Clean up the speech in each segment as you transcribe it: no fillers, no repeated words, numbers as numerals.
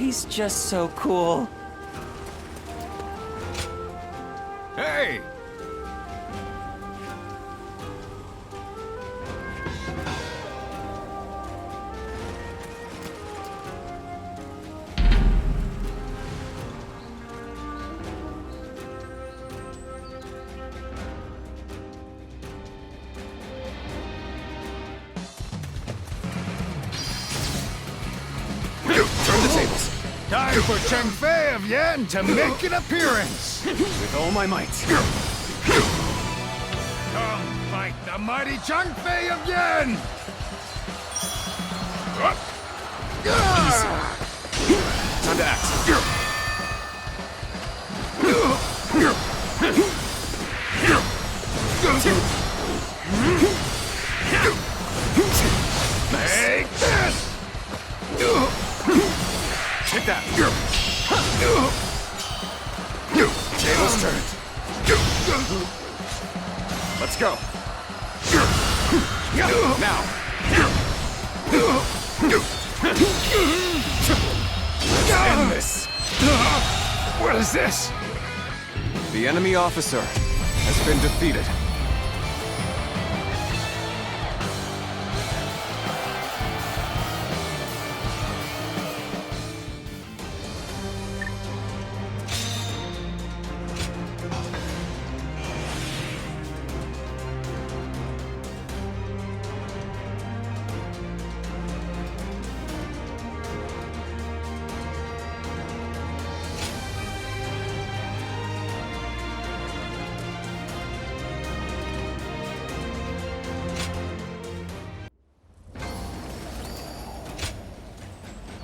He's just so cool. Hey! Turn the tables. Time for Cheng Fei of Yan to make an appearance! With all my might. Come fight the mighty Cheng Fei of Yan! Time to act. Make this! Take that. Tables turned. Let's go. Now. Let's end this. What is this? The enemy officer has been defeated.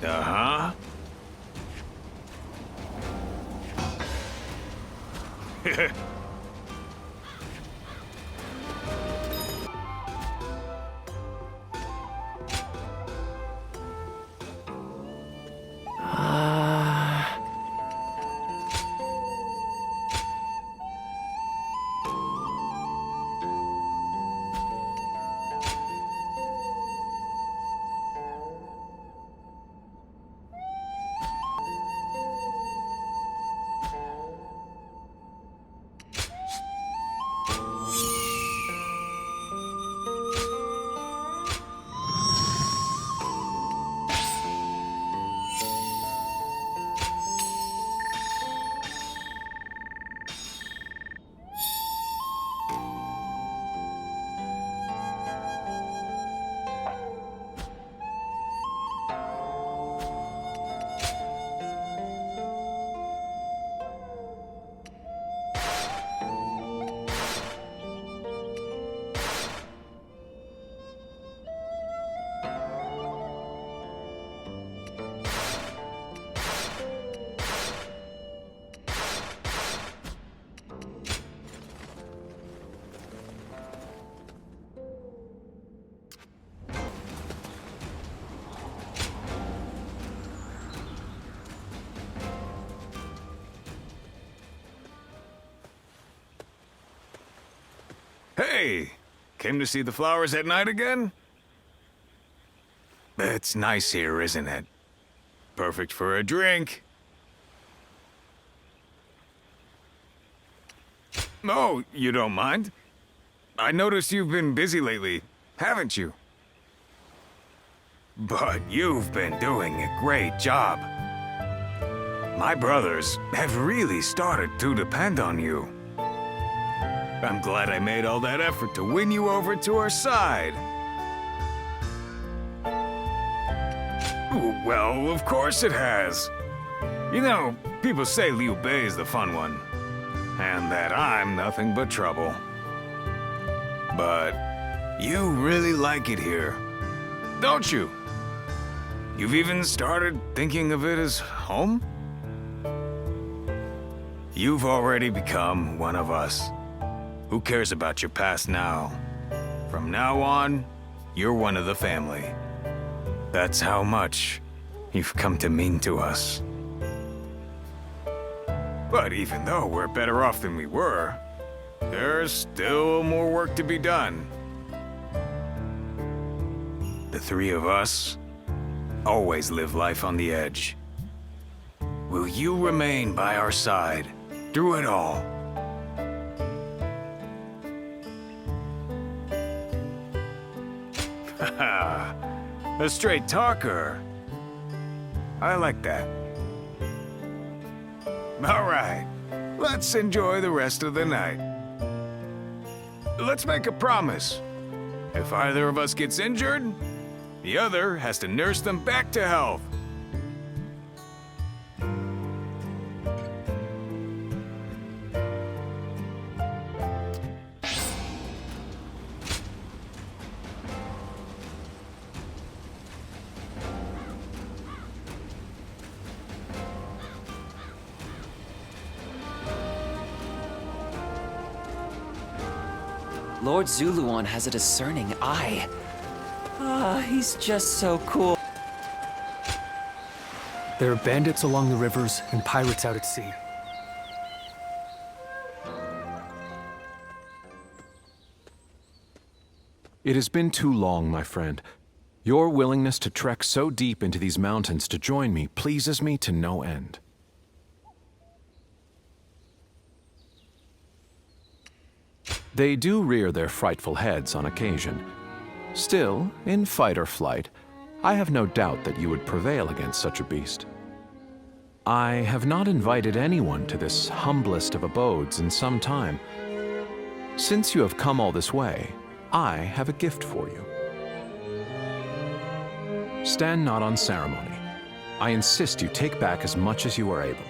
Uh-huh. Hey! Came to see the flowers at night again? It's nice here, isn't it? Perfect for a drink. Oh, you don't mind? I noticed you've been busy lately, haven't you? But you've been doing a great job. My brothers have really started to depend on you. I'm glad I made all that effort to win you over to our side. Well, of course it has. You know, people say Liu Bei is the fun one, and that I'm nothing but trouble. But you really like it here, don't you? You've even started thinking of it as home? You've already become one of us. Who cares about your past now? From now on, you're one of the family. That's how much you've come to mean to us. But even though we're better off than we were, there's still more work to be done. The three of us always live life on the edge. will you remain by our side through it all? Haha, a straight talker. I like that. All right, let's enjoy the rest of the night. Let's make a promise. If either of us gets injured, the other has to nurse them back to health. Lord Zuluan has a discerning eye. Ah, he's just so cool. There are bandits along the rivers and pirates out at sea. It has been too long, my friend. Your willingness to trek so deep into these mountains to join me pleases me to no end. They do rear their frightful heads on occasion. Still, in fight or flight, I have no doubt that you would prevail against such a beast. I have not invited anyone to this humblest of abodes in some time. Since you have come all this way, I have a gift for you. Stand not on ceremony. I insist you take back as much as you are able.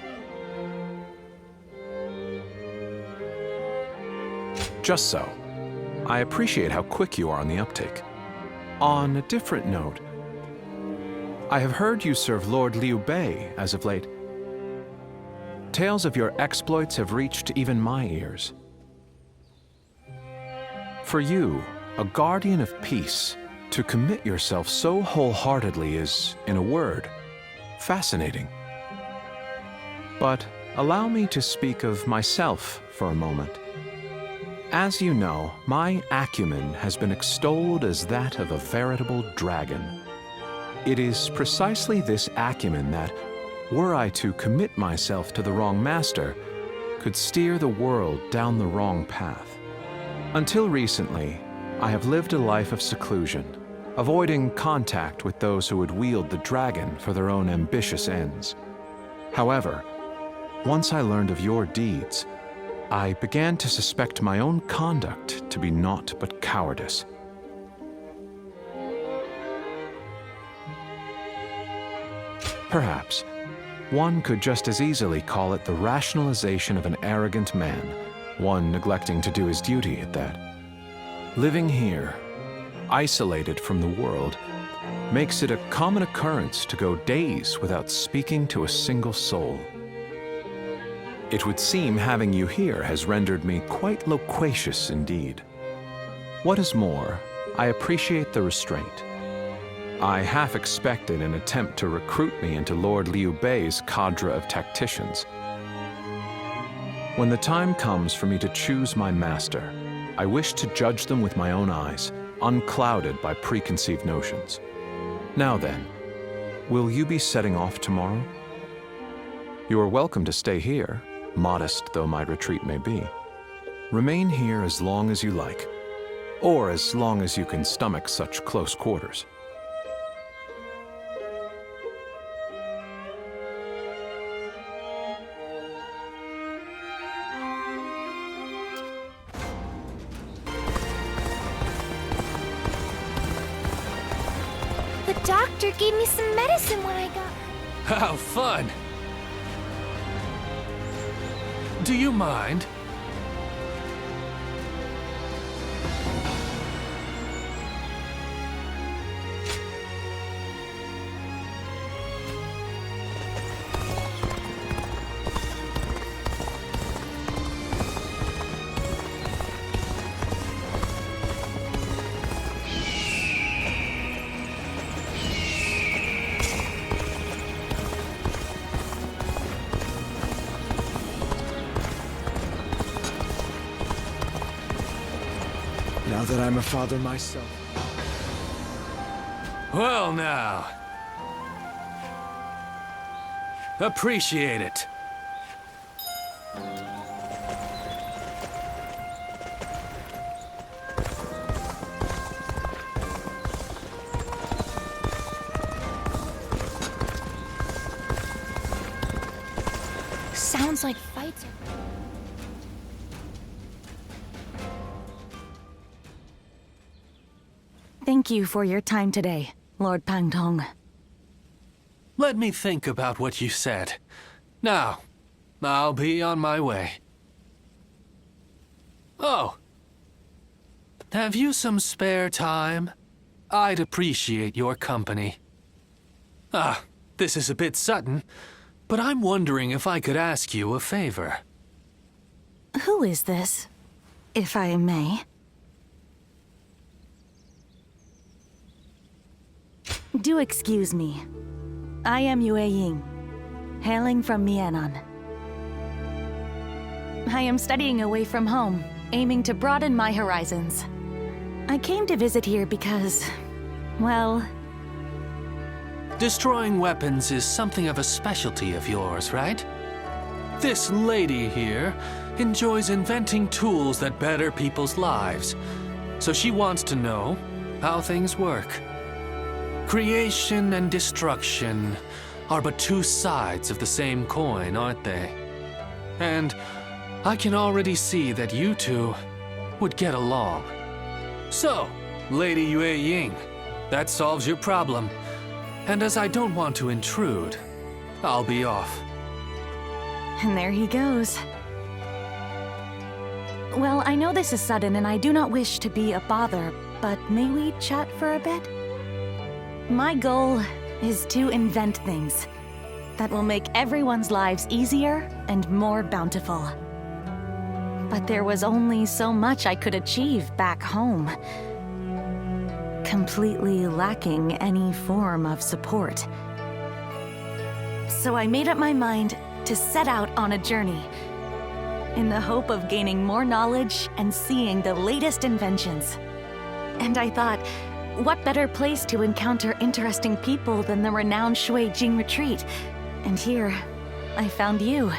Just so. I appreciate how quick you are on the uptake. On a different note, I have heard you serve Lord Liu Bei as of late. Tales of your exploits have reached even my ears. For you, a guardian of peace, to commit yourself so wholeheartedly is, in a word, fascinating. But allow me to speak of myself for a moment. As you know, my acumen has been extolled as that of a veritable dragon. It is precisely this acumen that, were I to commit myself to the wrong master, could steer the world down the wrong path. Until recently, I have lived a life of seclusion, avoiding contact with those who would wield the dragon for their own ambitious ends. However, once I learned of your deeds, I began to suspect my own conduct to be naught but cowardice. Perhaps one could just as easily call it the rationalization of an arrogant man, one neglecting to do his duty at that. Living here, isolated from the world, makes it a common occurrence to go days without speaking to a single soul. It would seem having you here has rendered me quite loquacious indeed. What is more, I appreciate the restraint. I half expected an attempt to recruit me into Lord Liu Bei's cadre of tacticians. When the time comes for me to choose my master, I wish to judge them with my own eyes, unclouded by preconceived notions. Now then, will you be setting off tomorrow? You are welcome to stay here, modest though my retreat may be. Remain here as long as you like, or as long as you can stomach such close quarters. The doctor gave me some medicine when I got... How fun! Do you mind? Now that I'm a father myself. Well now. Appreciate it. Sounds like fights are... Thank you for your time today, Lord Pangtong. Let me think about what you said. Now, I'll be on my way. Oh. Have you some spare time? I'd appreciate your company. This is a bit sudden, but I'm wondering if I could ask you a favor. Who is this, if I may? Do excuse me. I am Yue Ying, hailing from Mianon. I am studying away from home, aiming to broaden my horizons. I came to visit here because, well... Destroying weapons is something of a specialty of yours, right? This lady here enjoys inventing tools that better people's lives, so she wants to know how things work. Creation and destruction are but two sides of the same coin, aren't they? And I can already see that you two would get along. So, Lady Yue Ying, that solves your problem. And as I don't want to intrude, I'll be off. And there he goes. Well, I know this is sudden and I do not wish to be a bother, but may we chat for a bit? My goal is to invent things that will make everyone's lives easier and more bountiful. But there was only so much I could achieve back home, completely lacking any form of support. So I made up my mind to set out on a journey in the hope of gaining more knowledge and seeing the latest inventions. And I thought, what better place to encounter interesting people than the renowned Shui Jing retreat? And here, I found you.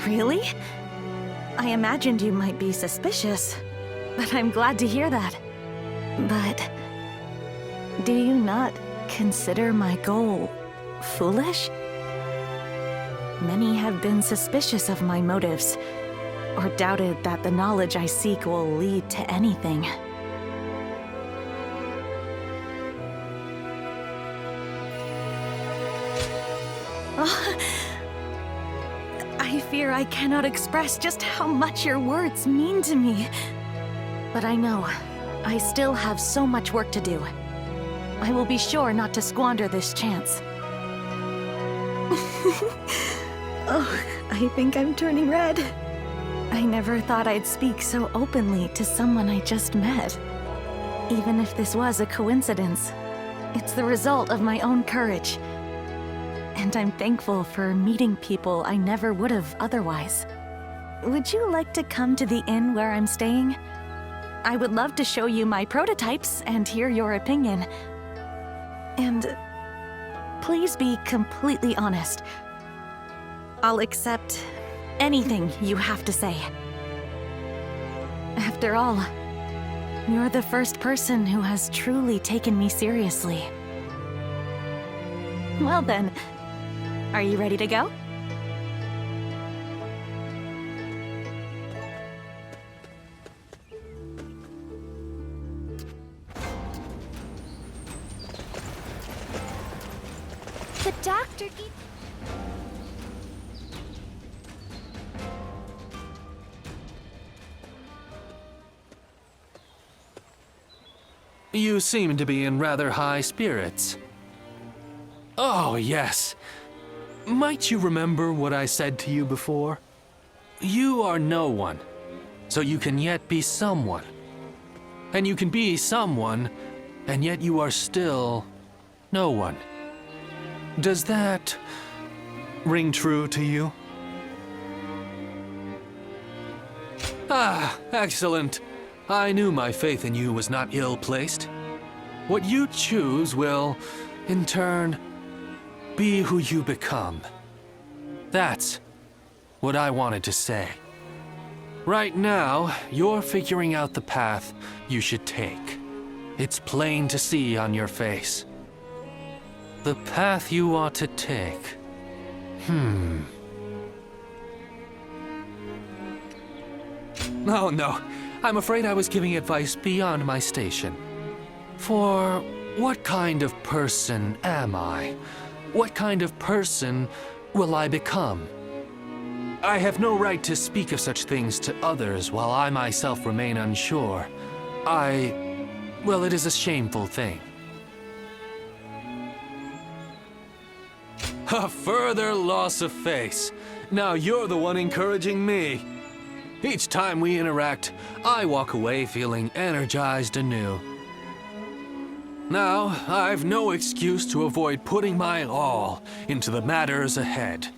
Really? I imagined you might be suspicious, but I'm glad to hear that. But do you not consider my goal foolish? Many have been suspicious of my motives, or doubted that the knowledge I seek will lead to anything. Oh, I fear I cannot express just how much your words mean to me. But I know, I still have so much work to do. I will be sure not to squander this chance. Oh, I think I'm turning red. I never thought I'd speak so openly to someone I just met. Even if this was a coincidence, it's the result of my own courage. And I'm thankful for meeting people I never would have otherwise. Would you like to come to the inn where I'm staying? I would love to show you my prototypes and hear your opinion. And please be completely honest. I'll accept anything you have to say. After all, you're the first person who has truly taken me seriously. Well then, are you ready to go? The doctor gave... You seem to be in rather high spirits. Oh, yes. Might you remember what I said to you before? You are no one, so you can yet be someone. And you can be someone, and yet you are still no one. Does that ring true to you? Ah, excellent. I knew my faith in you was not ill-placed. What you choose will in turn, be who you become. That's what I wanted to say. Right now, you're figuring out the path you should take. It's plain to see on your face. The path you ought to take. Oh no, I'm afraid I was giving advice beyond my station. For what kind of person am I? What kind of person will I become? I have no right to speak of such things to others while I myself remain unsure. Well, it is a shameful thing. A further loss of face. Now you're the one encouraging me. Each time we interact, I walk away feeling energized anew. Now, I've no excuse to avoid putting my all into the matters ahead.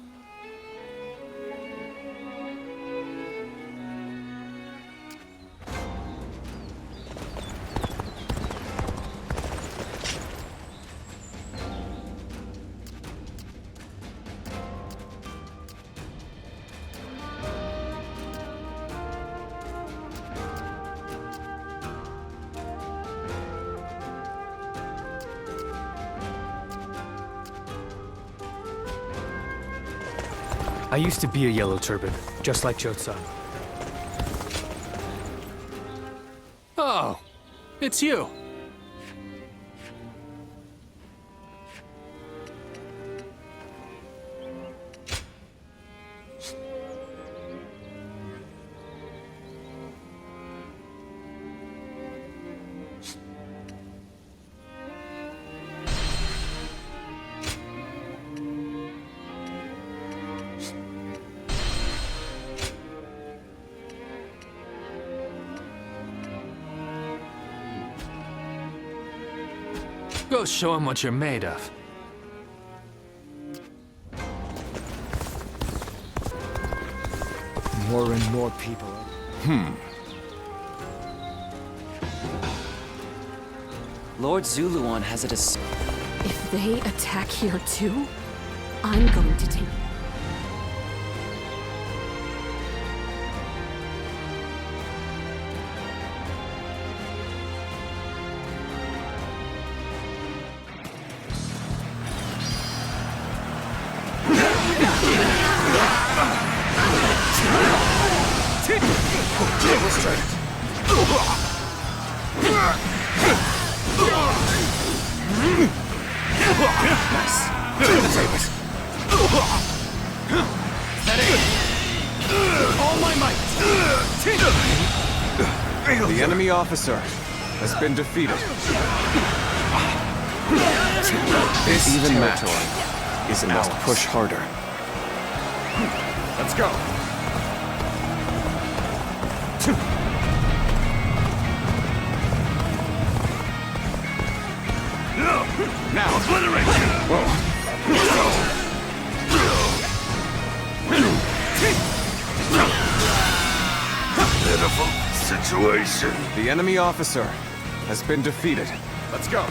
I used to be a yellow turban, just like Cho-san. Oh, it's you. Go show him what you're made of. More and more people. Lord Zuluan has it as... If they attack here too, I'm going to take... The enemy officer has been defeated. This even territory is must push harder. Let's go. Now, obliterate you! Pitiful situation. The enemy officer has been defeated. Let's go.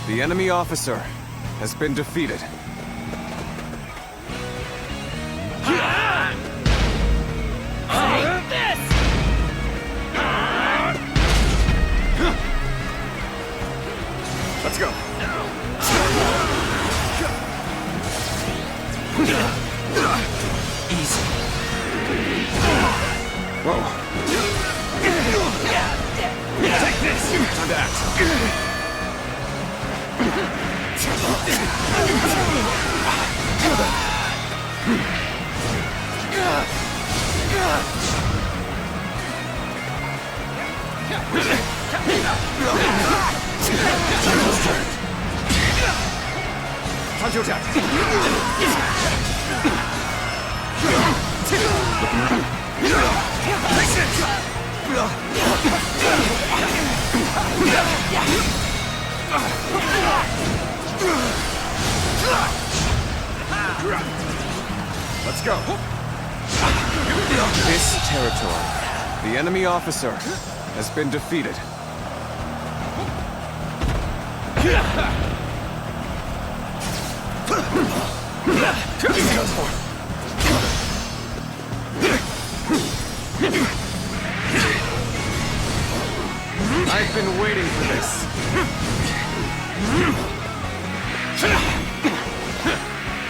The enemy officer has been defeated. Let's go. Easy. Whoa. Take this! Time to act. Let's go. This territory. The enemy officer has been defeated. I've been waiting for this.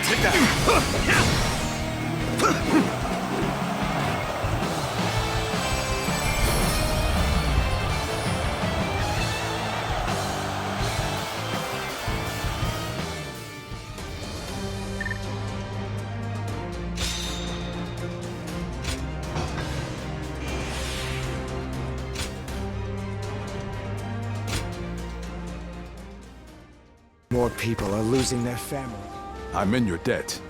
Take that. More people are losing their family. I'm in your debt.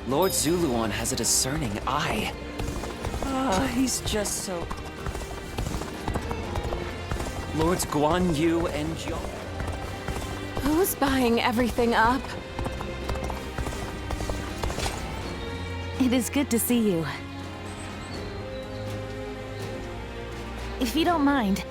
Lord Zuluan has a discerning eye. He's just so... Lords Guan Yu and Zhou... Who's buying everything up? It is good to see you. If you don't mind.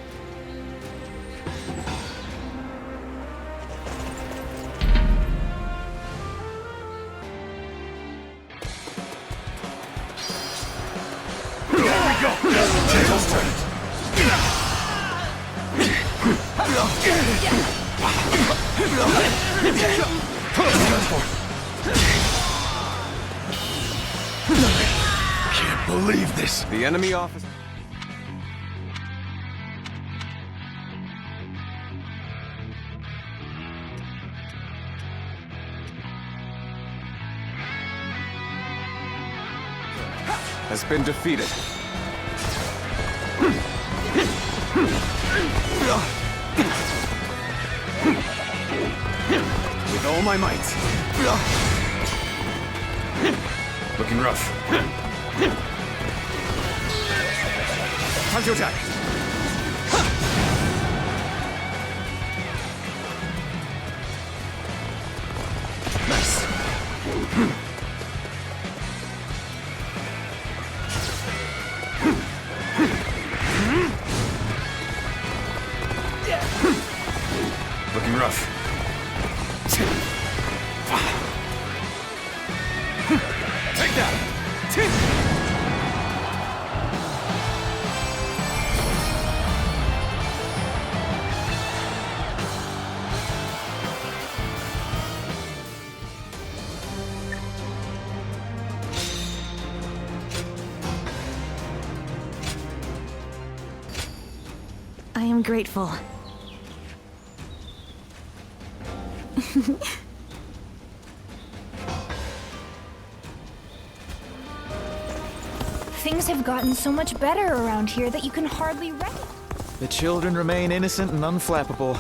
Can't believe this. The enemy officer has been defeated. With all my might. Looking rough. Time to attack. Nice. Looking rough. Take that! I am grateful. Things have gotten so much better around here that you can hardly recognize. The children remain innocent and unflappable.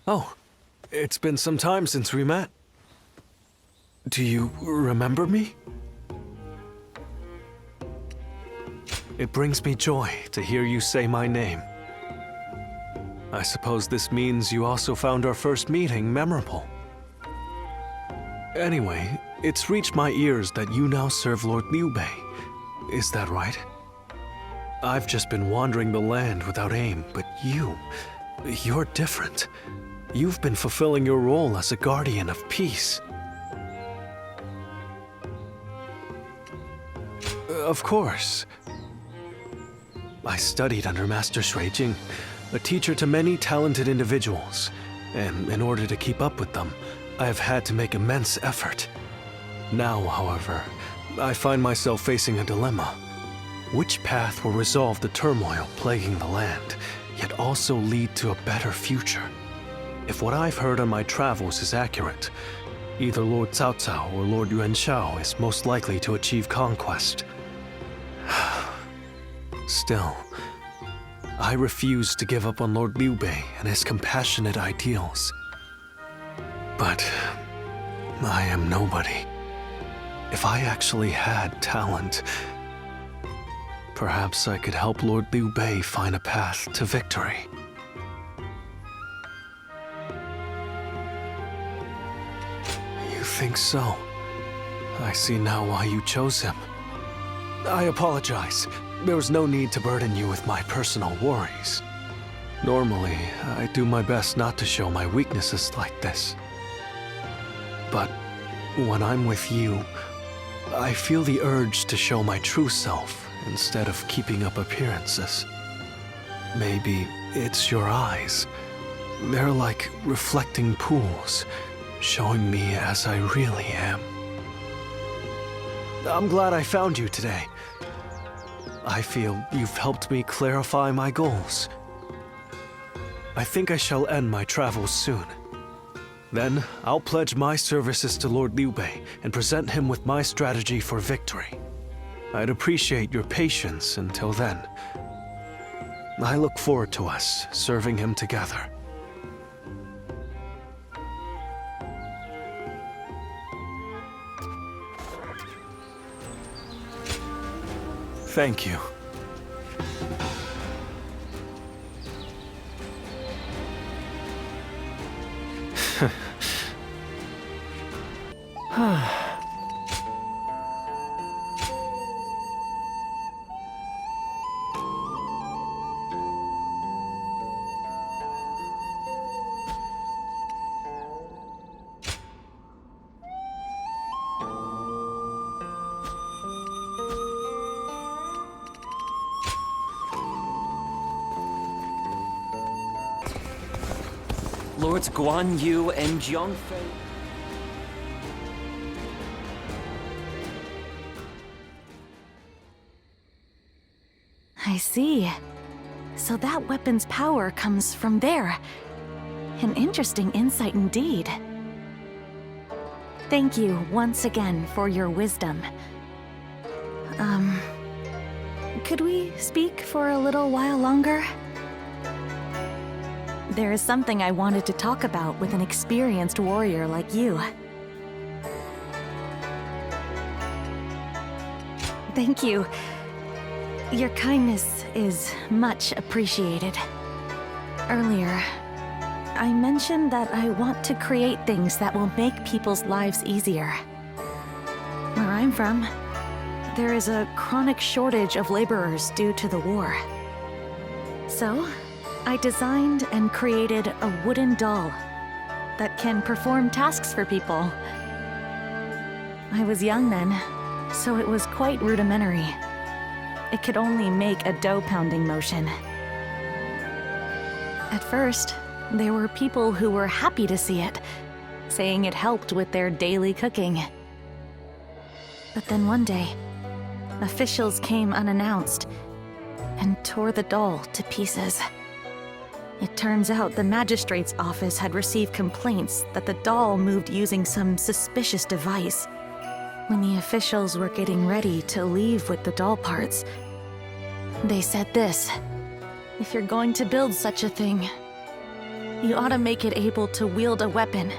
Oh, it's been some time since we met. Do you remember me? It brings me joy to hear you say my name. I suppose this means you also found our first meeting memorable. Anyway, it's reached my ears that you now serve Lord Liu Bei. Is that right? I've just been wandering the land without aim, but you're different. You've been fulfilling your role as a guardian of peace. Of course. I studied under Master Shui Jing, a teacher to many talented individuals, and in order to keep up with them, I have had to make immense effort. Now, however, I find myself facing a dilemma. Which path will resolve the turmoil plaguing the land, yet also lead to a better future? If what I've heard on my travels is accurate, either Lord Cao Cao or Lord Yuanshao is most likely to achieve conquest. Still, I refuse to give up on Lord Liu Bei and his compassionate ideals. But I am nobody. If I actually had talent, perhaps I could help Lord Liu Bei find a path to victory. You think so? I see now why you chose him. I apologize. There was no need to burden you with my personal worries. Normally, I do my best not to show my weaknesses like this. But when I'm with you, I feel the urge to show my true self instead of keeping up appearances. Maybe it's your eyes. They're like reflecting pools, showing me as I really am. I'm glad I found you today. I feel you've helped me clarify my goals. I think I shall end my travels soon. Then, I'll pledge my services to Lord Liu Bei and present him with my strategy for victory. I'd appreciate your patience until then. I look forward to us serving him together. Thank you. Lords Guan Yu and Jiang Fei. I see. So that weapon's power comes from there. An interesting insight indeed. Thank you once again for your wisdom. Could we speak for a little while longer? There is something I wanted to talk about with an experienced warrior like you. Thank you. Your kindness is much appreciated. Earlier, I mentioned that I want to create things that will make people's lives easier. Where I'm from, there is a chronic shortage of laborers due to the war. So, I designed and created a wooden doll that can perform tasks for people. I was young then, so it was quite rudimentary. It could only make a dough-pounding motion. At first, there were people who were happy to see it, saying it helped with their daily cooking. But then one day, officials came unannounced and tore the doll to pieces. It turns out the magistrate's office had received complaints that the doll moved using some suspicious device. When the officials were getting ready to leave with the doll parts, they said this: if you're going to build such a thing, you ought to make it able to wield a weapon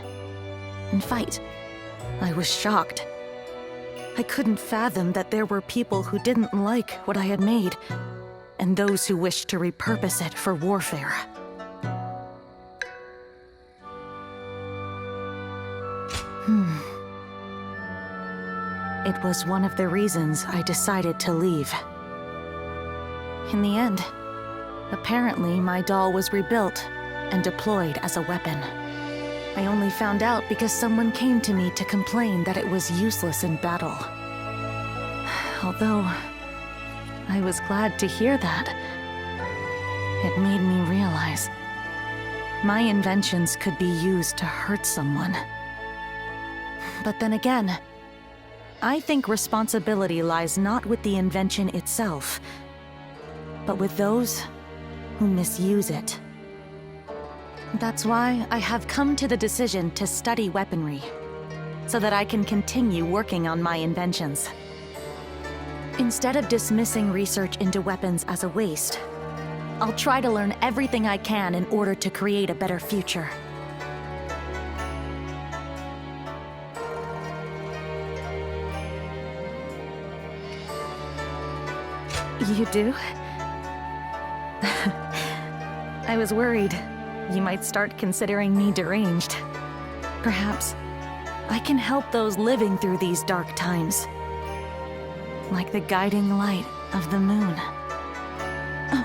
and fight. I was shocked. I couldn't fathom that there were people who didn't like what I had made, and those who wished to repurpose it for warfare. It was one of the reasons I decided to leave. In the end, apparently my doll was rebuilt and deployed as a weapon. I only found out because someone came to me to complain that it was useless in battle. Although, I was glad to hear that. It made me realize my inventions could be used to hurt someone. But then again, I think responsibility lies not with the invention itself, but with those who misuse it. That's why I have come to the decision to study weaponry, so that I can continue working on my inventions. Instead of dismissing research into weapons as a waste, I'll try to learn everything I can in order to create a better future. You do? I was worried you might start considering me deranged. Perhaps I can help those living through these dark times. Like the guiding light of the moon. Oh,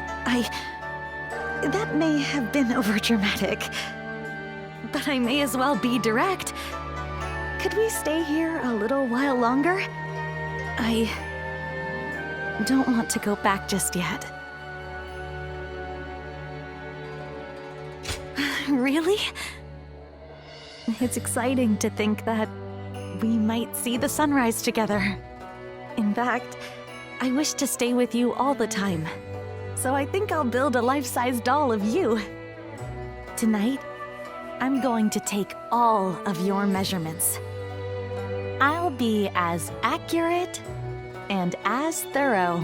that may have been overdramatic. But I may as well be direct. Could we stay here a little while longer? I don't want to go back just yet. Really? It's exciting to think that we might see the sunrise together. In fact, I wish to stay with you all the time. So I think I'll build a life-size doll of you. Tonight, I'm going to take all of your measurements. I'll be as accurate and as thorough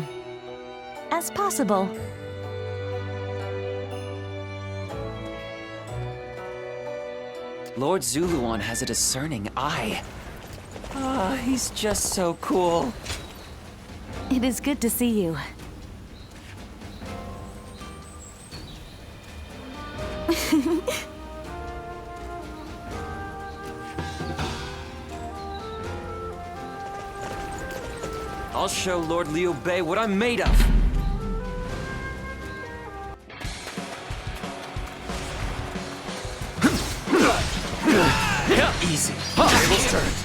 as possible. Lord Zuluan has a discerning eye. Ah, he's just so cool. It is good to see you. I'll show Lord Liu Bei what I'm made of. Easy. Tables turned.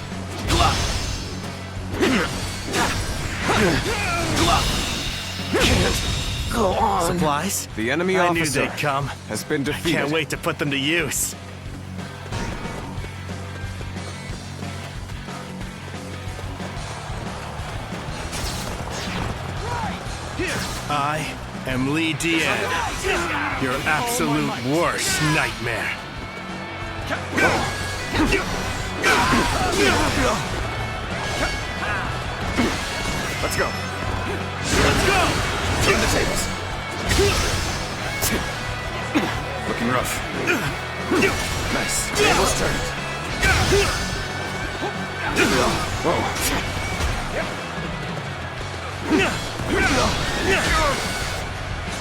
Can't go on. Supplies? The enemy I officer knew they'd come. has been defeated. I can't wait to put them to use. I am Li Dian, your absolute worst nightmare. Let's go. Let's go! Turn the tables. Looking rough. Nice. Tables turned. Whoa.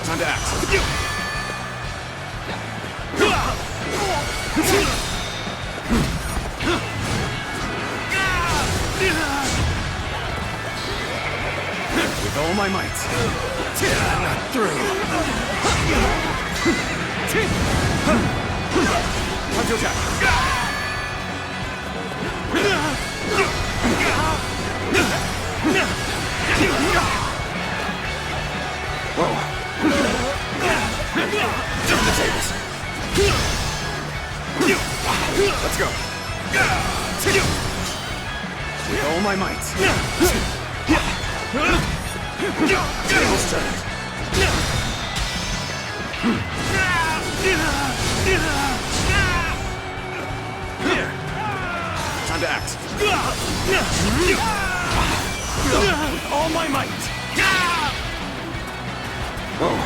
Time to act. With all my might. I'm not through. Time to attack. Whoa. Turn the tables. Let's go. With all my might. Tables turned. Time to act. With all my might. Whoa.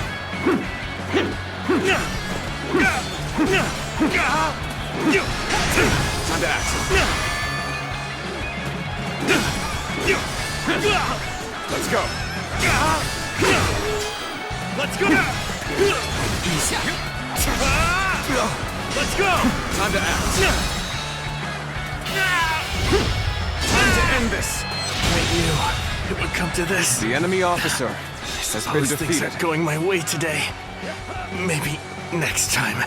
Time to act. Let's go. Let's go! Easy. Let's go! Time to act. Time to end this. I knew it would come to this. The enemy officer has been Suppose things defeated. aren't going my way today. Maybe next time.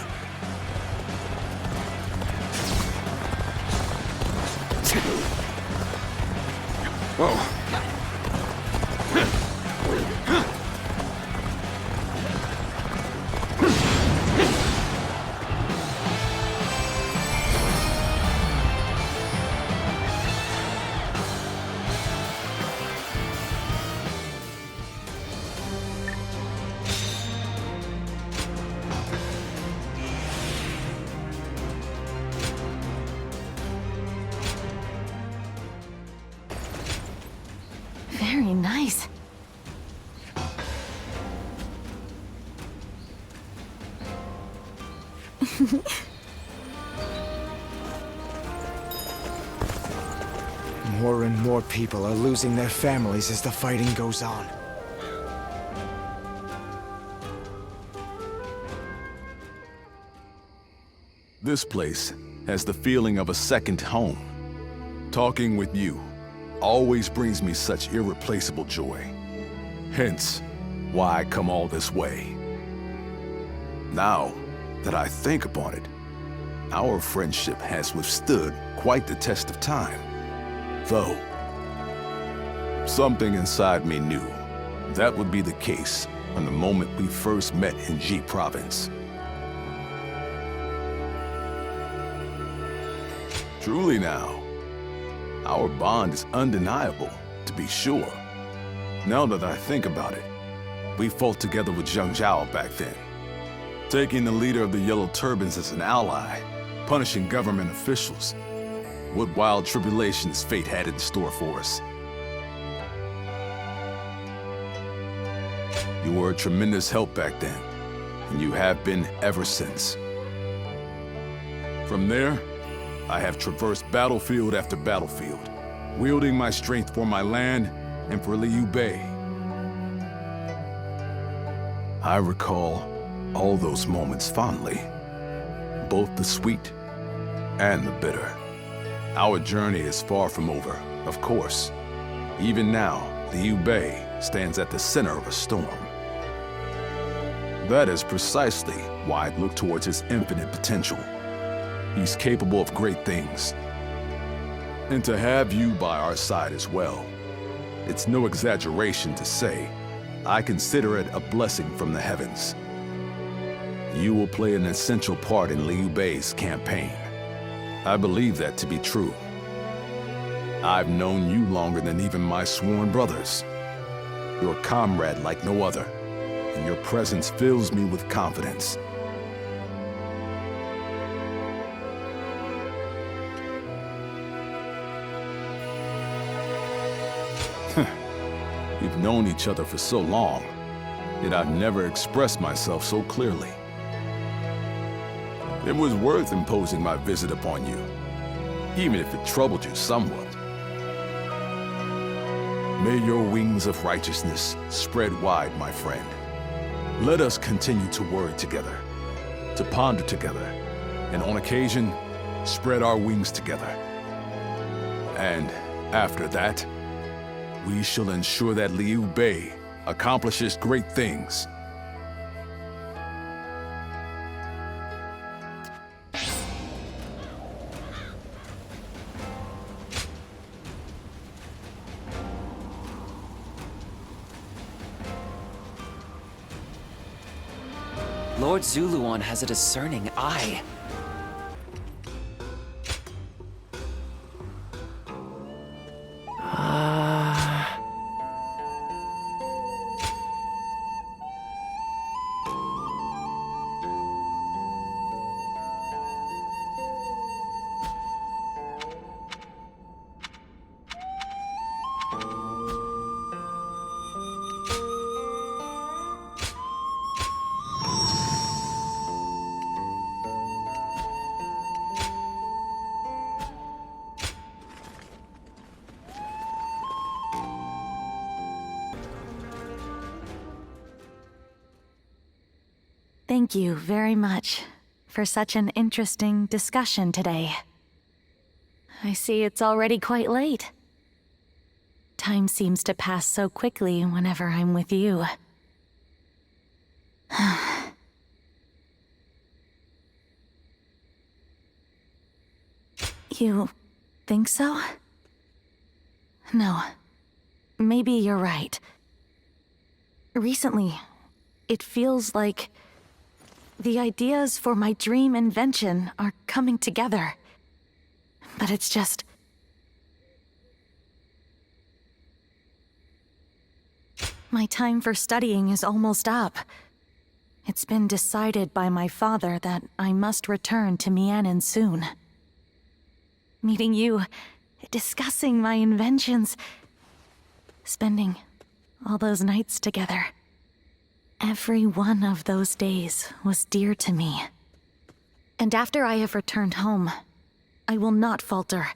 Whoa. Very nice. More and more people are losing their families as the fighting goes on. This place has the feeling of a second home. Talking with you always brings me such irreplaceable joy. Hence, why I come all this way. Now that I think upon it, our friendship has withstood quite the test of time. Though, something inside me knew that would be the case from the moment we first met in Ji Province. Truly now, our bond is undeniable, to be sure. Now that I think about it, we fought together with Zhang Zhao back then, taking the leader of the Yellow Turbans as an ally, punishing government officials. What wild tribulations fate had in store for us. You were a tremendous help back then, and you have been ever since. From there, I have traversed battlefield after battlefield, wielding my strength for my land and for Liu Bei. I recall all those moments fondly, both the sweet and the bitter. Our journey is far from over, of course. Even now, Liu Bei stands at the center of a storm. That is precisely why I look towards his infinite potential. He's capable of great things. And to have you by our side as well, it's no exaggeration to say, I consider it a blessing from the heavens. You will play an essential part in Liu Bei's campaign. I believe that to be true. I've known you longer than even my sworn brothers. You're a comrade like no other, and your presence fills me with confidence. We've known each other for so long, yet I've never expressed myself so clearly. It was worth imposing my visit upon you, even if it troubled you somewhat. May your wings of righteousness spread wide, my friend. Let us continue to worry together, to ponder together, and on occasion, spread our wings together. And after that, we shall ensure that Liu Bei accomplishes great things. Lord Zuluan has a discerning eye. Thank you very much for such an interesting discussion today. I see it's already quite late. Time seems to pass so quickly whenever I'm with you. You think so? No. Maybe you're right. Recently, it feels like the ideas for my dream invention are coming together. But it's just... my time for studying is almost up. It's been decided by my father that I must return to Mianin soon. Meeting you, discussing my inventions, it's spending all those nights together. Every one of those days was dear to me. And after I have returned home, I will not falter,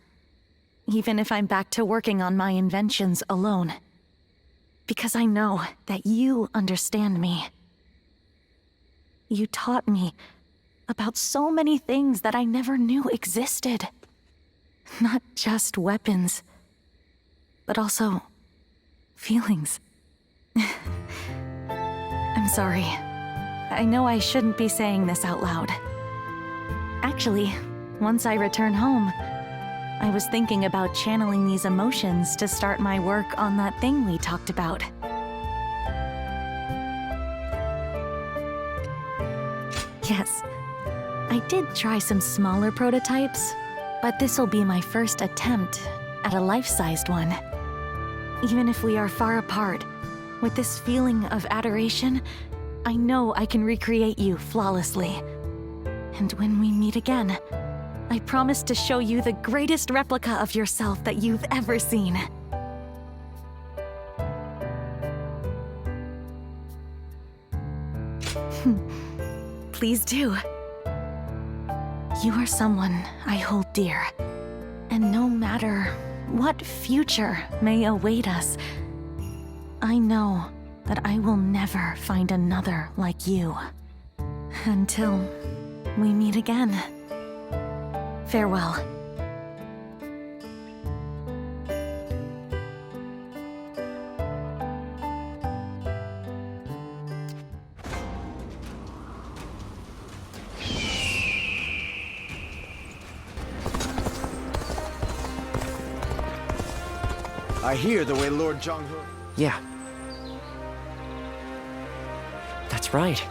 even if I'm back to working on my inventions alone. Because I know that you understand me. You taught me about so many things that I never knew existed. Not just weapons, but also feelings. I'm sorry. I know I shouldn't be saying this out loud. Actually, once I return home, I was thinking about channeling these emotions to start my work on that thing we talked about. Yes, I did try some smaller prototypes, but this'll be my first attempt at a life-sized one. Even if we are far apart, with this feeling of adoration, I know I can recreate you flawlessly. And when we meet again, I promise to show you the greatest replica of yourself that you've ever seen. Please do. You are someone I hold dear. And no matter what future may await us, I know that I will never find another like you. Until we meet again. Farewell. I hear the way Lord Jong-ho... Yeah. That's right.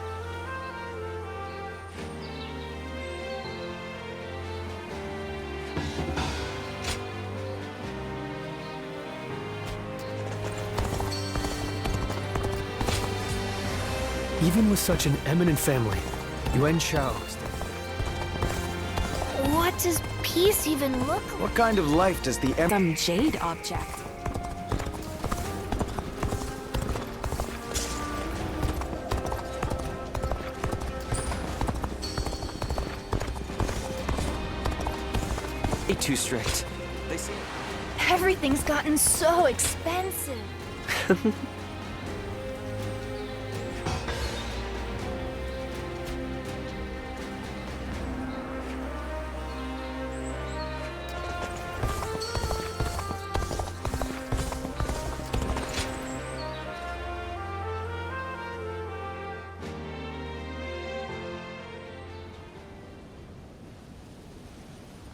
Even with such an eminent family, Yuan Shao... What does peace even look like? What kind of life does the Some jade object. Too strict. They say Everything's gotten so expensive.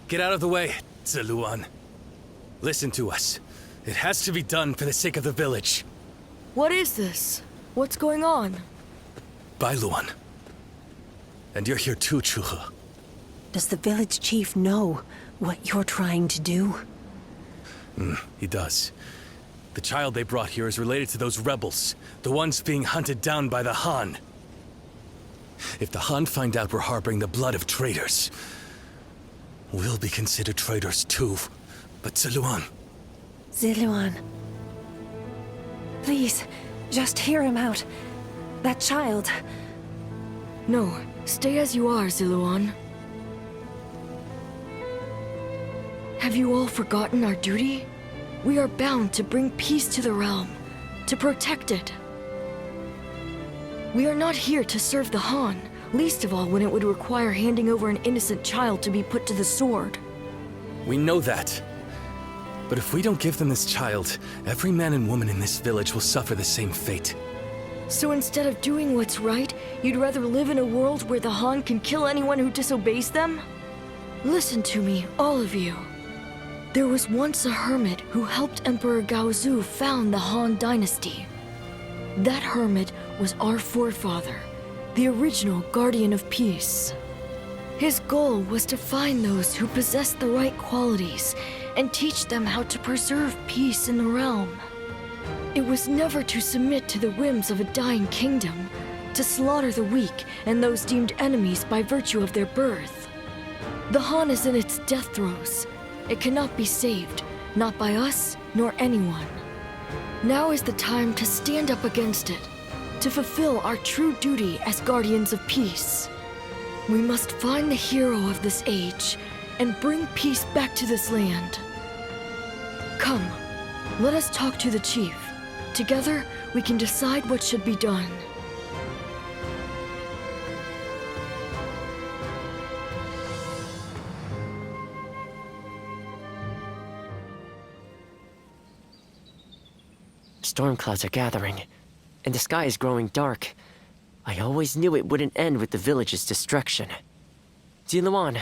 Get out of the way, Ziluan. Listen to us. It has to be done for the sake of the village. What is this? What's going on? Bailuan. And you're here too, Chuhe. Does the village chief know what you're trying to do? He does. The child they brought here is related to those rebels, the ones being hunted down by the Han. If the Han find out we're harboring the blood of traitors, we'll be considered traitors too. But Ziluan... Ziluan. Please, just hear him out. That child... No, stay as you are, Ziluan. Have you all forgotten our duty? We are bound to bring peace to the realm, to protect it. We are not here to serve the Han, least of all when it would require handing over an innocent child to be put to the sword. We know that. But if we don't give them this child, every man and woman in this village will suffer the same fate. So instead of doing what's right, you'd rather live in a world where the Han can kill anyone who disobeys them? Listen to me, all of you. There was once a hermit who helped Emperor Gaozu found the Han Dynasty. That hermit was our forefather, the original Guardian of Peace. His goal was to find those who possessed the right qualities and teach them how to preserve peace in the realm. It was never to submit to the whims of a dying kingdom, to slaughter the weak and those deemed enemies by virtue of their birth. The Han is in its death throes. It cannot be saved, not by us nor anyone. Now is the time to stand up against it, to fulfill our true duty as guardians of peace. We must find the hero of this age and bring peace back to this land. Come, let us talk to the chief. Together, we can decide what should be done. Storm clouds are gathering, and the sky is growing dark. I always knew it wouldn't end with the village's destruction. Ziluan,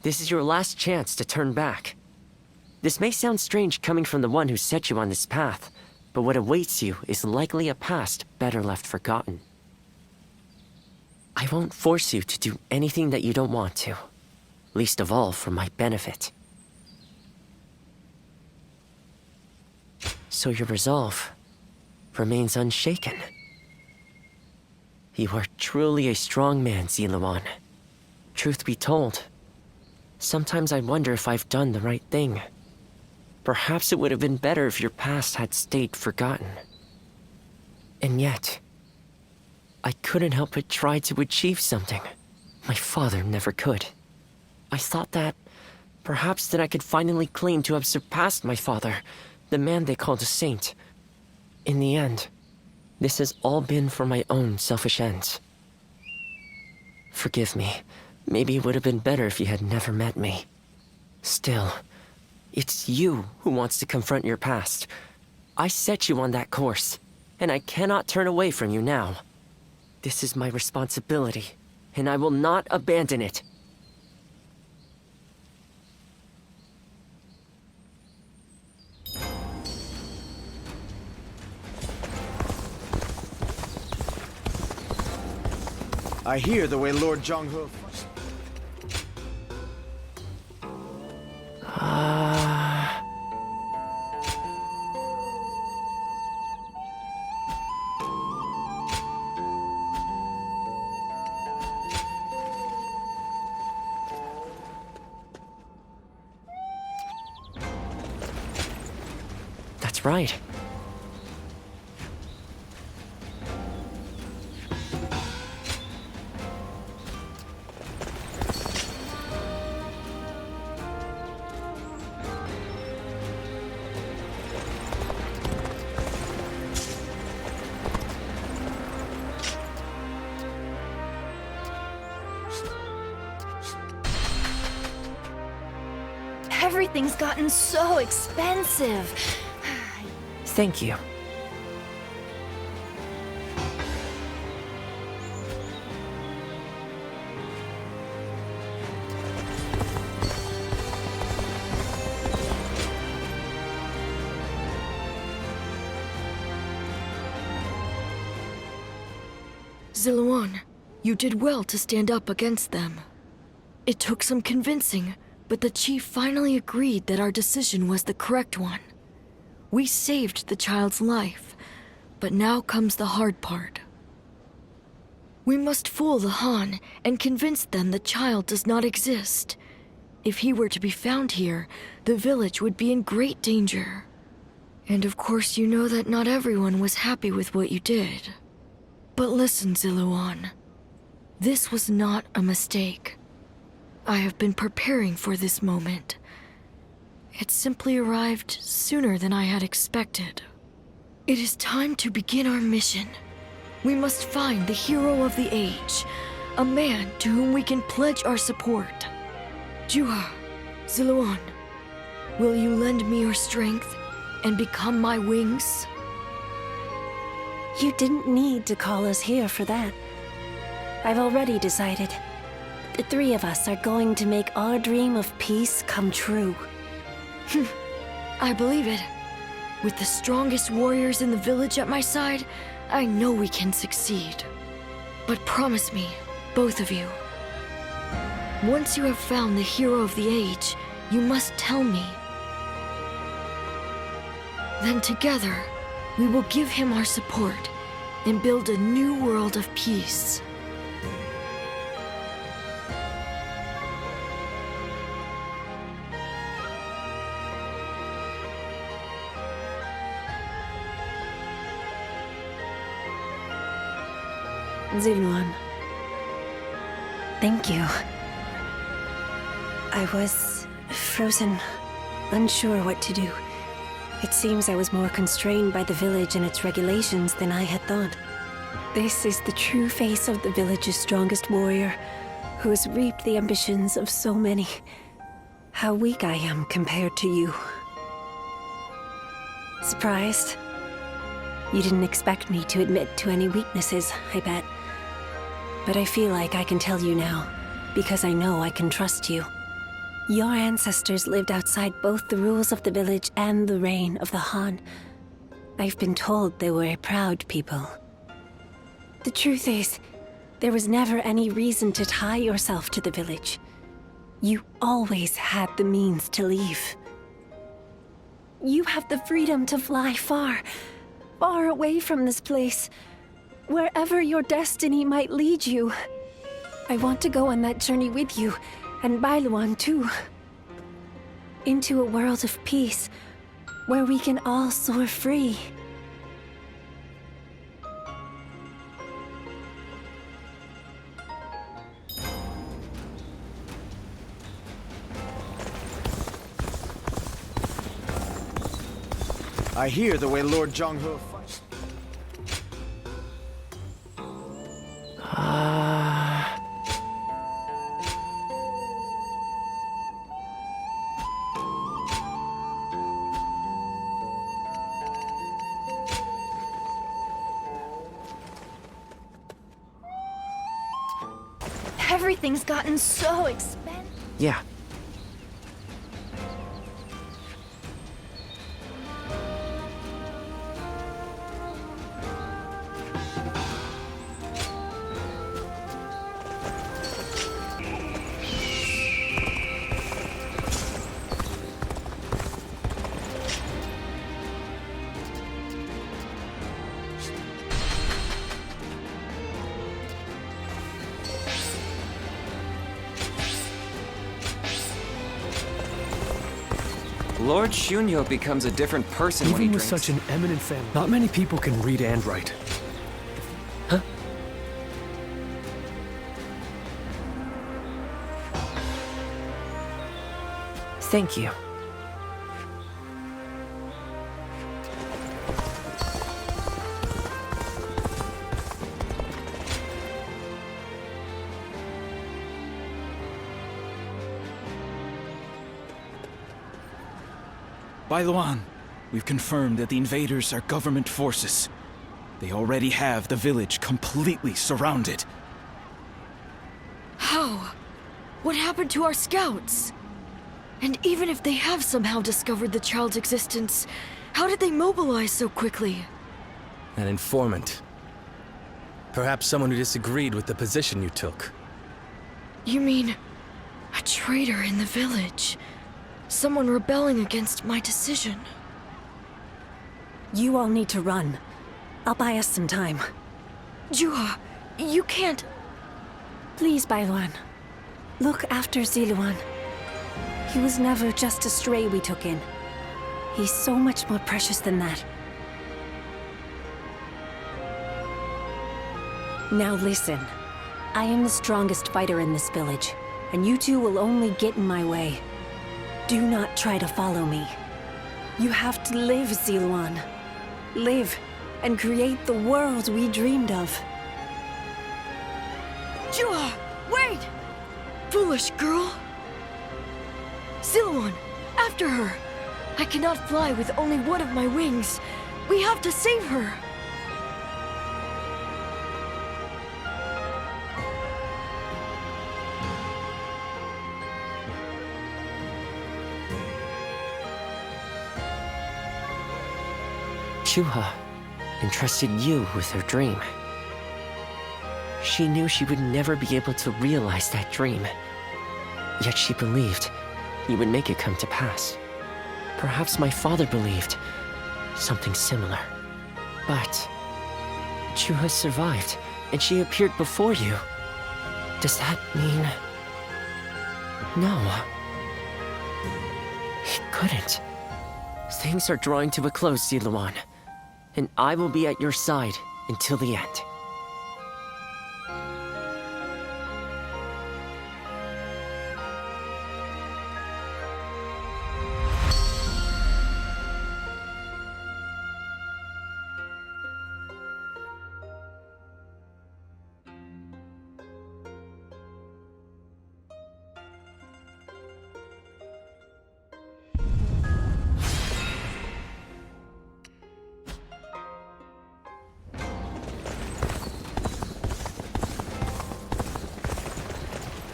this is your last chance to turn back. This may sound strange coming from the one who set you on this path, but what awaits you is likely a past better left forgotten. I won't force you to do anything that you don't want to, least of all for my benefit. So your resolve remains unshaken. You are truly a strong man, Ziluan. Truth be told, sometimes I wonder if I've done the right thing. Perhaps it would have been better if your past had stayed forgotten. And yet, I couldn't help but try to achieve something my father never could. I thought that perhaps that I could finally claim to have surpassed my father, the man they called a saint. In the end, this has all been for my own selfish ends. Forgive me. Maybe it would have been better if you had never met me. Still, it's you who wants to confront your past. I set you on that course, and I cannot turn away from you now. This is my responsibility, and I will not abandon it. I hear the way Lord Zhonghe... That's right. Everything's gotten so expensive. Thank you. Ziluan, you did well to stand up against them. It took some convincing, but the chief finally agreed that our decision was the correct one. We saved the child's life, but now comes the hard part. We must fool the Han and convince them the child does not exist. If he were to be found here, the village would be in great danger. And of course you know that not everyone was happy with what you did. But listen, Ziluan. This was not a mistake. I have been preparing for this moment. It simply arrived sooner than I had expected. It is time to begin our mission. We must find the hero of the age, a man to whom we can pledge our support. Juha, Ziluan, will you lend me your strength and become my wings? You didn't need to call us here for that. I've already decided. The three of us are going to make our dream of peace come true. I believe it. With the strongest warriors in the village at my side, I know we can succeed. But promise me, both of you. Once you have found the hero of the age, you must tell me. Then together, we will give him our support and build a new world of peace. Ziluan. Thank you. I was frozen, unsure what to do. It seems I was more constrained by the village and its regulations than I had thought. This is the true face of the village's strongest warrior, who has reaped the ambitions of so many. How weak I am compared to you. Surprised? You didn't expect me to admit to any weaknesses, I bet. But I feel like I can tell you now, because I know I can trust you. Your ancestors lived outside both the rules of the village and the reign of the Han. I've been told they were a proud people. The truth is, there was never any reason to tie yourself to the village. You always had the means to leave. You have the freedom to fly far, far away from this place, wherever your destiny might lead you. I want to go on that journey with you, and Bailuan too. Into a world of peace, where we can all soar free. I hear the way Lord Zhonghe fights. Everything's gotten so expensive. Yeah. Lord Shunyo becomes a different person when he Even with drinks. such an eminent family, not many people can read and write. Huh? Thank you. Bailuan, we've confirmed that the invaders are government forces. They already have the village completely surrounded. How? What happened to our scouts? And even if they have somehow discovered the child's existence, how did they mobilize so quickly? An informant. Perhaps someone who disagreed with the position you took. You mean a traitor in the village? Someone rebelling against my decision? You all need to run. I'll buy us some time. Juha, you can't... Please, Bailuan. Look after Ziluan. He was never just a stray we took in. He's so much more precious than that. Now listen. I am the strongest fighter in this village, and you two will only get in my way. Do not try to follow me. You have to live, Ziluan. Live, and create the world we dreamed of. Juha, wait! Foolish girl! Ziluan, after her! I cannot fly with only one of my wings. We have to save her! Juha entrusted you with her dream. She knew she would never be able to realize that dream. Yet she believed you would make it come to pass. Perhaps my father believed something similar. But Juha survived, and she appeared before you. Does that mean... No. It couldn't. Things are drawing to a close, Ziluan. And I will be at your side until the end.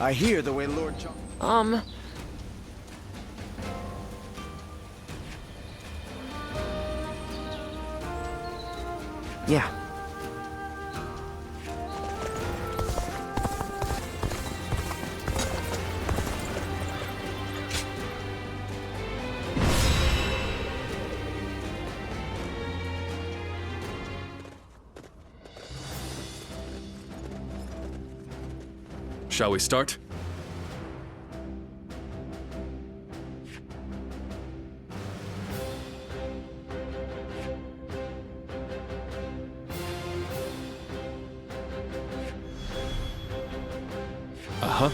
I hear the way Lord John... Yeah. Shall we start? Uh-huh.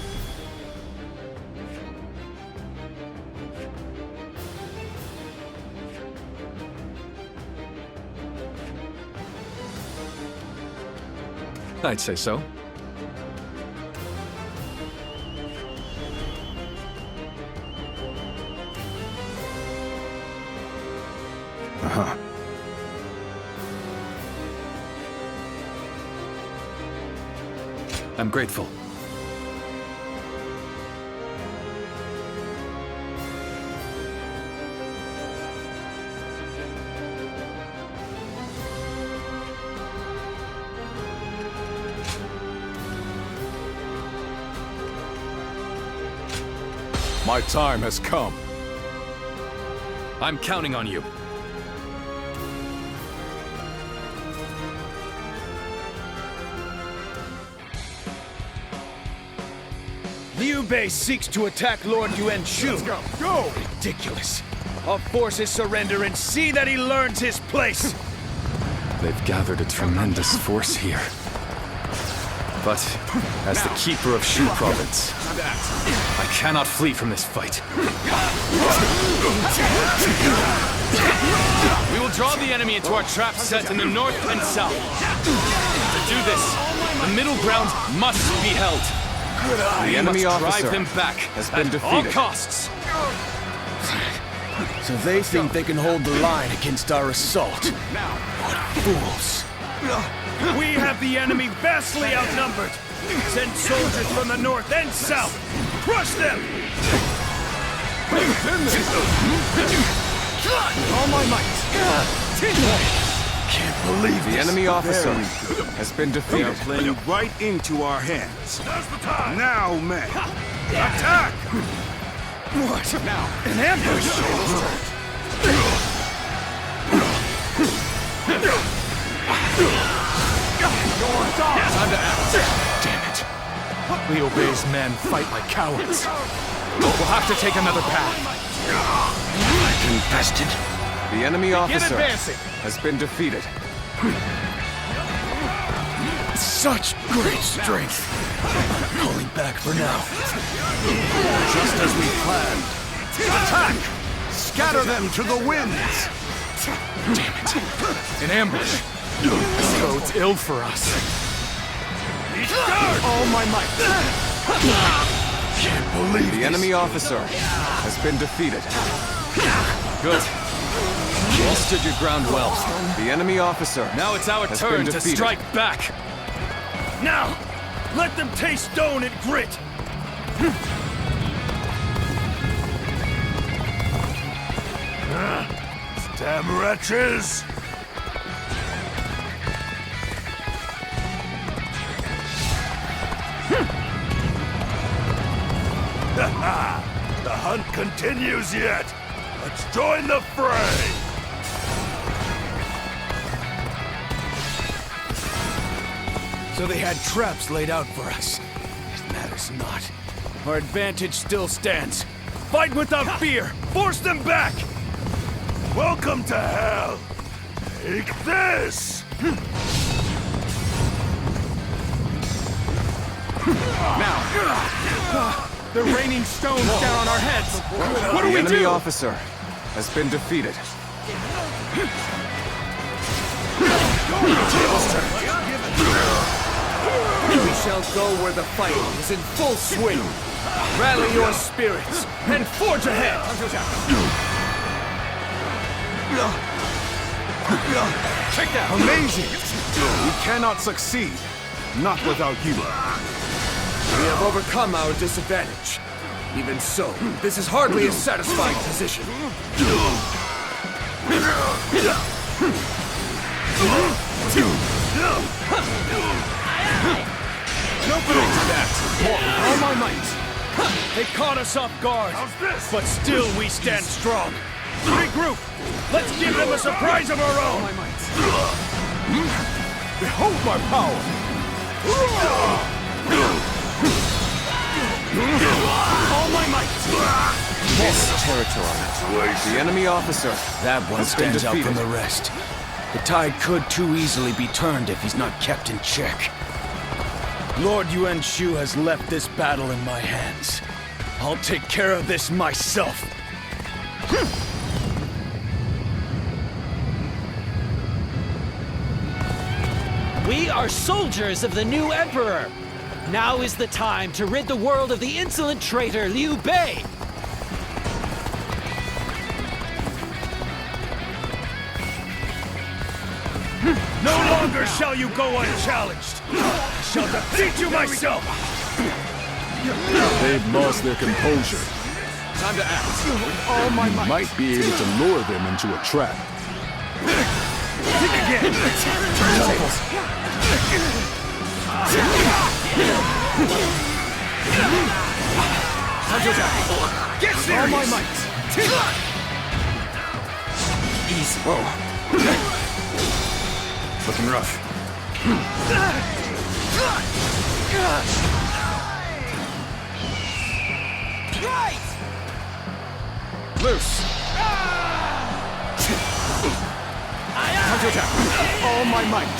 I'd say so. Uh-huh. I'm grateful. My time has come. I'm counting on you. Liu Bei seeks to attack Lord Yuan Shu. Let's go. Go! Ridiculous. I'll force his surrender and see that he learns his place. They've gathered a tremendous force here. But, as the keeper of Shu province, I cannot flee from this fight. We will draw the enemy into our trap set in the north and south. To do this, the middle ground must be held. The enemy officer drive them back has been at defeated. all costs. So they think they can hold the line against our assault. What fools. We have the enemy vastly outnumbered. Send soldiers from the north and south. Crush them! All my might. Can't believe The this. enemy officer has been defeated. Playing right into our hands. Now, men, attack! What? Now, an ambush! Time to act. Damn it. Liu Bei's men fight like cowards. We'll have to take another path. Infested. The enemy officer advancing. has been defeated. Such great strength. Pulling back for now. Just as we planned. Attack! Scatter them to the winds! Damn it. An ambush. This bodes ill for us. All my might. Can't believe The enemy officer has been defeated. Good. You all stood your ground well. The enemy officer Now it's our has turn been to defeated. strike back. Now, let them taste stone and grit. Damn wretches! The hunt continues yet! Let's join the fray! So they had traps laid out for us. It matters not. Our advantage still stands. Fight without fear! Force them back! Welcome to hell! Take this! Now! They're raining stones down on our heads! What do The we enemy do? officer has been defeated. We shall go where the fight is in full swing. Rally your spirits and forge ahead! Take that! Amazing! We cannot succeed. Not without you. We have overcome our disadvantage. Even so, this is hardly a satisfying position. No break to that! All my might! They caught us off guard, but still we stand strong. Regroup! Let's give them a surprise of our own! Behold my power! All my might! This territory. The enemy officer. That one stands out from the rest. The tide could too easily be turned if he's not kept in check. Lord Yuan Shu has left this battle in my hands. I'll take care of this myself. We are soldiers of the new Emperor. Now is the time to rid the world of the insolent traitor Liu Bei. No longer shall you go unchallenged. I shall defeat you myself. They've lost their composure. Time to act. With all my might be able to lure them into a trap. Think again. Get serious. All my might. Easy. Whoa. Looking rough. Loose. Time to attack. All my might.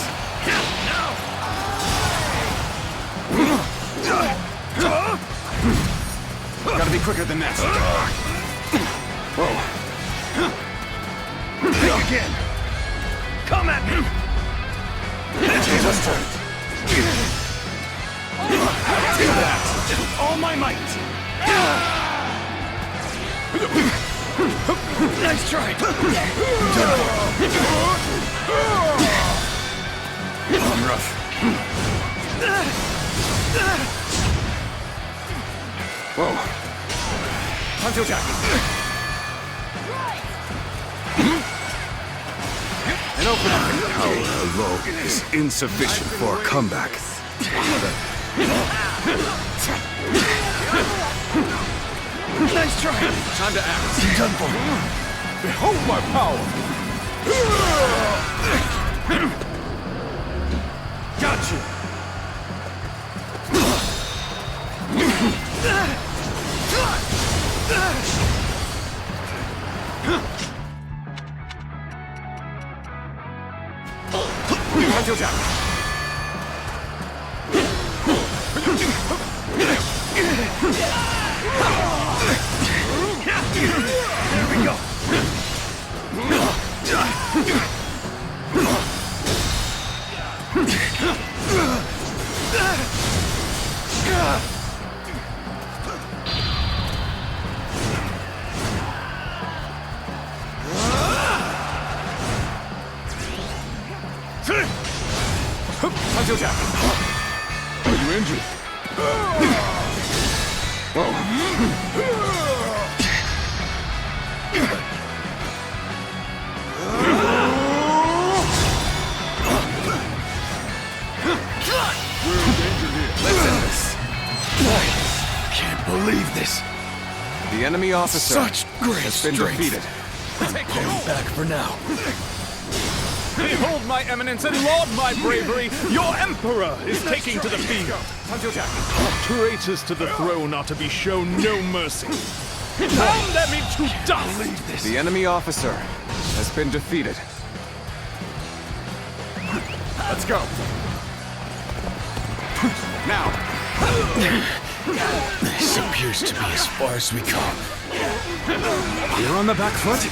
Gotta be quicker than that. Whoa. Think again. Come at me. Just turn. All my might. Nice try. I'm rough. Whoa. Time to attack. An opening. Power alone is insufficient for a comeback. Nice try. Time to act. Done for. Behold my power! Got you. Time to attack. There we go. Time to attack. Are you injured? Can't believe this. The enemy officer Such great has been strength. defeated. Hold back for now. Behold my eminence and laud my bravery! Your emperor is taking to the field! Time to attack. Traitors to the throne are to be shown no mercy. Pound them into dust! The enemy officer has been defeated. Let's go. Now. This appears to be as far as we go. You're on the back foot?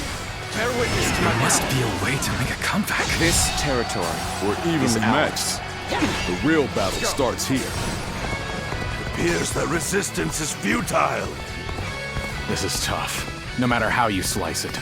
Bear witness to There must be a way to make a comeback. this territory. We're evenly matched. The real battle starts here. Appears the resistance is futile. This is tough, no matter how you slice it.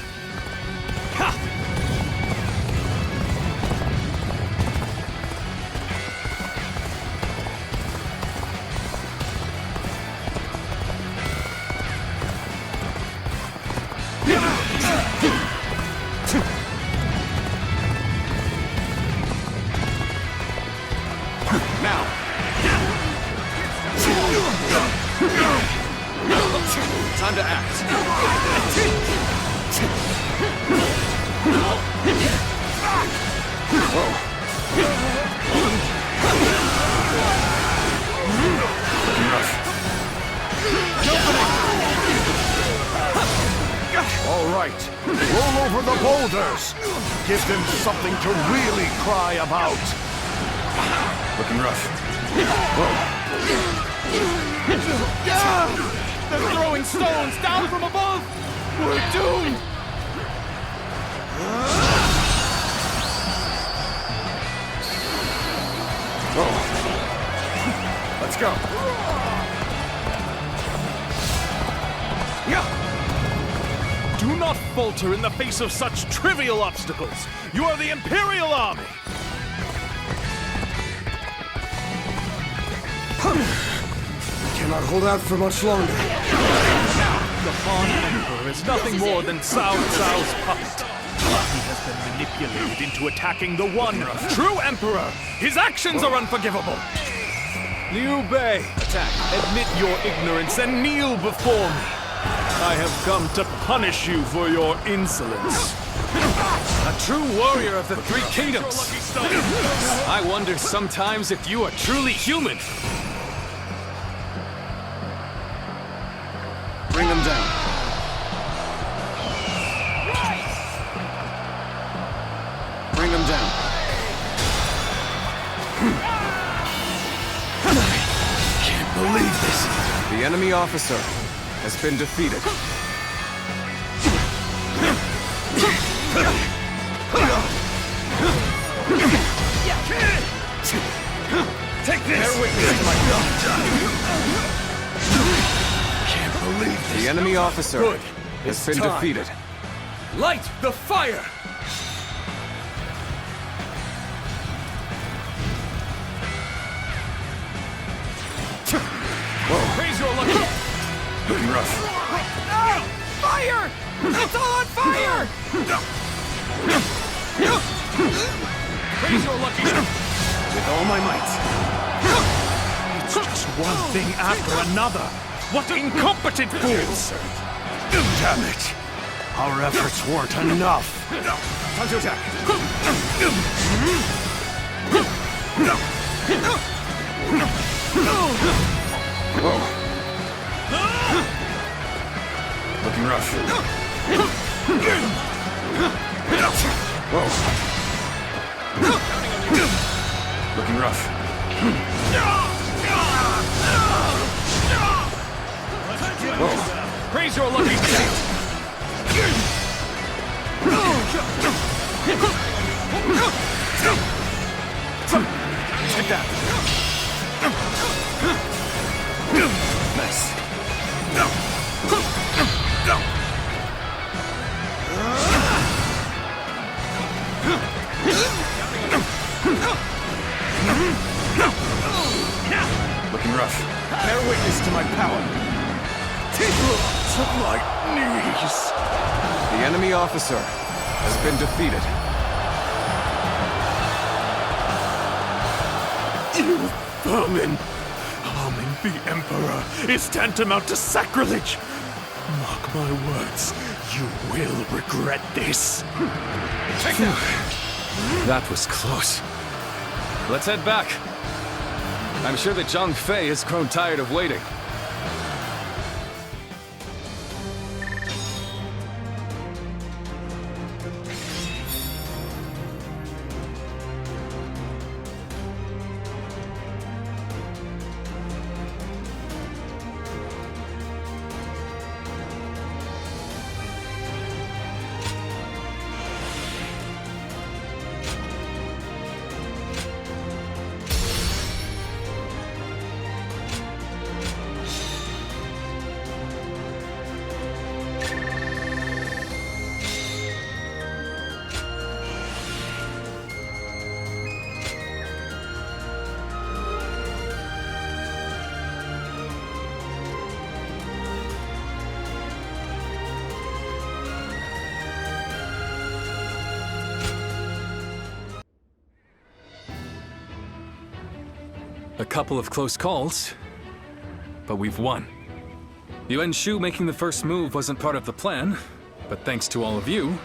Now! Time to act. All right, roll over the boulders. Give them something to really cry about. Looking rough. They're throwing stones down from above. We're doomed. Let's go. Do not falter in the face of such trivial obstacles. You are the Imperial Army. We cannot hold out for much longer. The Han Emperor is nothing more than Cao Cao's puppet. He has been manipulated into attacking the one true Emperor. His actions are unforgivable. Liu Bei, admit your ignorance and kneel before me. I have come to punish you for your insolence. A true warrior of the Three Kingdoms. I wonder sometimes if you are truly human. Bring them down. Bring them down. Can't believe this. The enemy officer has been defeated. Take this! Bear witness to my Can't believe this. The enemy officer Good. has It's been time. defeated. Light the fire! Raise your lucky... Looking rough. Fire! It's all on fire! Raise your lucky... With all my might. It's just one thing after another. What incompetent fools! Damn it! Our efforts weren't enough. Time to attack. Looking rough. Looking rough. Raise your lucky tail! Take that! Nice. Looking rough. Bear witness to my power. To my knees! The enemy officer has been defeated. You vermin! Harming the Emperor is tantamount to sacrilege! Mark my words, you will regret this. That was close. Let's head back. I'm sure that Zhang Fei has grown tired of waiting. A couple of close calls, but we've won. Yuan Shu making the first move wasn't part of the plan, but thanks to all of you,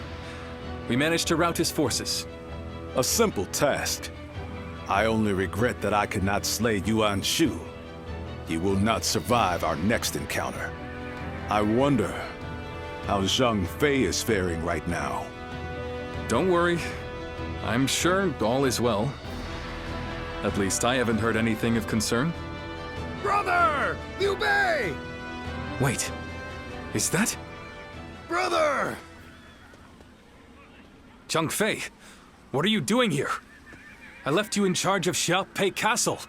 we managed to rout his forces. A simple task. I only regret that I could not slay Yuan Shu. He will not survive our next encounter. I wonder how Zhang Fei is faring right now. Don't worry. I'm sure all is well. At least I haven't heard anything of concern. Brother! Liu Bei! Wait, is that? Brother! Zhang Fei, what are you doing here? I left you in charge of Xiaopei Castle.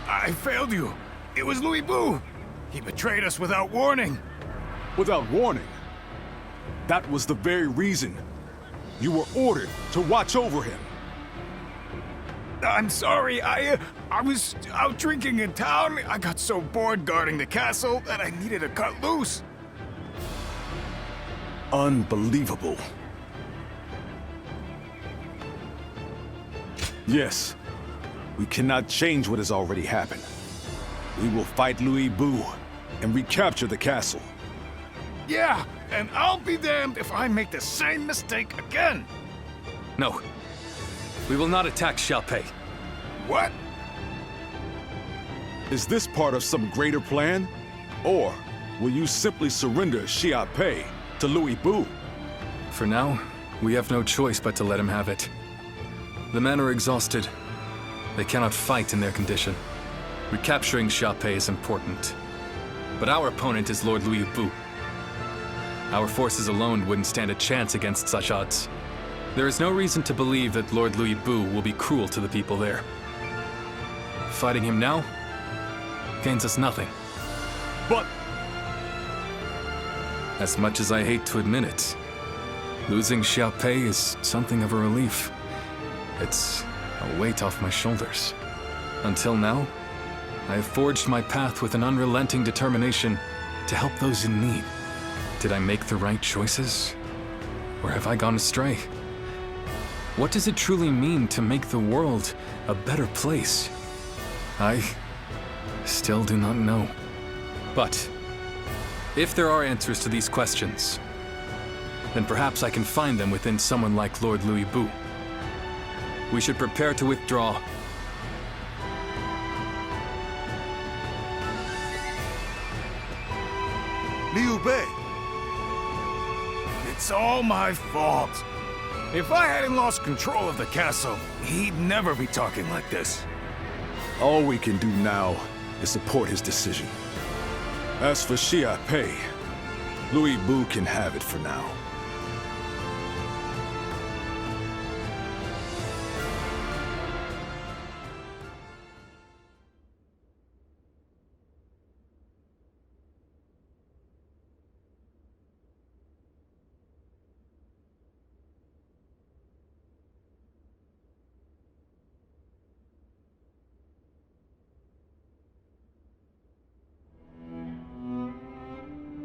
I failed you. It was Louis Bu. He betrayed us without warning. Without warning? That was the very reason. You were ordered to watch over him. I'm sorry, I was out drinking in town. I got so bored guarding the castle that I needed to cut loose. Unbelievable. Yes, we cannot change what has already happened. We will fight Louis Bu and recapture the castle. Yeah, and I'll be damned if I make the same mistake again. No, we will not attack Xiaopei. What? Is this part of some greater plan? Or will you simply surrender Xiaopei to Louis Bu? For now, we have no choice but to let him have it. The men are exhausted. They cannot fight in their condition. Recapturing Xiaopei is important. But our opponent is Lord Louis Bu. Our forces alone wouldn't stand a chance against such odds. There is no reason to believe that Lord Louis Bu will be cruel to the people there. Fighting him now gains us nothing. But as much as I hate to admit it, losing Xiaopei is something of a relief. It's a weight off my shoulders. Until now, I have forged my path with an unrelenting determination to help those in need. Did I make the right choices? Or have I gone astray? What does it truly mean to make the world a better place? I still do not know. But if there are answers to these questions, then perhaps I can find them within someone like Lord Louis Bu. We should prepare to withdraw. Liu Bei. It's all my fault. If I hadn't lost control of the castle, he'd never be talking like this. all we can do now is support his decision. As for Xiaopei, Louis Bu can have it for now.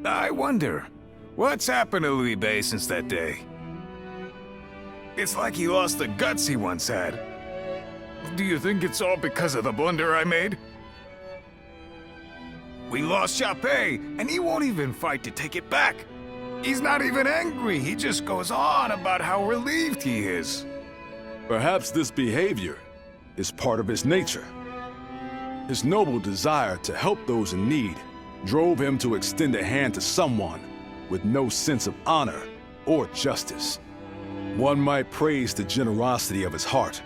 I wonder, what's happened to Liu Bei since that day? It's like he lost the guts he once had. Do you think it's all because of the blunder I made? We lost Xiaopei, and he won't even fight to take it back. He's not even angry, he just goes on about how relieved he is. Perhaps this behavior is part of his nature. His noble desire to help those in need drove him to extend a hand to someone with no sense of honor or justice. One might praise the generosity of his heart,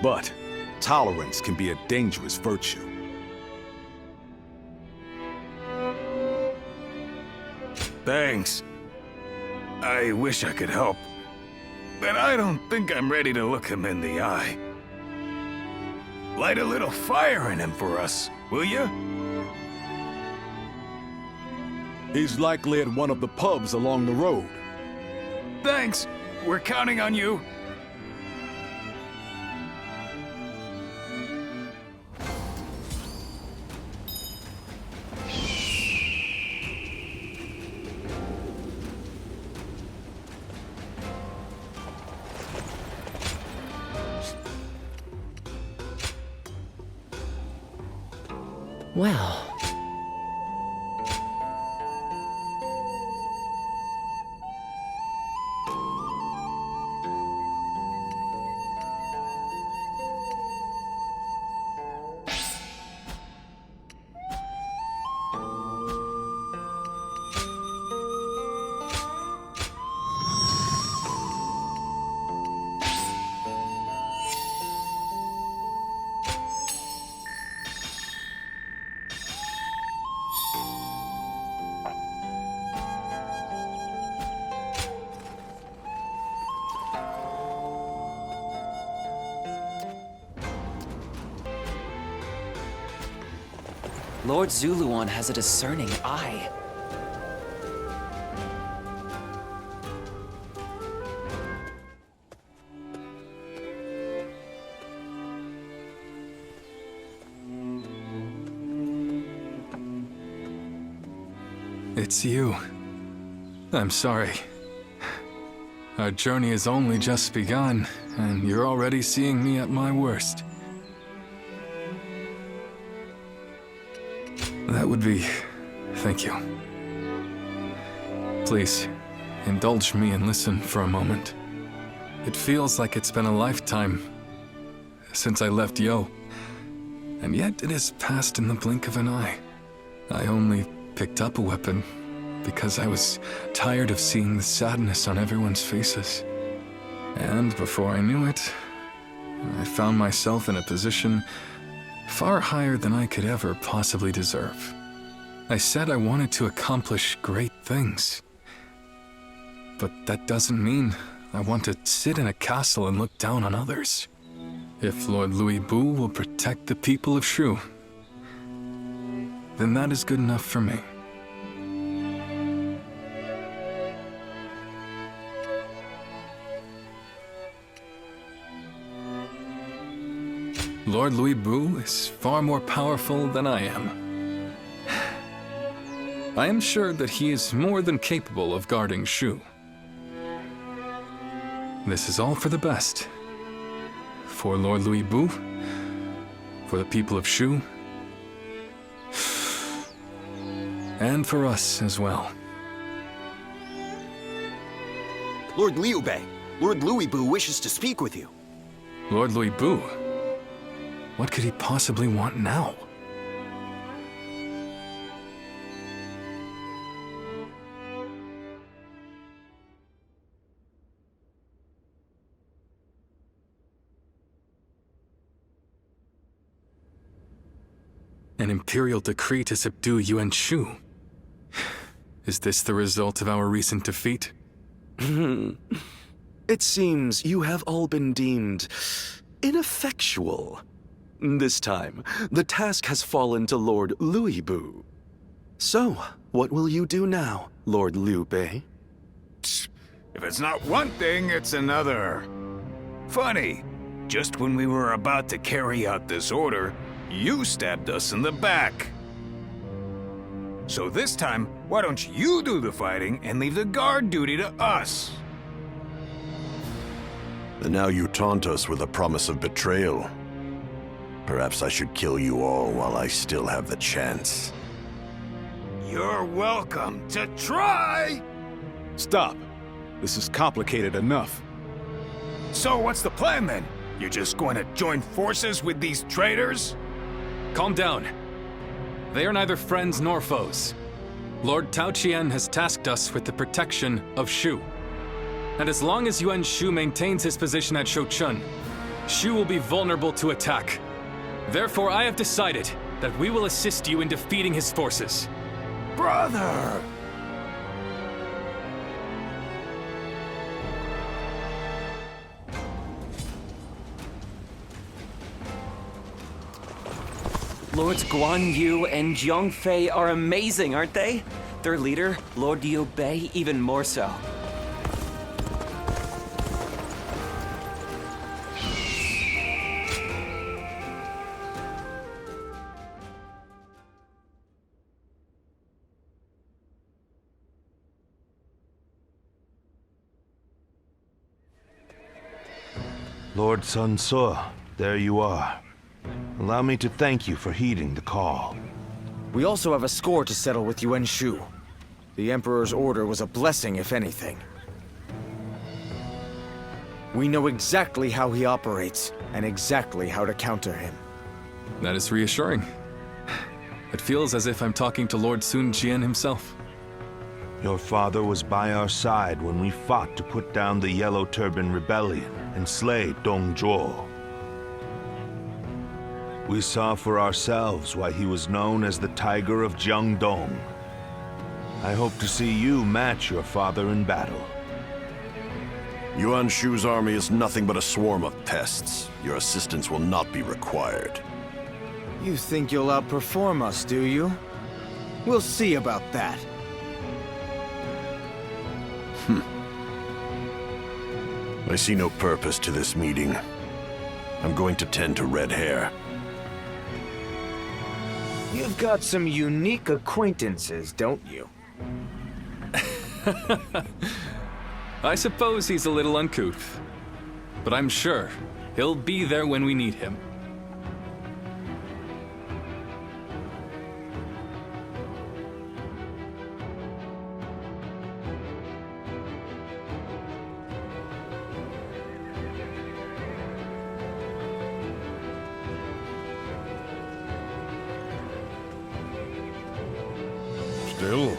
but tolerance can be a dangerous virtue. Thanks. I wish I could help, but I don't think I'm ready to look him in the eye. Light a little fire in him for us, will you? He's likely at one of the pubs along the road. Thanks. We're counting on you. Well... Lord Zuluan has a discerning eye. It's you. I'm sorry. Our journey has only just begun, and you're already seeing me at my worst. That would be... thank you. Please, indulge me and listen for a moment. It feels like it's been a lifetime since I left Yo, and yet it has passed in the blink of an eye. I only picked up a weapon because I was tired of seeing the sadness on everyone's faces. And before I knew it, I found myself in a position far higher than I could ever possibly deserve. I said I wanted to accomplish great things. But that doesn't mean I want to sit in a castle and look down on others. If Lord Louis Bu will protect the people of Shu, then that is good enough for me. Lord Louis Bu is far more powerful than I am. I am sure that he is more than capable of guarding Shu. This is all for the best. For Lord Louis Bu, for the people of Shu, and for us as well. Lord Liu Bei, Lord Louis Bu wishes to speak with you. Lord Louis Bu? What could he possibly want now? An imperial decree to subdue Yuan Shu. Is this the result of our recent defeat? It seems you have all been deemed ineffectual. This time, the task has fallen to Lord Louis Bu. So, what will you do now, Lord Liu Bei? If it's not one thing, it's another. Funny, just when we were about to carry out this order, you stabbed us in the back. So this time, why don't you do the fighting and leave the guard duty to us? And now you taunt us with a promise of betrayal. Perhaps I should kill you all while I still have the chance. You're welcome to try! Stop. This is complicated enough. So what's the plan then? You're just going to join forces with these traitors? Calm down. They are neither friends nor foes. Lord Tao Qian has tasked us with the protection of Shu. And as long as Yuan Shu maintains his position at Shouchun, Shu will be vulnerable to attack. Therefore, I have decided that we will assist you in defeating his forces. Brother! Lords Guan Yu and Jiang Fei are amazing, aren't they? Their leader, Lord Liu Bei, even more so. Lord Sun Ce, there you are. Allow me to thank you for heeding the call. We also have a score to settle with Yuan Shu. The Emperor's order was a blessing, if anything. We know exactly how he operates, and exactly how to counter him. That is reassuring. It feels as if I'm talking to Lord Sun Jian himself. Your father was by our side when we fought to put down the Yellow Turban Rebellion and slay Dong Zhuo. We saw for ourselves why he was known as the Tiger of Jiangdong. I hope to see you match your father in battle. Yuan Shu's army is nothing but a swarm of pests. Your assistance will not be required. You think you'll outperform us, do you? We'll see about that. I see no purpose to this meeting. I'm going to tend to red hair. You've got some unique acquaintances, don't you? I suppose he's a little uncouth, but I'm sure he'll be there when we need him. Still,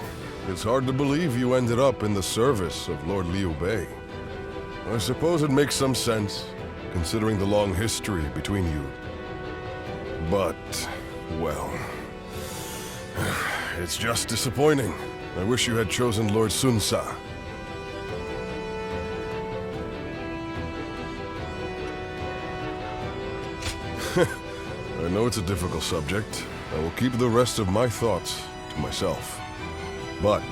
it's hard to believe you ended up in the service of Lord Liu Bei. I suppose it makes some sense, considering the long history between you. But, well, it's just disappointing. I wish you had chosen Lord Sun Sa. I know it's a difficult subject. I will keep the rest of my thoughts to myself. But,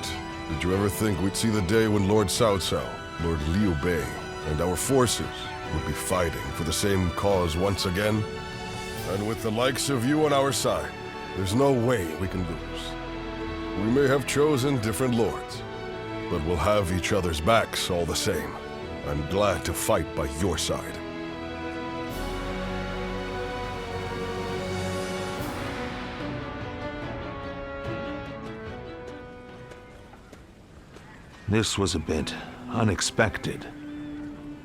did you ever think we'd see the day when Lord Cao Cao, Lord Liu Bei, and our forces would be fighting for the same cause once again? And with the likes of you on our side, there's no way we can lose. We may have chosen different lords, but we'll have each other's backs all the same. I'm glad to fight by your side. This was a bit unexpected.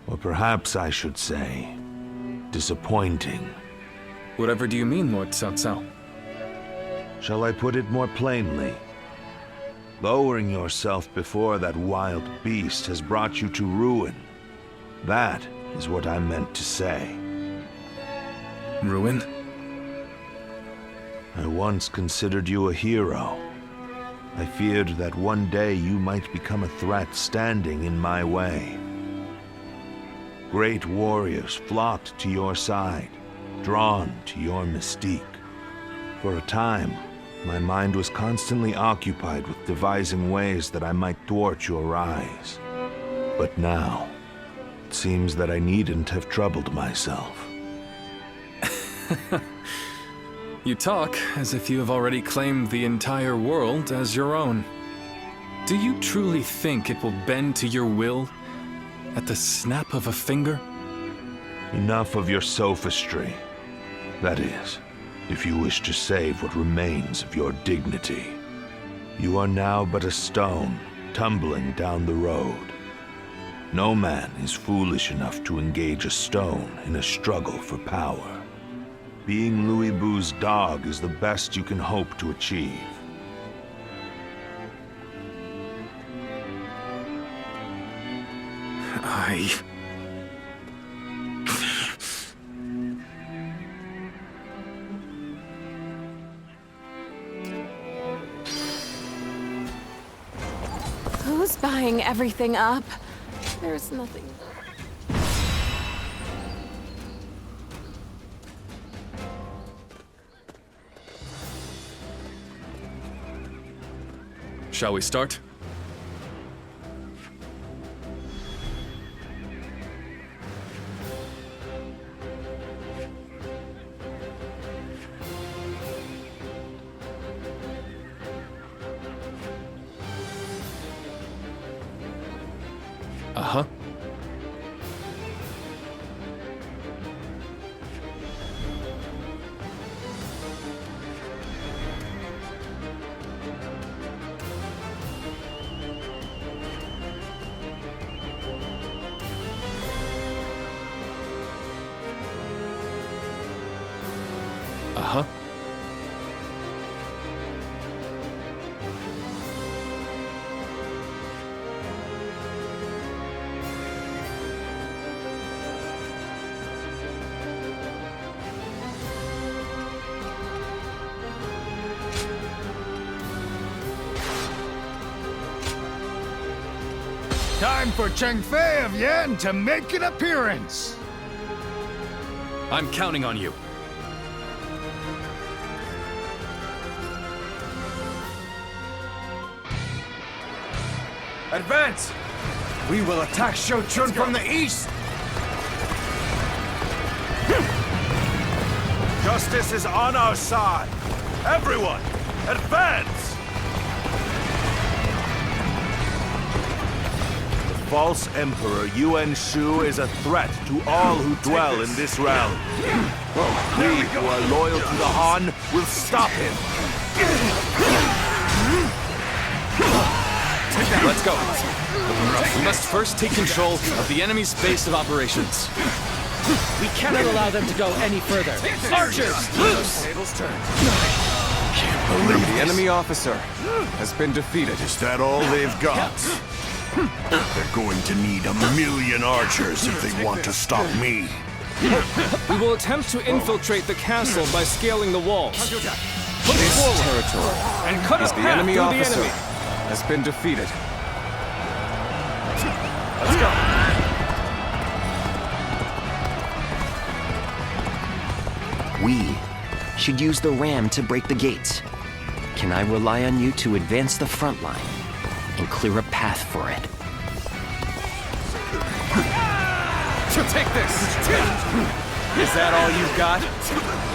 Or perhaps I should say, disappointing. Whatever do you mean, Lord Cao Cao? Shall I put it more plainly? Lowering yourself before that wild beast has brought you to ruin. That is what I meant to say. Ruin? I once considered you a hero. I feared that one day you might become a threat standing in my way. Great warriors flocked to your side, drawn to your mystique. For a time, my mind was constantly occupied with devising ways that I might thwart your rise. But now, it seems that I needn't have troubled myself. You talk as if you have already claimed the entire world as your own. Do you truly think it will bend to your will at the snap of a finger? Enough of your sophistry. That is, if you wish to save what remains of your dignity. You are now but a stone, tumbling down the road. No man is foolish enough to engage a stone in a struggle for power. Being Louis Bu's dog is the best you can hope to achieve. Who's buying everything up? There's nothing. Shall we start? Uh-huh. Uh-huh. Time for Cheng Fei of Yan to make an appearance! I'm counting on you. Advance! We will attack Shou-chun from the east! Justice is on our side! Everyone, advance! The false Emperor Yuan Shu is a threat to all who dwell in this realm. We who are loyal to the Han will stop him! Let's go. We must first take control of the enemy's base of operations. We cannot allow them to go any further. Archers, loose! The enemy officer has been defeated. Is that all they've got? They're going to need 1,000,000 archers if they want to stop me. We will attempt to infiltrate the castle by scaling the walls. Push This forward territory and cut is a the path enemy through officer the enemy. has been defeated. Let's go! We should use the ram to break the gates. Can I rely on you to advance the front line and clear a path for it? Take this! Is that all you've got?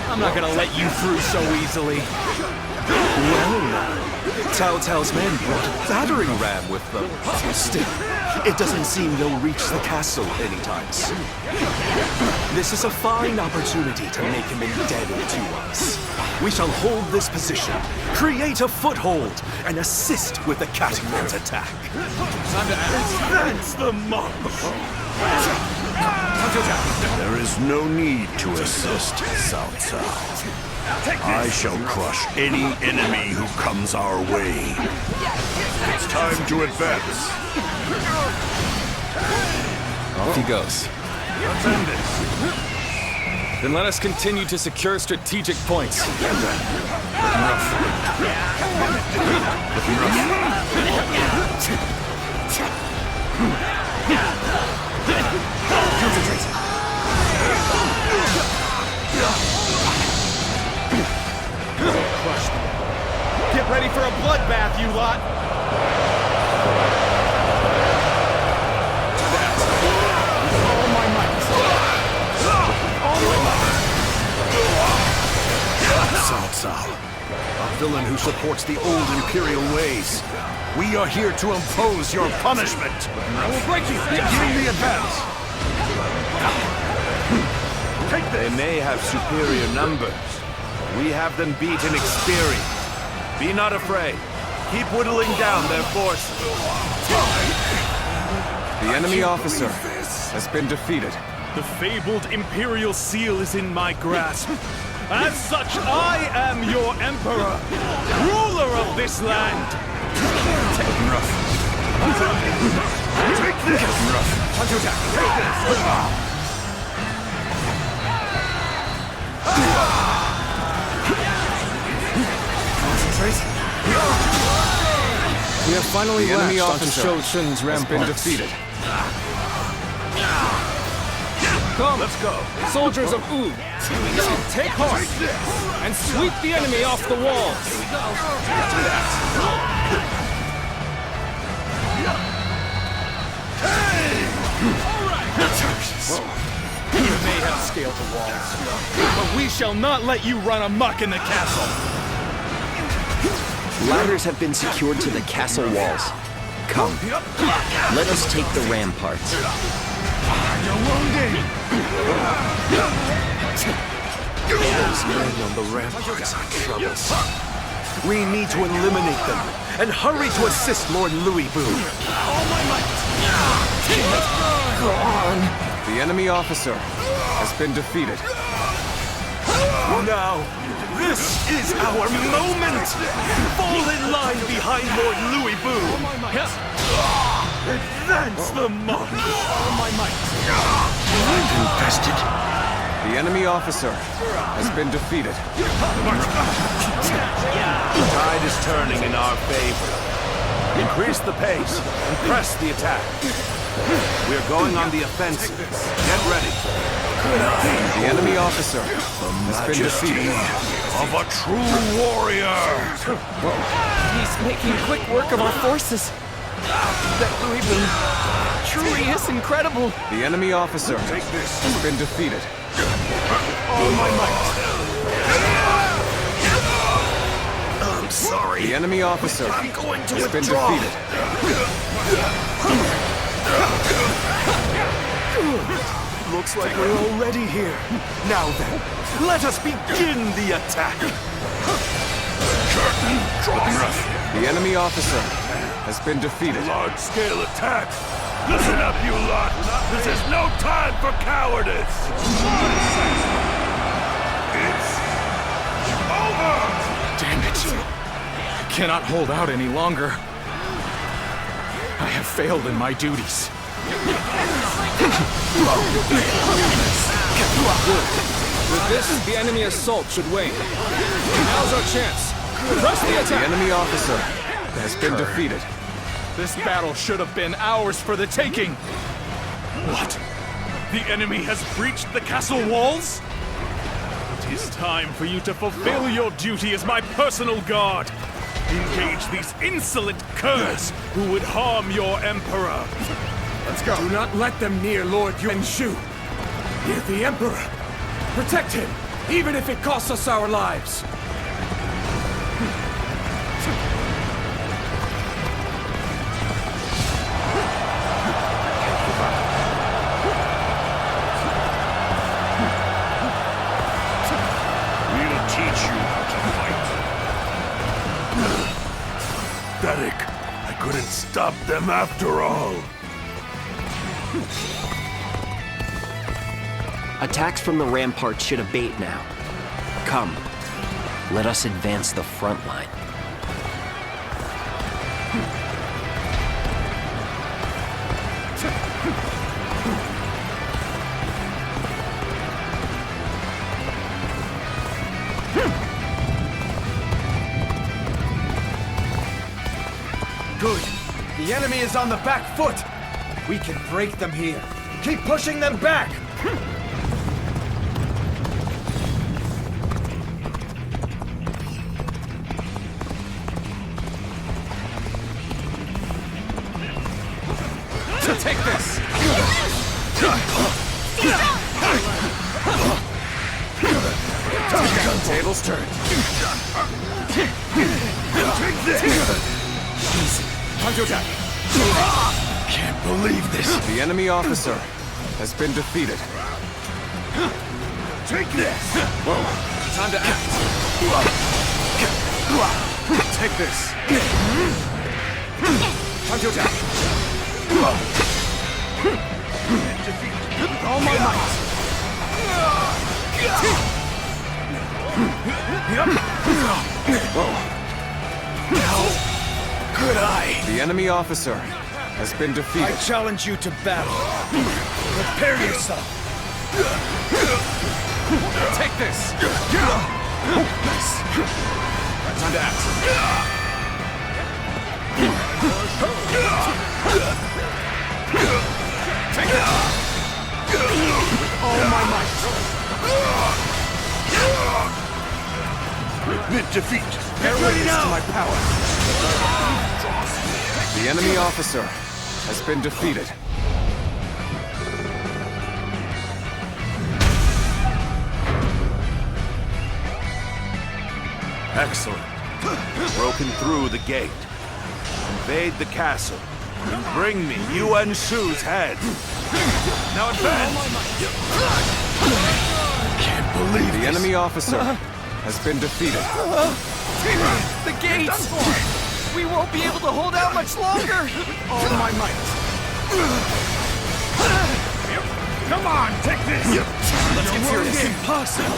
I'm not gonna let you through so easily. Well, Cao Cao's men brought a battering ram with them. Still, it doesn't seem they'll reach the castle anytime soon. This is a fine opportunity to make him indebted to us. We shall hold this position, create a foothold, and assist with the catapult attack. Time to advance the march! There is no need to assist, Cao Cao. I shall crush any enemy who comes our way. It's time to advance. Off he goes. Let's end this. Then let us continue to secure strategic points. Get ready for a bloodbath, you lot! All my might. Cao Cao, a villain who supports the old Imperial ways. We are here to impose your punishment. I will break you. Beginning the advance. They may have superior numbers. We have them beat in experience. Be not afraid. Keep whittling down their forces. The enemy officer has been defeated. The fabled Imperial seal is in my grasp. As such, I am your Emperor, ruler of this land. Take rough. Take this. Counterattack. Take this. We have finally The enemy latched onto officer Shou-chun's has been ramparts. defeated. Come, let's go. Soldiers of Wu, take heart and sweep the enemy off the walls. You may have scaled the walls, but we shall not let you run amok in the castle. Ladders have been secured to the castle walls. Come, let us take the ramparts. You're wounded! Those men on the ramparts are troublesome. We need to eliminate them, and hurry to assist Lord Louis Boo. All my might! The enemy officer has been defeated. Now, this is our moment! Fall in line behind Lord Louis Boo! Advance the march! All my might. Infested. The enemy officer has been defeated. The tide is turning in our favor. Increase the pace and press the attack. We're going on the offensive. Get ready. The enemy officer has been defeated. Of a true warrior! He's making quick work of our forces. That Louis Boo truly is incredible. The enemy officer has been defeated. All my might. I'm sorry. The enemy officer I'm going to has been withdraw. defeated. Looks like we're already here. Now then, let us begin the attack. Curtain drawn. The enemy officer has been defeated. Large-scale attack. Listen up, you lot. This is no time for cowardice. It's over. Damn it. I cannot hold out any longer. I have failed in my duties. With this, the enemy assault should wane. Now's our chance. Press the attack! The enemy officer has been defeated. This battle should have been ours for the taking. What? The enemy has breached the castle walls? It is time for you to fulfill your duty as my personal guard. Engage these insolent curs who would harm your emperor. Let's go. Do not let them near Lord Yuan-Shu. He is the emperor. Protect him, even if it costs us our lives. We'll teach you how to fight. Derek, I couldn't stop them after all. Attacks from the ramparts should abate now. Come, let us advance the front line. Good. The enemy is on the back foot. We can break them here. Keep pushing them back! Take this! Tables turned. Take this! Easy. Time to attack. Can't believe this. The enemy officer has been defeated. Take this! Time to act. Take this. Time to attack. With all my might. How could I? The enemy officer has been defeated. I challenge you to battle. Prepare yourself. Take this. Nice. Time to act. Take it. With all my might. Admit defeat. Get ready now. My power. The enemy officer has been defeated. Excellent. Broken through the gate. Invade the castle. And bring me Yuan-Shu's head. Now advance! Can't believe The enemy officer has been defeated. The gates! We won't be able to hold out much longer! All my might. Come on, take this! Let's get serious. Impossible.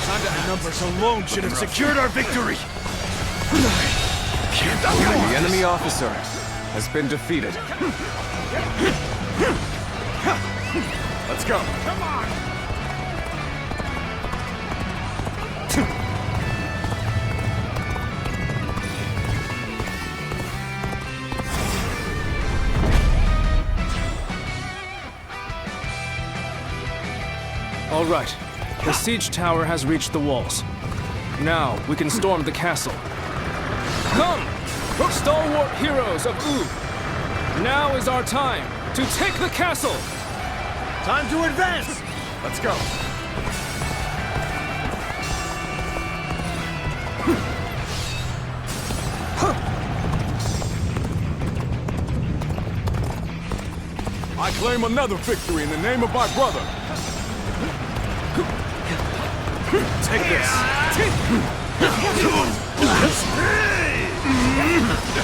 Our numbers alone should have secured our victory. The enemy officer has been defeated. Let's go. Come on. All right. The siege tower has reached the walls. Now, we can storm the castle. Come! Stalwart heroes of Wu! Now is our time to take the castle! Time to advance! Let's go. I claim another victory in the name of my brother. Take this.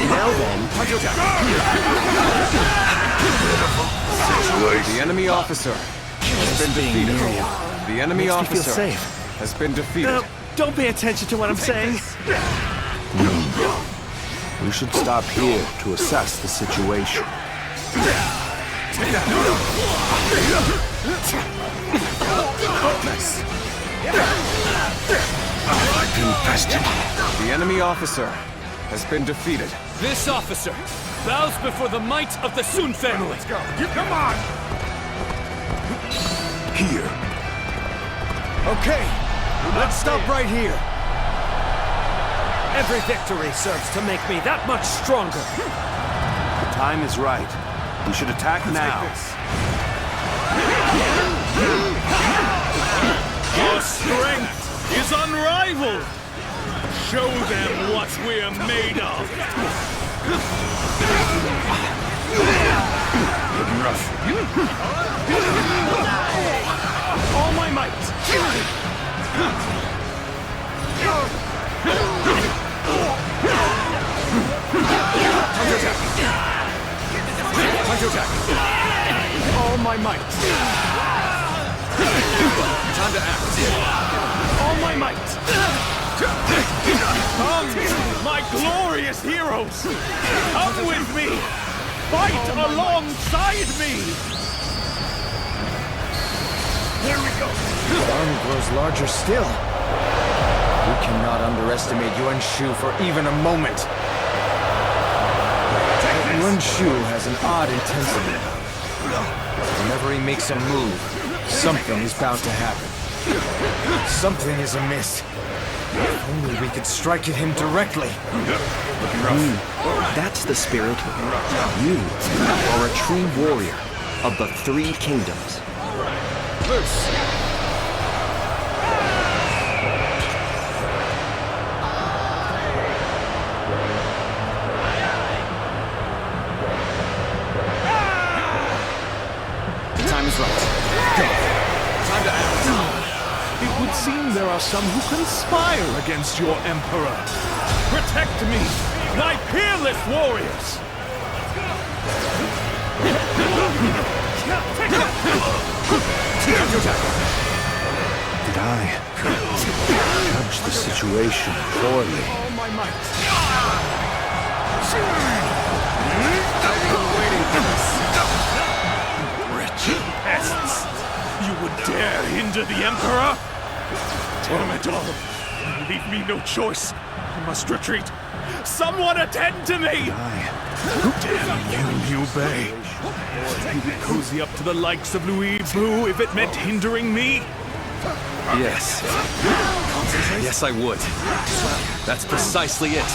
Now then. The enemy officer has been defeated. The enemy Makes me feel officer safe. has been defeated. Don't pay attention to what I'm saying. We should stop here to assess the situation. The enemy officer has been defeated. This officer bows before the might of the Sun family. Let's go. Come on. Here. Okay, let's stop right here. Every victory serves to make me that much stronger. The time is right. We should attack now. Our strength is unrivaled. Show them what we're made of. Looking rough. All my might. Time to attack. All my might. Time to act. All my might. Come, my glorious heroes! Come with me! Fight alongside me! Here we go. The army grows larger still. We cannot underestimate Yuan Shu for even a moment. Yuan Shu has an odd intensity. Whenever he makes a move, something is bound to happen. Something is amiss. If only we could strike at him directly. That's the spirit. You are a true warrior of the three kingdoms. Loose. The time is right. Go. Time to act. It would seem there are some who conspire against your Emperor. Protect me, my peerless warriors! Did I judge the situation poorly? All my might. I've been waiting for this. Wretched pests! You would dare hinder the Emperor? Damn it all! Leave me no choice. I must retreat. Someone attend to me! Damn you, Liu Bei. You would cozy up to the likes of Louis Bu if it meant hindering me? Yes. Yes, I would. That's precisely it.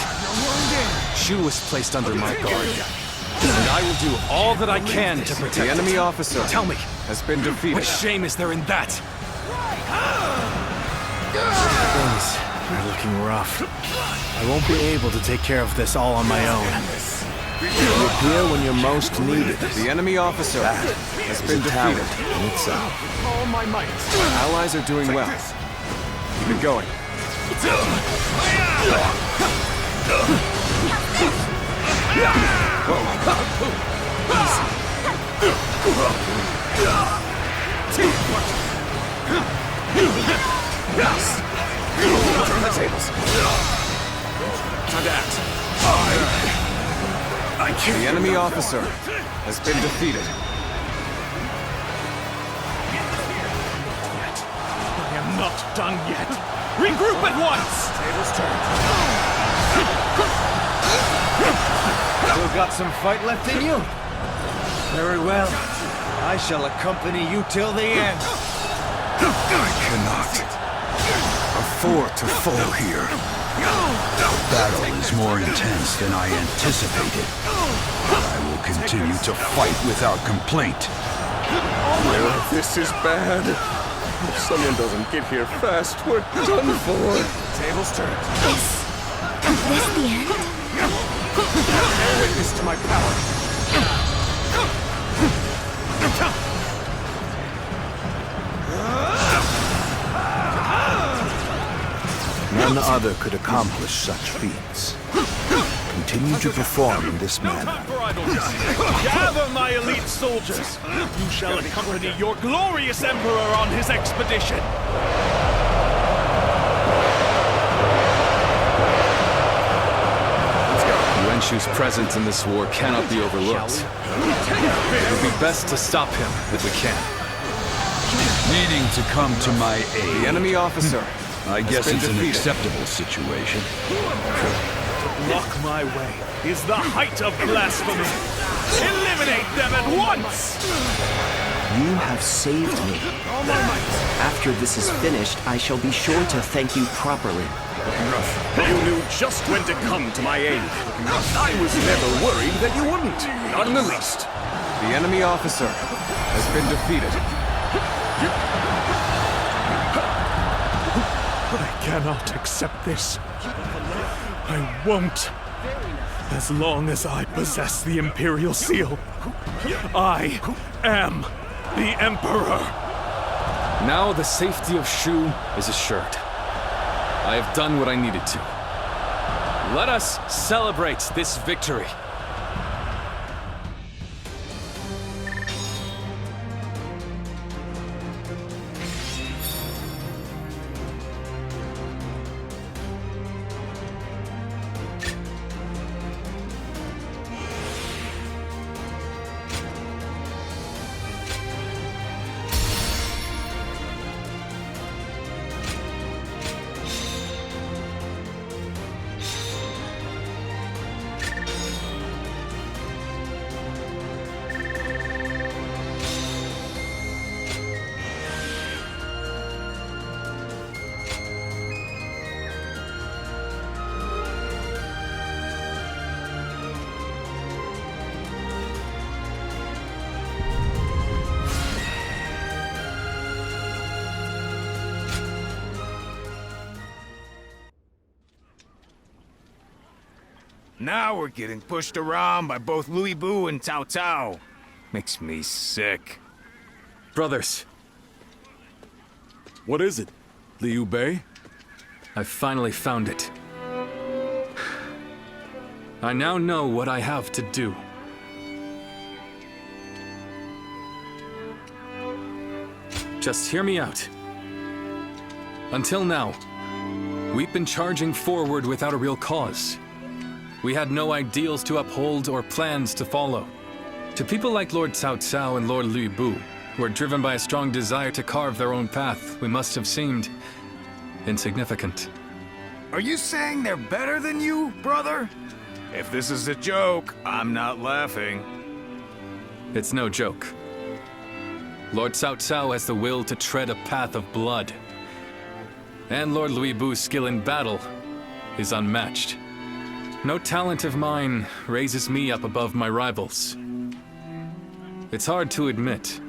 Shu was placed under my guard. And I will do all that I can to protect The enemy it. officer Tell me, has been defeated. what shame is there in that? Things are looking rough. I won't be able to take care of this all on my own. You appear when you're most needed. The enemy officer has been defeated. In itself. All my might. Allies are doing well. Keep it going. Turn the tables. Time to act. I can't. The enemy officer has been defeated. I am not done yet. Regroup at once! Tables turned. Still got some fight left in you? Very well. I shall accompany you till the end. I cannot afford to fall here. The battle is more intense than I anticipated. But I will continue to fight without complaint. This is bad. If someone doesn't get here fast, we're done for. Tables turned. Is this the end? Bear witness to my power. None other could accomplish such feats. Continue to perform in this manner. Gather my elite soldiers. You shall accompany your glorious emperor on his expedition. Yuanshu's presence in this war cannot be overlooked. It would be best to stop him if we can. Needing to come to my aid. The enemy officer. I guess it's an acceptable situation. To block my way is the height of blasphemy. Eliminate them at once! You have saved me. After this is finished, I shall be sure to thank you properly. You knew just when to come to my aid. I was never worried that you wouldn't. Not in the least. The enemy officer has been defeated. I cannot accept this. I won't. As long as I possess the Imperial Seal, I am the Emperor. Now the safety of Shu is assured. I have done what I needed to. Let us celebrate this victory. Now we're getting pushed around by both Louis Bu and Cao Cao. Makes me sick. Brothers. What is it? Liu Bei? I finally found it. I now know what I have to do. Just hear me out. Until now, we've been charging forward without a real cause. We had no ideals to uphold or plans to follow. To people like Lord Cao Cao and Lord Lu Bu, who are driven by a strong desire to carve their own path, we must have seemed insignificant. Are you saying they're better than you, brother? If this is a joke, I'm not laughing. It's no joke. Lord Cao Cao has the will to tread a path of blood. And Lord Louis Bu's skill in battle is unmatched. No talent of mine raises me up above my rivals. It's hard to admit,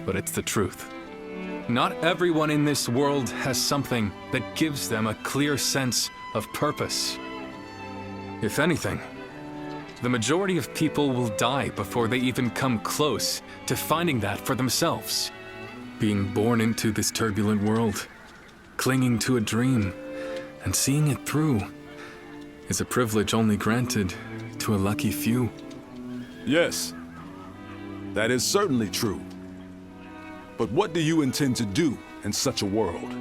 but it's the truth. Not everyone in this world has something that gives them a clear sense of purpose. If anything, the majority of people will die before they even come close to finding that for themselves. Being born into this turbulent world, clinging to a dream, and seeing it through is a privilege only granted to a lucky few. Yes, that is certainly true. But what do you intend to do in such a world?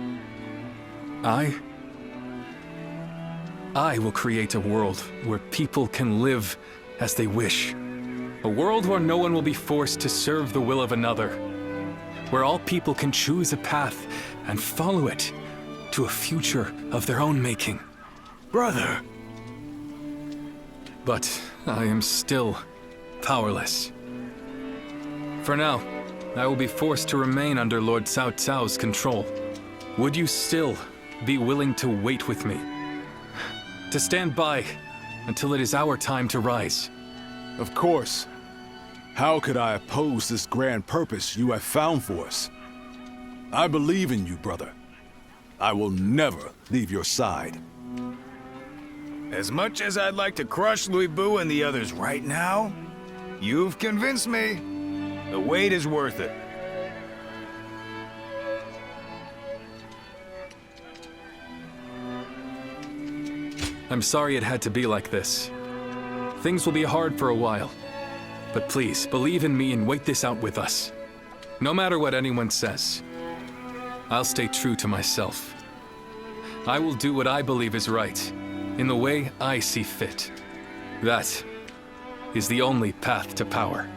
I I will create a world where people can live as they wish. A world where no one will be forced to serve the will of another. Where all people can choose a path and follow it to a future of their own making. Brother! But I am still powerless. For now, I will be forced to remain under Lord Cao Cao's control. Would you still be willing to wait with me? To stand by until it is our time to rise? Of course. How could I oppose this grand purpose you have found for us? I believe in you, brother. I will never leave your side. As much as I'd like to crush Louis Bu and the others right now, you've convinced me. The wait is worth it. I'm sorry it had to be like this. Things will be hard for a while. But please, believe in me and wait this out with us. No matter what anyone says, I'll stay true to myself. I will do what I believe is right, in the way I see fit. That is the only path to power.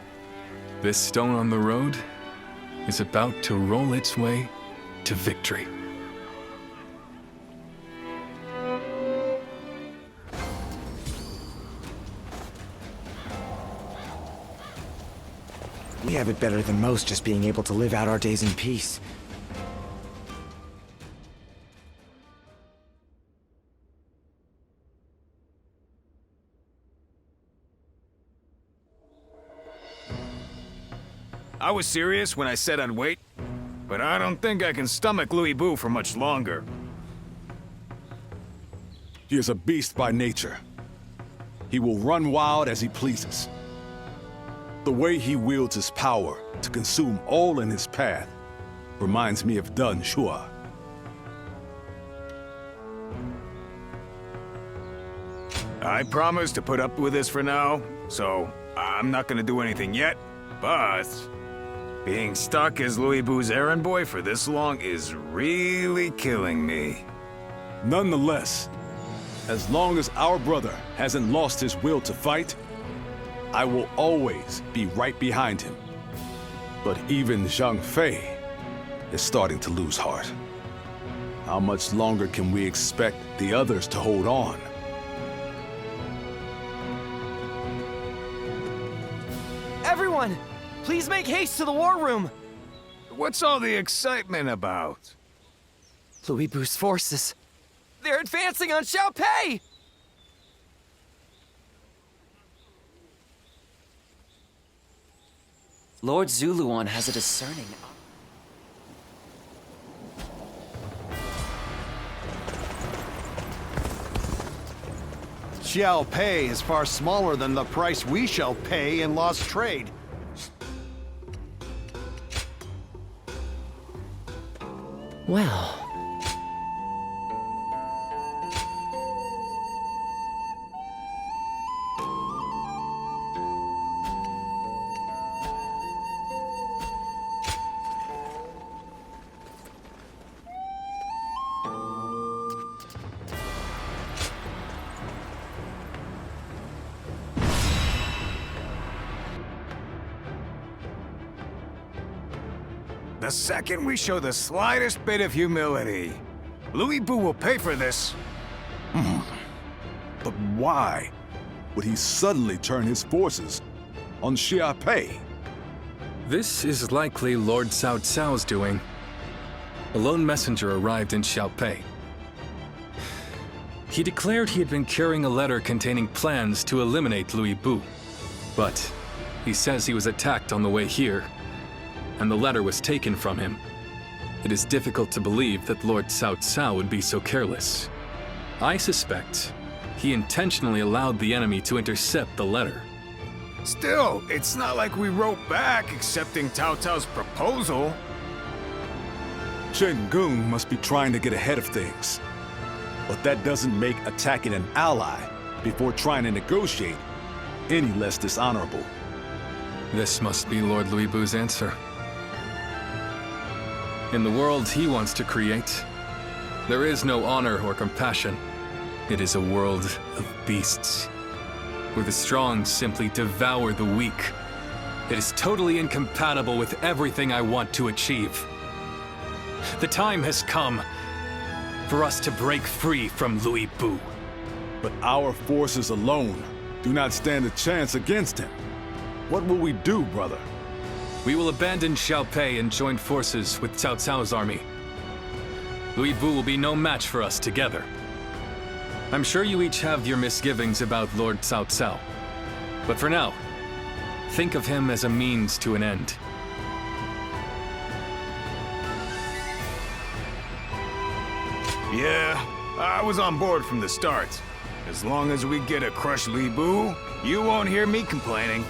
This stone on the road is about to roll its way to victory. We have it better than most, just being able to live out our days in peace. I was serious when I said I'd wait, but I don't think I can stomach Louis Bu for much longer. He is a beast by nature. He will run wild as he pleases. The way he wields his power to consume all in his path reminds me of Dun Shua. I promise to put up with this for now, so I'm not gonna do anything yet, but being stuck as Louis Bu's errand boy for this long is really killing me. Nonetheless, as long as our brother hasn't lost his will to fight, I will always be right behind him. But even Zhang Fei is starting to lose heart. How much longer can we expect the others to hold on? Everyone, please make haste to the war room. What's all the excitement about? Louis Bu's forces. They're advancing on Xiaopei! Lord Zuluan has a discerning eye. Xiaopei is far smaller than the price we shall pay in lost trade. Well... The second we show the slightest bit of humility, Louis Bu will pay for this. But why would he suddenly turn his forces on Xiaopei? This is likely Lord Cao Cao's doing. A lone messenger arrived in Xiaopei. He declared he had been carrying a letter containing plans to eliminate Louis Bu. But he says he was attacked on the way here, and the letter was taken from him. It is difficult to believe that Lord Cao Cao would be so careless. I suspect he intentionally allowed the enemy to intercept the letter. Still, it's not like we wrote back accepting Cao Cao's proposal. Chen Gong must be trying to get ahead of things. But that doesn't make attacking an ally before trying to negotiate any less dishonorable. This must be Lord Louis Bu's answer. In the world he wants to create, there is no honor or compassion. It is a world of beasts, where the strong simply devour the weak. It is totally incompatible with everything I want to achieve. The time has come for us to break free from Louis Bu. But our forces alone do not stand a chance against him. What will we do, brother? We will abandon Xiaopei and join forces with Cao Cao's army. Louis Bu will be no match for us together. I'm sure you each have your misgivings about Lord Cao Cao. But for now, think of him as a means to an end. Yeah, I was on board from the start. As long as we get a crush Li Bu, you won't hear me complaining.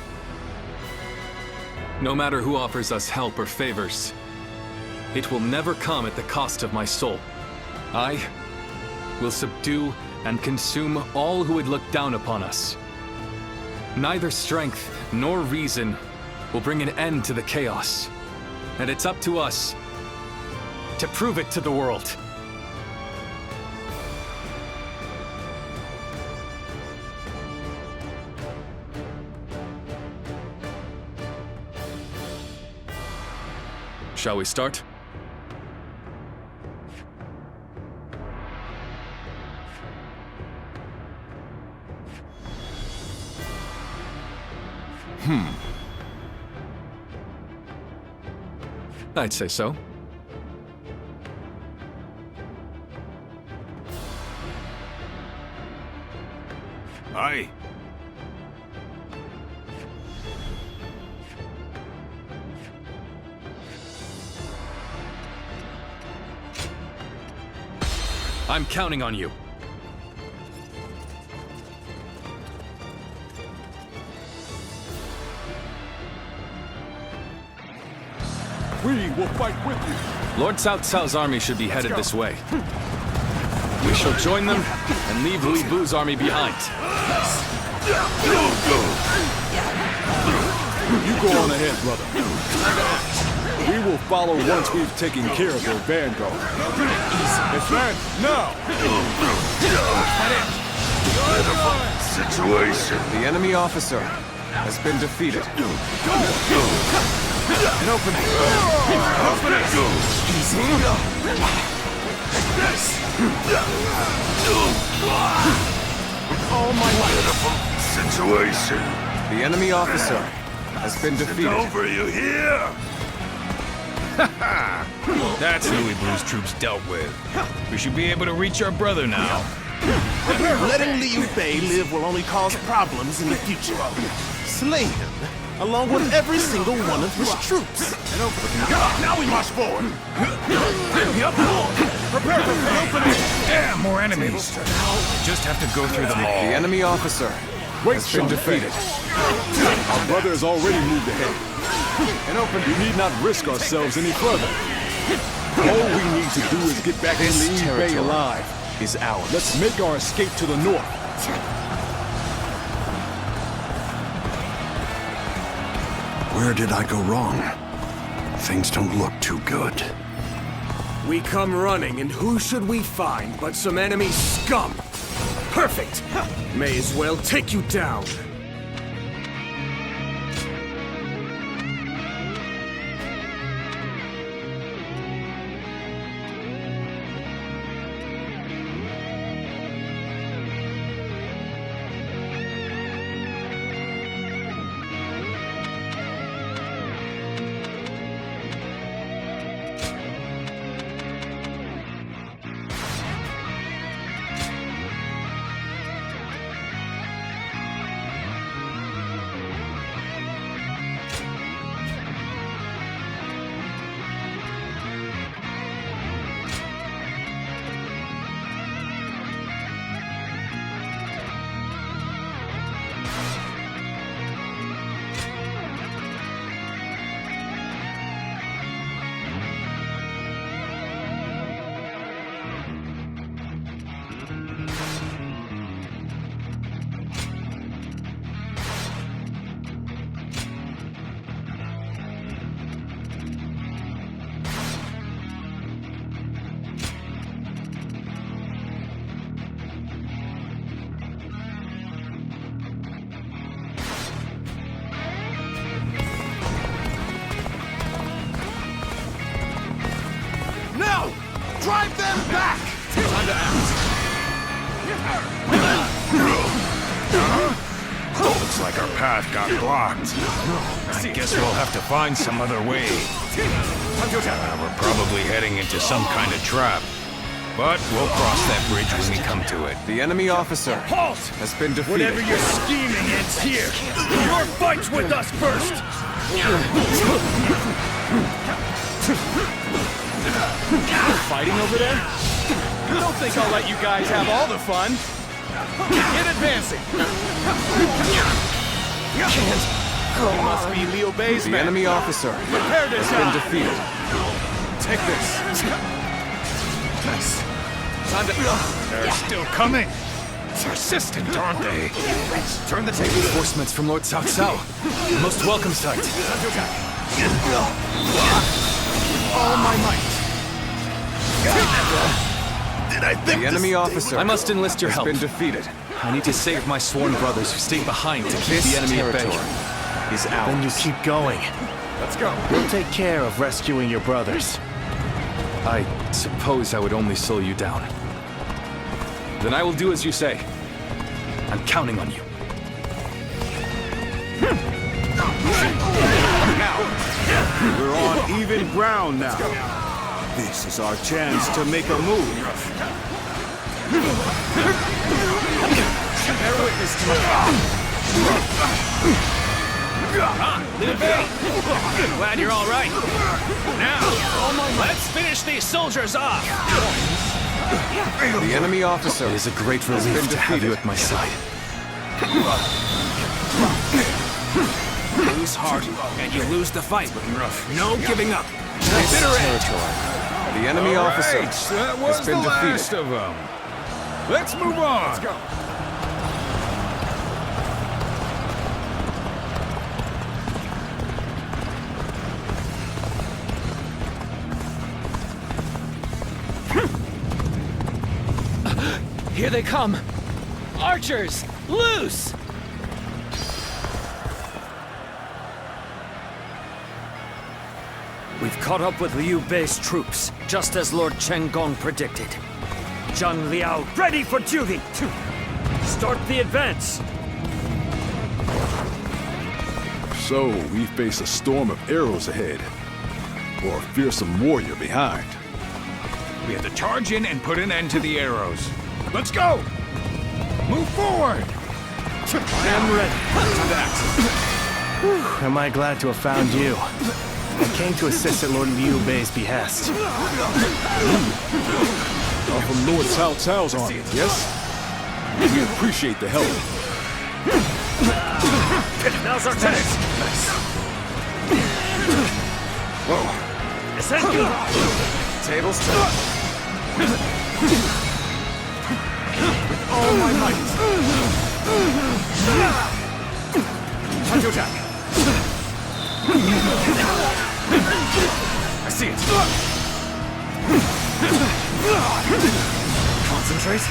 No matter who offers us help or favors, it will never come at the cost of my soul. I will subdue and consume all who would look down upon us. Neither strength nor reason will bring an end to the chaos. And it's up to us to prove it to the world. Shall we start? I'd say so. Aye. I'm counting on you. We will fight with you. Lord Cao Cao's army should be headed this way. We shall join them and leave Louis Bu's army behind. You go on ahead, brother. We will follow once we've taken care of their vanguard. Advance now! Situation. The enemy officer has been defeated. An opening. All my life. Situation. The enemy officer has been defeated. Over, you hear? That's Louis Bu's troops dealt with. We should be able to reach our brother now. Letting Liu Bei live will only cause problems in the future. Slay him, along with every single one of his troops. Now we march forward. Prepare for an opening. Damn, more enemies. Just have to go through them all. The enemy officer has been defeated. Our brother has already moved ahead. An opening. We need not risk ourselves any further. All we need to do is get back to Liu Bei alive. Is ours. Let's make our escape to the north. Where did I go wrong? Things don't look too good. We come running, and who should we find but some enemy scum? Perfect! May as well take you down. Time to act. Looks like our path got blocked. I guess we'll have to find some other way. We're probably heading into some kind of trap. But we'll cross that bridge when we come to it. The enemy officer Halt! has been defeated. Whatever you're scheming ends here. Your fight's with us first. Fighting over there? Don't think I'll let you guys have all the fun. Get advancing. It must be Liu Bei's The men. enemy officer Prepare to has die. been defeated. Take this. Nice. Time to... They're still coming. Persistent, aren't they? Turn the table. Reinforcements from Lord Cao Cao. Most welcome sight. All my might. Did I think The enemy officer I must enlist your has help. been defeated. I need to save my sworn brothers who stayed behind to keep the enemy at bay. Is out. Then you keep going. Let's go. We'll take care of rescuing your brothers. I suppose I would only slow you down. Then I will do as you say. I'm counting on you. We're on even ground now. This is our chance to make a move. Bear witness to Liu Bei! Glad you're all right. Now, let's finish these soldiers off. The enemy officer It is a great relief to have you at my side. Lose heart, and you lose the fight. No giving up. The enemy officer That was has been the defeated. last of them. Let's move on. Let's go. Here they come. Archers, loose! We've caught up with Liu Bei's troops, just as Lord Chen Gong predicted. Zhang Liao, ready for duty! Start the advance! So, we face a storm of arrows ahead. Or a fearsome warrior behind. We have to charge in and put an end to the arrows. Let's go! Move forward! I am ready. Whew, am I glad to have found you. I came to assist at Lord Liu Bei's behest. I'm from Lord Cao Cao's army, yes? We appreciate the help. Now's our chance! Whoa. Ascend! Tables turn. All my might. Time to attack. I see it. Concentrate.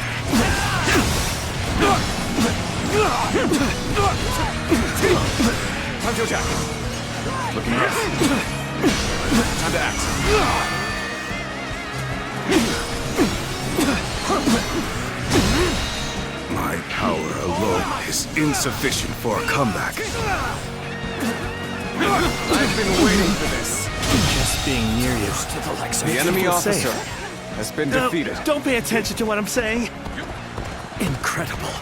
Time to attack. Looking rough. Time to act. My power alone is insufficient for a comeback. I've been waiting for this. Just being near you. The enemy officer has been defeated. Don't pay attention to what I'm saying. Incredible.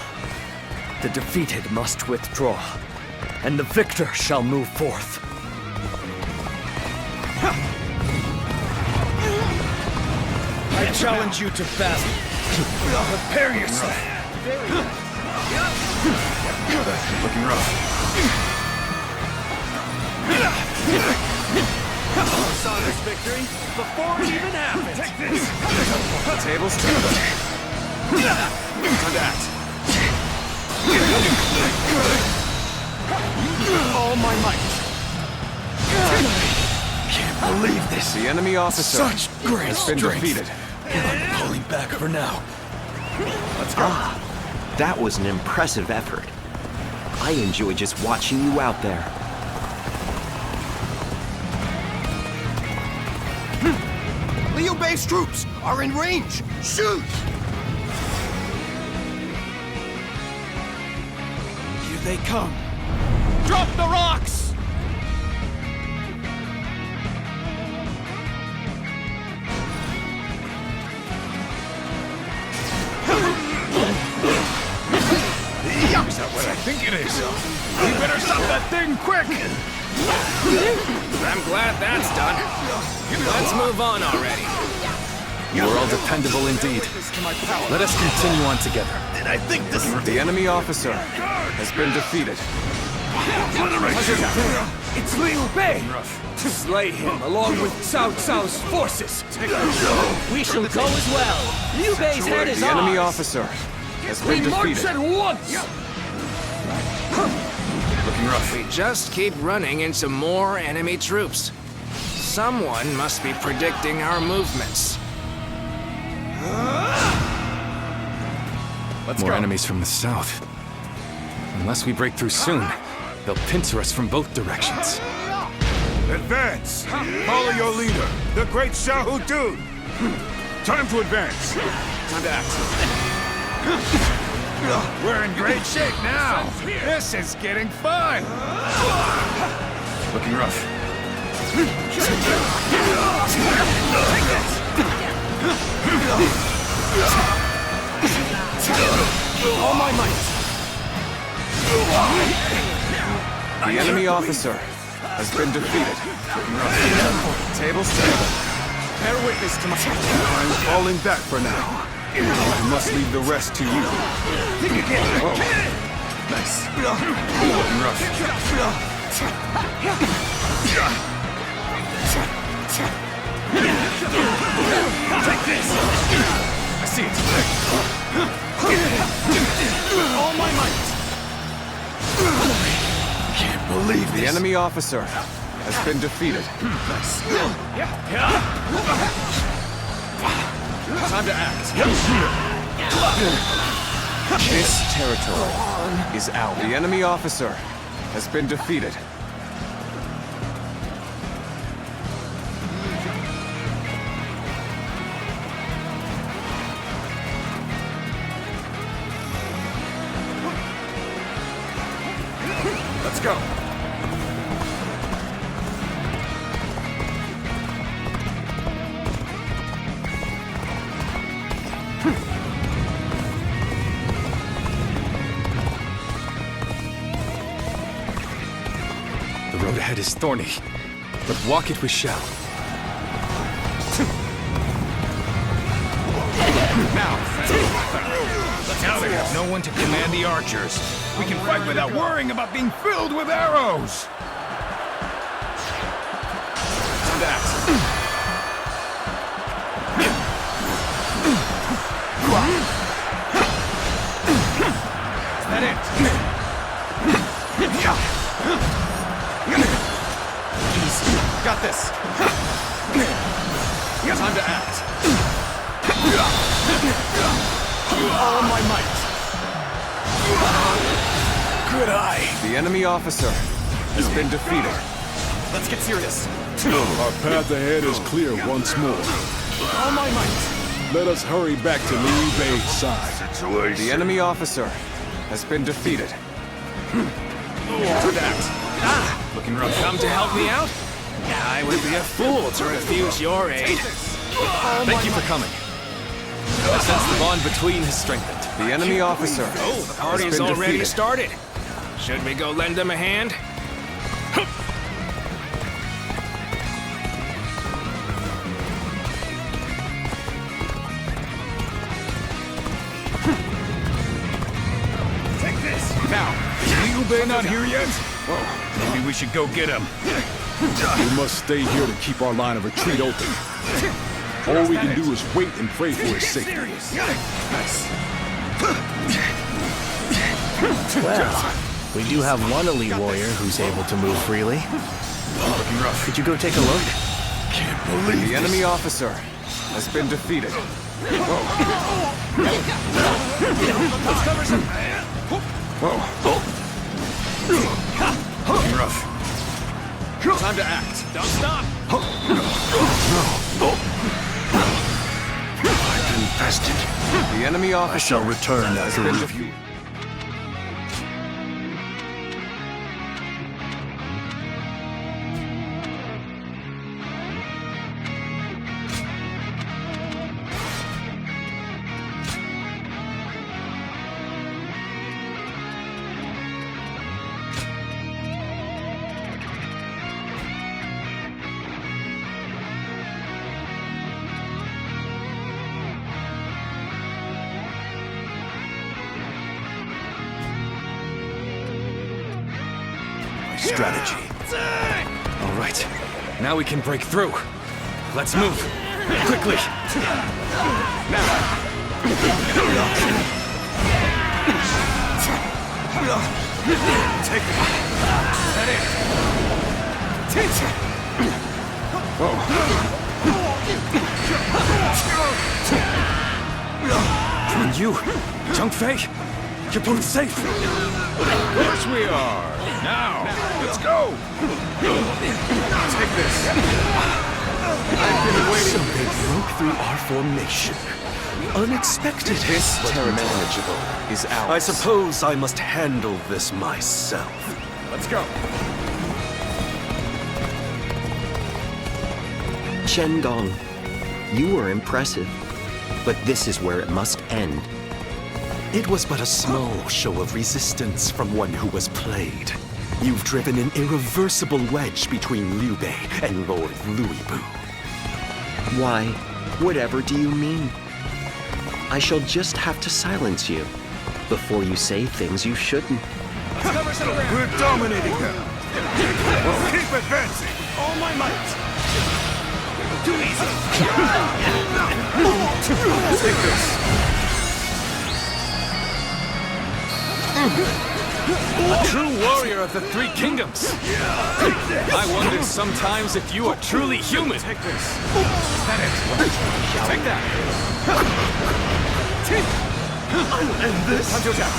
The defeated must withdraw, and the victor shall move forth. I challenge you to battle. Prepare yourself. Looking rough. I saw this victory before it even happened. Take this. Tables turn. Time to act. All my might. Can't believe this. The enemy officer Such great has been strength. defeated. I'm pulling back for now. Let's go. That was an impressive effort. I enjoy just watching you out there. Liu Bei's troops are in range. Shoot! they come. Drop the rocks! Is that what I think it is? We better stop that thing quick! I'm glad that's done. Let's move on already. You are all dependable indeed. Let us continue on together. Did I think this... The enemy officer has been defeated. It's Liu Bei! Slay him along with Cao Cao's forces! We shall go as well. Liu Bei's head is The enemy ours. officer has been defeated. once! Looking rough. We just keep running into more enemy troops. Someone must be predicting our movements. More enemies from the south. Unless we break through soon, they'll pincer us from both directions. Advance! Follow your leader, the great Xiahou Dun! Time to advance! Time to act. We're in great shape now! This is getting fun! Looking rough. All my might! The enemy officer has been defeated. Tables table. Bear witness to my... I'm falling back for now. I must leave the rest to you. Think again! Nice. Looking rough. Take this! I see it. All my might! Can't believe this. The enemy officer has been defeated. Nice. Time to act. This territory is out. The enemy officer has been defeated. Let's go! The road ahead is thorny, but walk it we shall. Now they have no one to command the archers. We can fight without worrying about being filled with arrows! Time to act. Is that it? Easy. Got this. Time to act. All my might! Good eye! The enemy officer has been defeated. Let's get serious. Our path ahead is clear once more. All my might! Let us hurry back to Liu Bei's side. The enemy officer has been defeated. Time to act. Looking rough. Come to help me out? I would be a fool to refuse your aid. Thank you for coming. I sense the bond between has strengthened. The enemy officer Oh, the party is already started. Should we go lend them a hand? Take this! Now, is Liu Bei not here yet? Well, maybe we should go get him. We must stay here to keep our line of retreat open. All we can do is wait and pray for his safety. Well, we do have one elite warrior who's able to move freely. Looking rough. Could you go take a look? Can't believe The enemy officer has been defeated. Let's cover some... Looking rough. Time to act. Don't stop! I've invested. The enemy officer I shall return has after been review. defeated. strategy. All right, now we can break through. Let's move. Quickly. Take it. That it. And you, Zhang Fei, you're both safe. Of course we are. Now, let's go. Take this. I've been waiting. So they broke through our formation. Unexpected. This territory manageable is ours. I suppose I must handle this myself. Let's go. Chen Gong, you were impressive, but this is where it must end. It was but a small show of resistance from one who was played. You've driven an irreversible wedge between Liu Bei and Lord Louis Bu. Why, whatever do you mean? I shall just have to silence you before you say things you shouldn't. We're dominating them. Keep advancing. All my might. Too easy. Take this. A true warrior of the Three Kingdoms. I wondered sometimes if you are truly human. Take this. Is that it? Take that. I'll end this. Time to attack.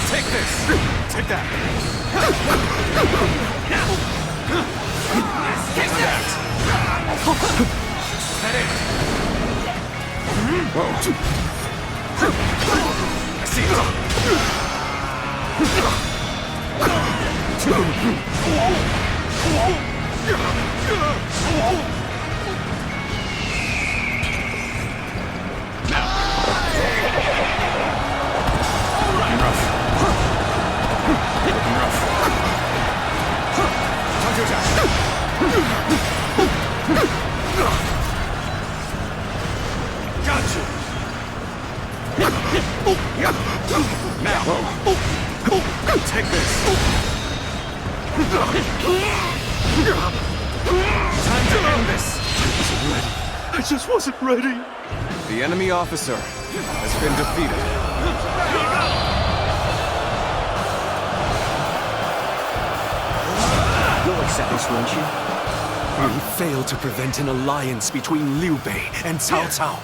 Take this. Take that. Take that. Is that it? I see Take this. Time to end this. I just wasn't ready. The enemy officer has been defeated. You'll accept this, won't you? We failed to prevent an alliance between Liu Bei and Cao Cao.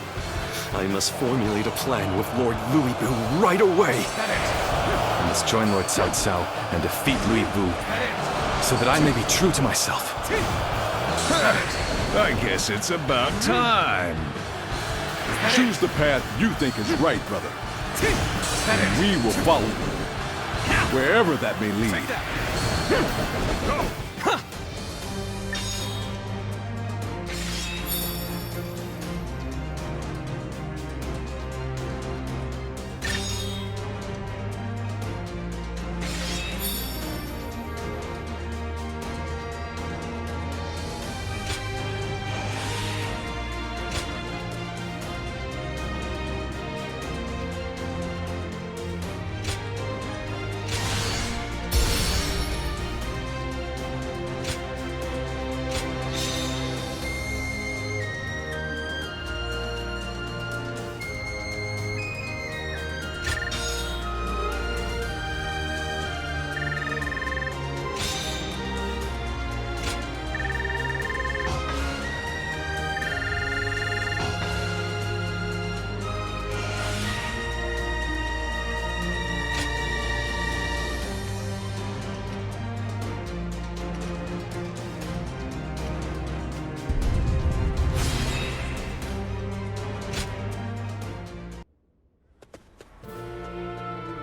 I must formulate a plan with Lord Louis Bu right away. I must join Lord Cao Cao and defeat Louis Bu, so that I may be true to myself. I guess it's about time. Choose the path you think is right, brother. And we will follow you, wherever that may lead.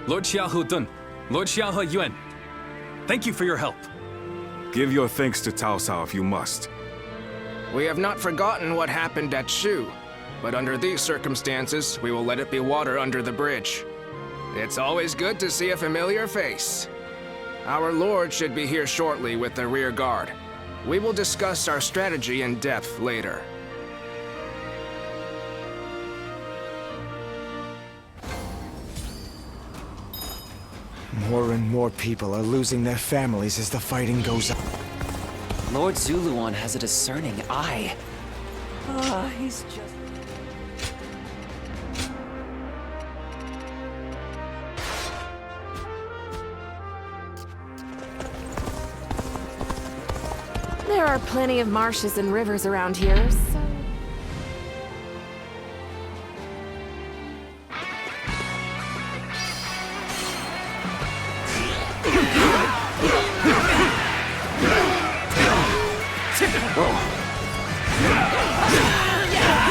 Lord Xiahou Dun, Lord Xiahou Yuan, thank you for your help. Give your thanks to Cao Cao if you must. We have not forgotten what happened at Shu, but under these circumstances, we will let it be water under the bridge. It's always good to see a familiar face. Our lord should be here shortly with the rear guard. We will discuss our strategy in depth later. More and more people are losing their families as the fighting goes on. Lord Zuluon has a discerning eye. Ah, he's just... There are plenty of marshes and rivers around here, so...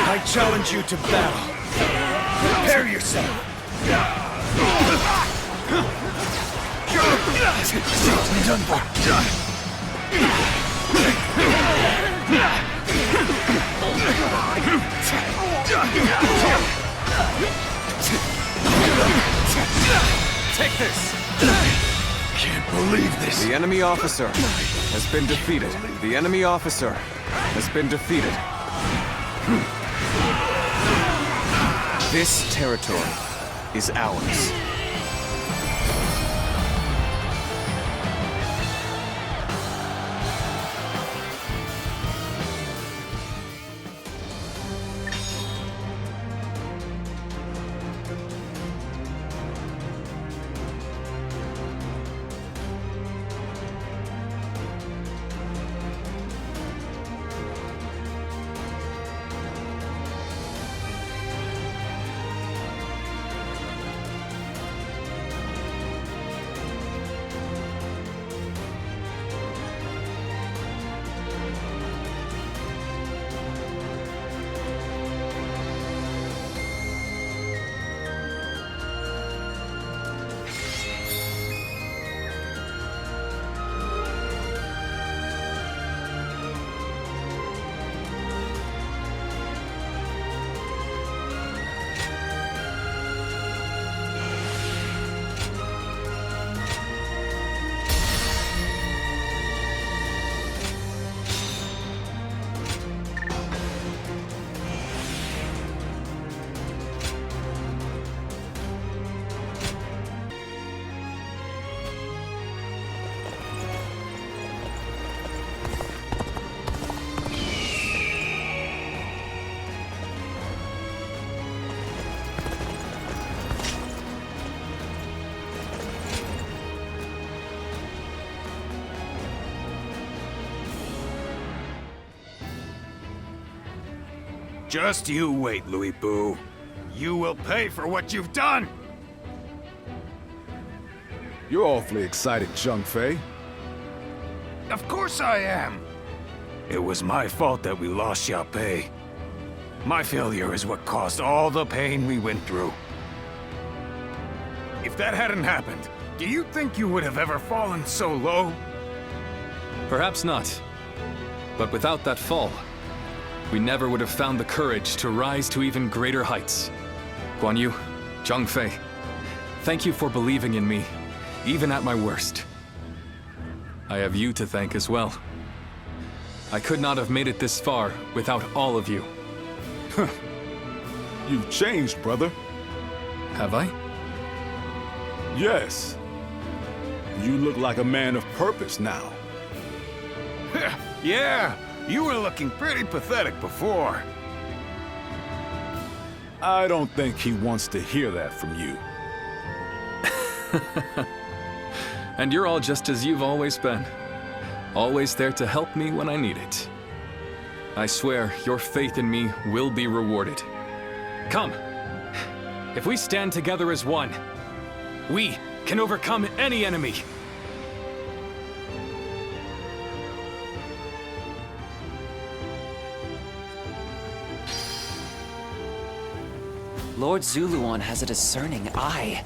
I challenge you to battle. Prepare yourself. Take this! Can't believe this. The enemy officer has been defeated. The enemy officer has been defeated. This territory is ours. Just you wait, Louis Boo. You will pay for what you've done! You're awfully excited, Zhang Fei. Of course I am! It was my fault that we lost Xiaopei. My failure is what caused all the pain we went through. If that hadn't happened, do you think you would have ever fallen so low? Perhaps not. But without that fall, we never would have found the courage to rise to even greater heights. Guan Yu, Zhang Fei, thank you for believing in me, even at my worst. I have you to thank as well. I could not have made it this far without all of you. You've changed, brother. Have I? Yes. You look like a man of purpose now. Yeah, you were looking pretty pathetic before. I don't think he wants to hear that from you. And you're all just as you've always been. Always there to help me when I need it. I swear, your faith in me will be rewarded. Come! If we stand together as one, we can overcome any enemy! Lord Zuluon has a discerning eye.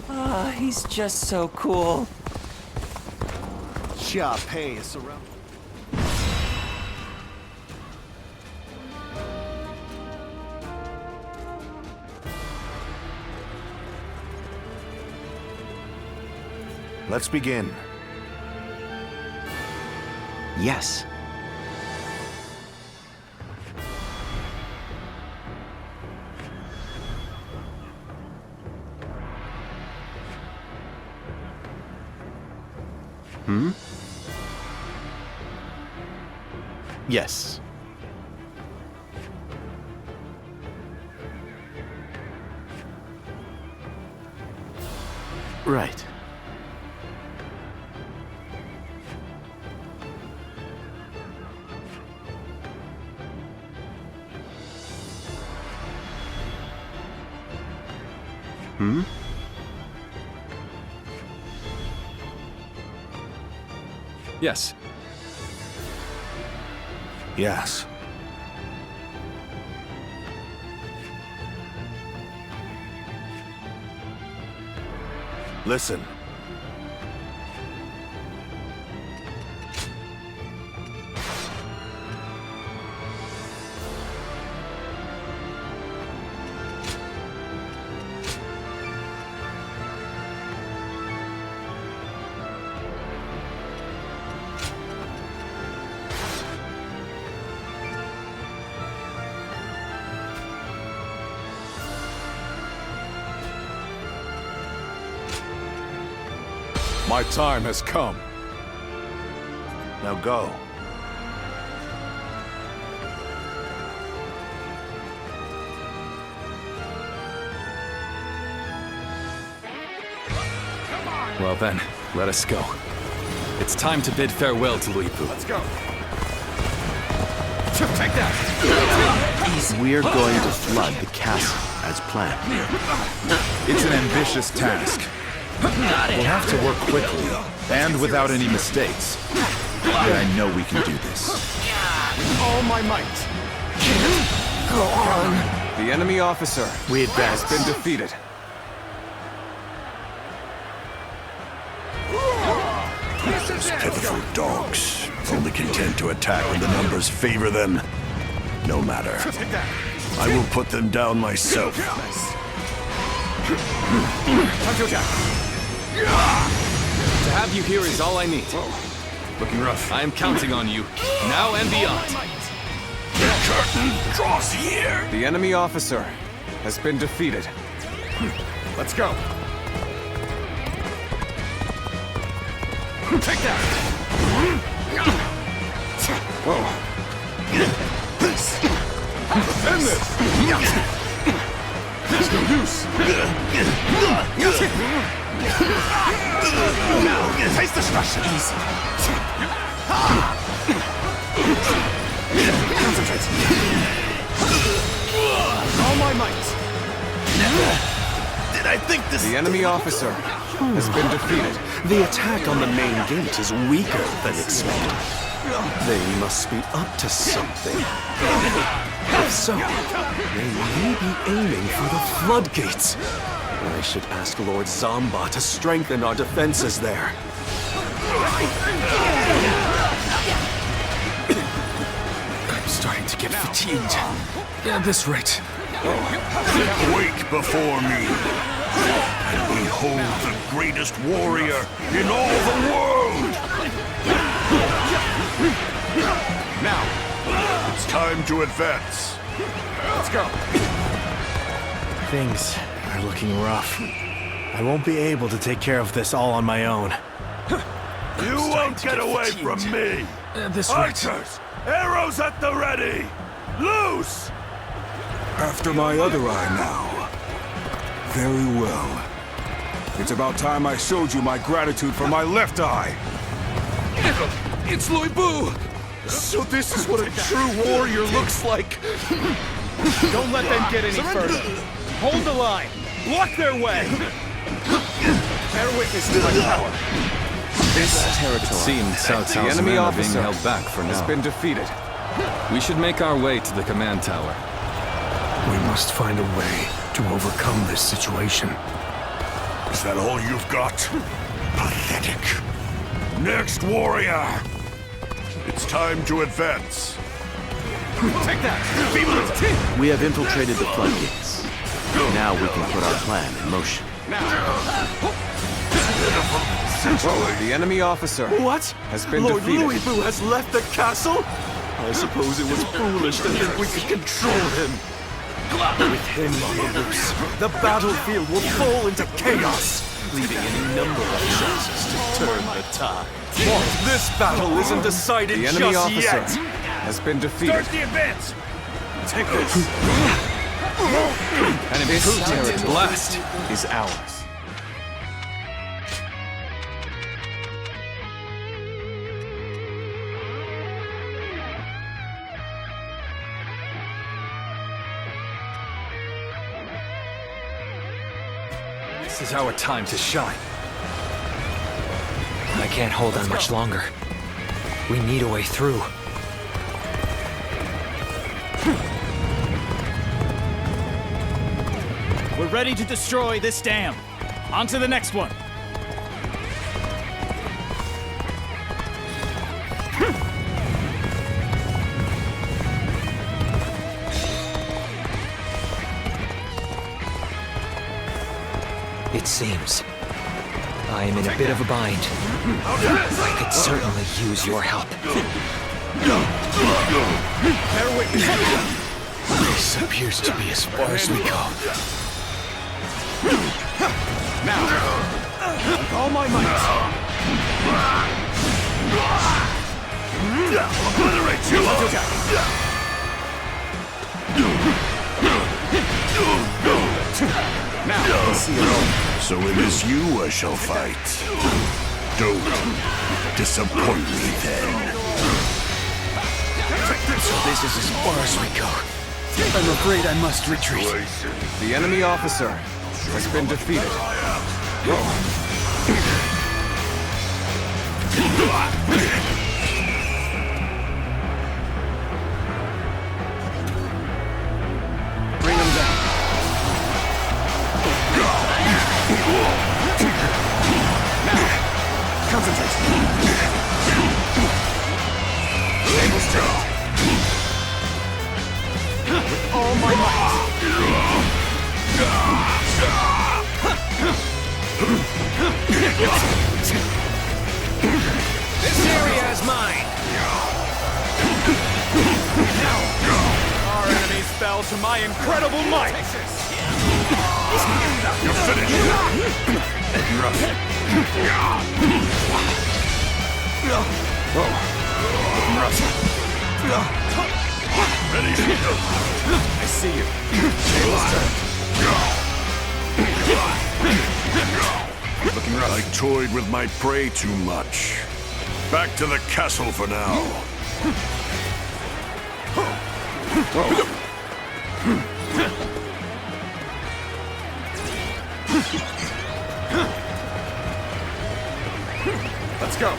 Ah, he's just so cool. Xiaopei is surrounded. Let's begin. Yes. Hmm? Yes. Right. Hmm? Yes. Yes. Listen. My time has come. Now go. Well then, let us go. It's time to bid farewell to Luipu. Let's go. Take that! We're going to flood the castle as planned. It's an ambitious task. We'll have to work quickly, and without any mistakes. But I know we can do this. All my might. Go on. The enemy officer has been defeated. Those pitiful dogs, only content to attack when the numbers favor them. No matter. I will put them down myself. To have you here is all I need. Looking rough. I am counting on you, now and beyond. The curtain draws here. The enemy officer has been defeated. Let's go. Take that! Whoa. Defend this! There's no use! Now, taste destruction! Easy. Concentrate. All my might. Did I think this... The enemy officer has been defeated. The attack on the main gate is weaker than expected. They must be up to something. If so, they may be aiming for the floodgates. I should ask Lord Zamba to strengthen our defenses there. I'm starting to get fatigued. At this rate. Quake before me, and behold the greatest warrior in all the world! Now, it's time to advance. Let's go. Things are looking rough. I won't be able to take care of this all on my own. You won't get away from me! This rate. Archers, arrows at the ready! Loose! After my other eye now. Very well. It's about time I showed you my gratitude for my left eye. It's Luipu! So this is what a true warrior looks like! Don't let them get any further. Hold the line. Block their way. Bear witness to my power. This territory. It seemed Cao Cao's The enemy men are officer being held back for now. has been defeated. We should make our way to the command tower. We must find a way to overcome this situation. Is that all you've got? Pathetic. Next warrior! It's time to advance. Take that! We have infiltrated the floodgates. Now we can put our plan in motion. The enemy officer has been Lord defeated. Luipu has left the castle? I suppose it was foolish to think we could control him. With him on the loose, the battlefield will fall into chaos, leaving any number of chances to turn the tide. This battle isn't decided The enemy just officer yet. has been defeated. Start the advance! Take this. An improved territory blast is ours. This is our time to shine. I can't hold on much longer. We need a way through. We're ready to destroy this dam. On to the next one. It seems I am in a bit of a bind. I could certainly use your help. This appears to be as far as we go. Now, with all my might. Obliterate you all! Now, see it all. So it is you I shall fight. Don't disappoint me then. So this is as far as we go. I'm afraid I must retreat. The enemy officer has been defeated. Bring him down. Now, concentrate. Table straight. With all my might. This area is mine! Our enemies fell to my incredible might. You're finished. You're up. Whoa. Ready to go. I see you. Tables turned. Looking rough. I toyed with my prey too much. Back to the castle for now. Let's go.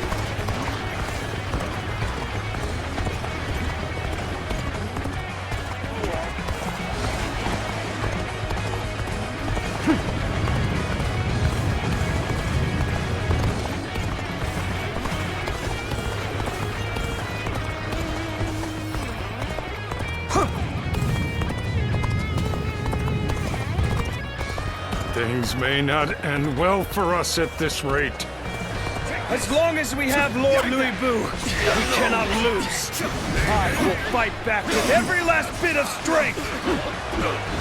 Things may not end well for us at this rate. As long as we have Lord Louis Boo, we cannot lose. I will fight back with every last bit of strength.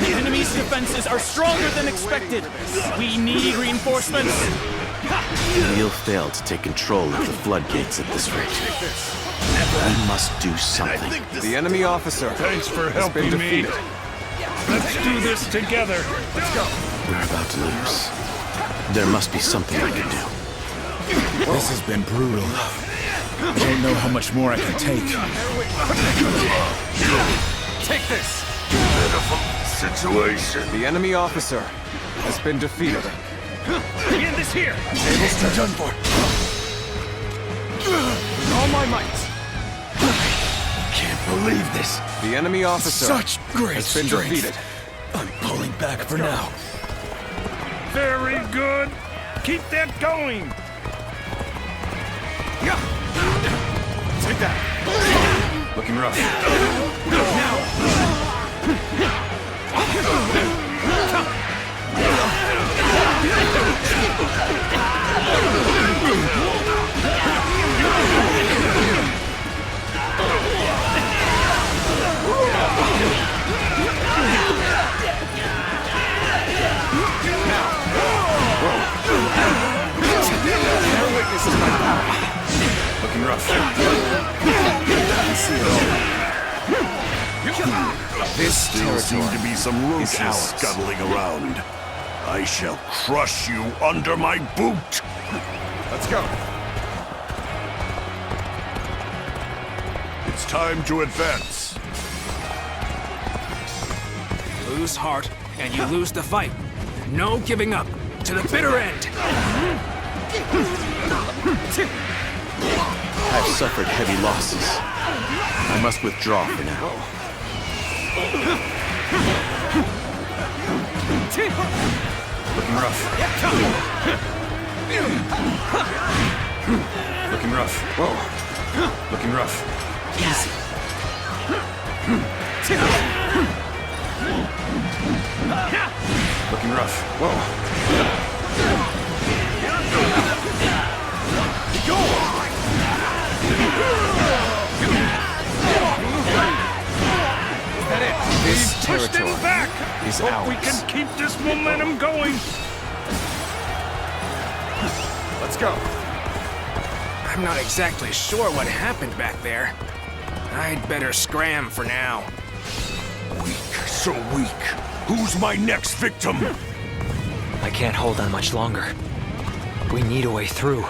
The enemy's defenses are stronger than expected. We need reinforcements. We'll fail to take control of the floodgates at this rate. We must do something. The enemy officer Thanks for has been helping me. defeated. Let's do this together. Let's go. We're about to lose. There must be something I can do. This has been brutal. I don't know how much more I can take. Take this. Pitiful situation. The enemy officer has been defeated. We end this here. Tables turned. Done for. With all my might. Can't believe this. The enemy officer Such great has been strength. defeated. I'm pulling back for now. Very good. Keep that going. Take that. Looking rough. Their weakness is my power. This still seem to be some roaches ours. scuttling around. I shall crush you under my boot! Let's go. It's time to advance. Lose heart, and you lose the fight. No giving up. To the bitter end. I've suffered heavy losses. I must withdraw for now. Looking rough. Looking rough. Whoa. Looking rough. Easy. Looking rough. Whoa. This Pushed him territory back! is Hope ours. we can keep this momentum going! Let's go. I'm not exactly sure what happened back there. I'd better scram for now. Weak, so weak. Who's my next victim? I can't hold on much longer. We need a way through.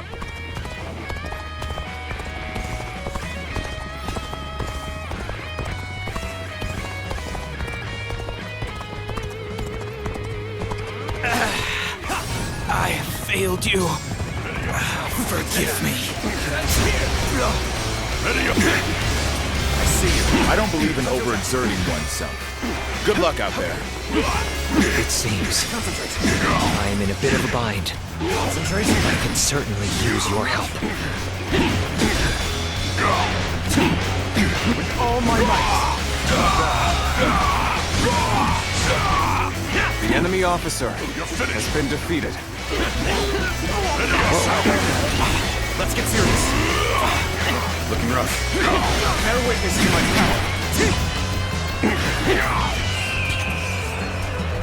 I failed you. Forgive me. I see you. I don't believe in overexerting oneself. Good luck out there. It seems I am in a bit of a bind. I can certainly use your help. With all my might. The enemy officer has been defeated. Let's get serious. Looking rough. Bear witness to my power.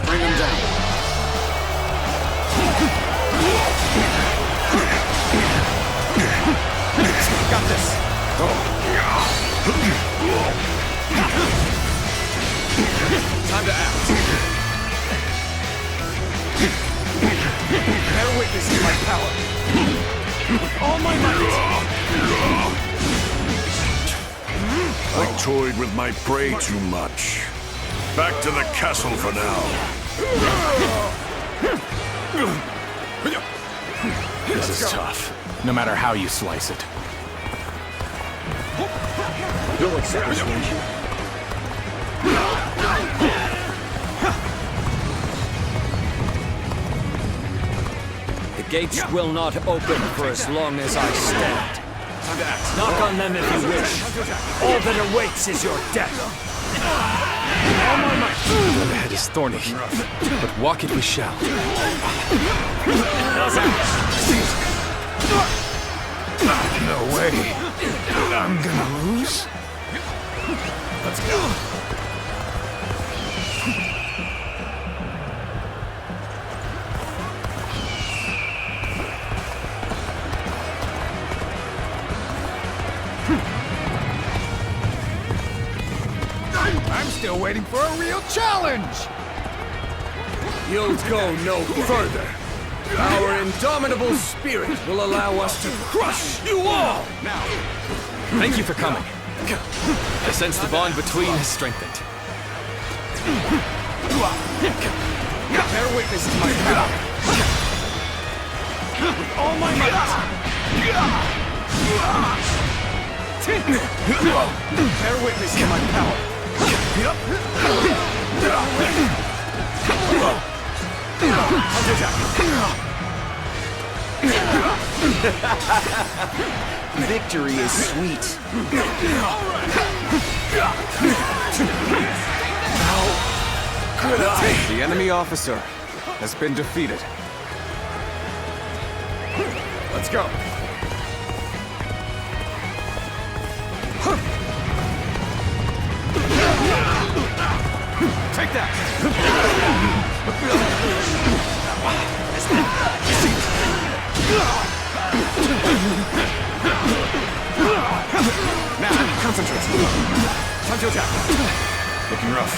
Bring him down. Got this. Time to act. Bear witness to my power. With all my might. I toyed with my prey too much. Back to the castle for now. This is tough, no matter how you slice it. You'll accept this, won't you? The gates will not open for as long as I stand. Knock on them if you wish. All that awaits is your death. The head is thorny, but walk it we shall. No way. I'm gonna lose. Let's go. I'm still waiting for a real challenge! You'll go no further. Our indomitable spirit will allow us to crush you all! Now, Thank you for coming. I sense the bond between has strengthened. bear witness to my power. With all my might. Bear witness to my power. Victory is sweet. The enemy officer has been defeated. Let's go. Take that! Now, concentrate. Time to attack. Looking rough.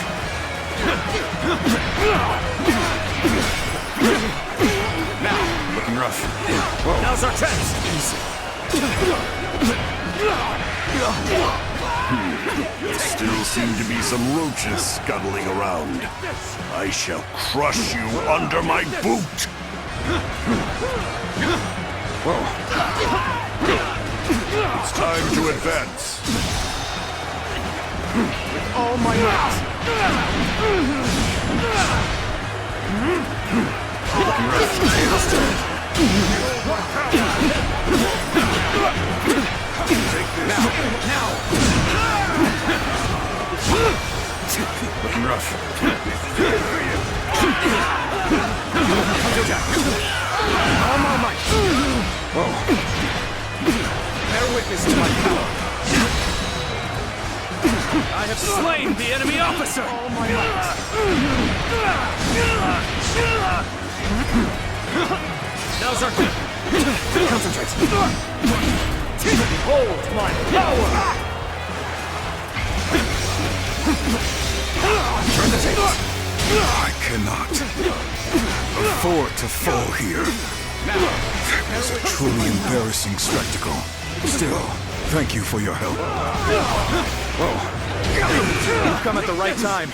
Now, looking rough. Whoa. Now's our chance. There still seem to be some roaches scuttling around. I shall crush you under my boot! Whoa. It's time to advance. With all my might. Looking rough. Tables turned. Now! Looking rough. All my might. Whoa. Bear witness to my power. I have slain the enemy officer! All my might. Now's our chance. Concentrate. Behold my power! Turn the tables. I cannot afford to fall here. That was a truly embarrassing spectacle. Still, thank you for your help. Whoa. You've come at the right time.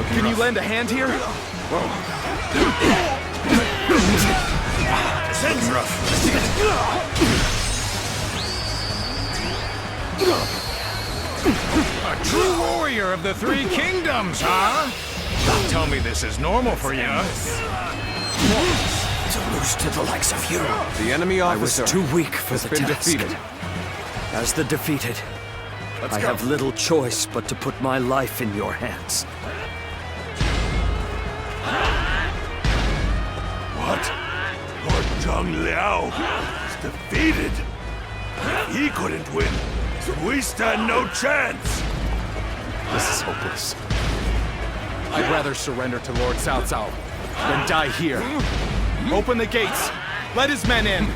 Can you lend a hand here? Whoa. Looking rough. A true warrior of the Three Kingdoms, huh? Don't tell me this is normal for you. To lose to the likes of you. The enemy officer I was too weak for the been task. defeated. As the defeated, I have little choice but to put my life in your hands. What? Lord Zhang Liao is defeated? He couldn't win, so we stand no chance! This is hopeless. I'd rather surrender to Lord Cao Cao than die here. Open the gates! Let his men in!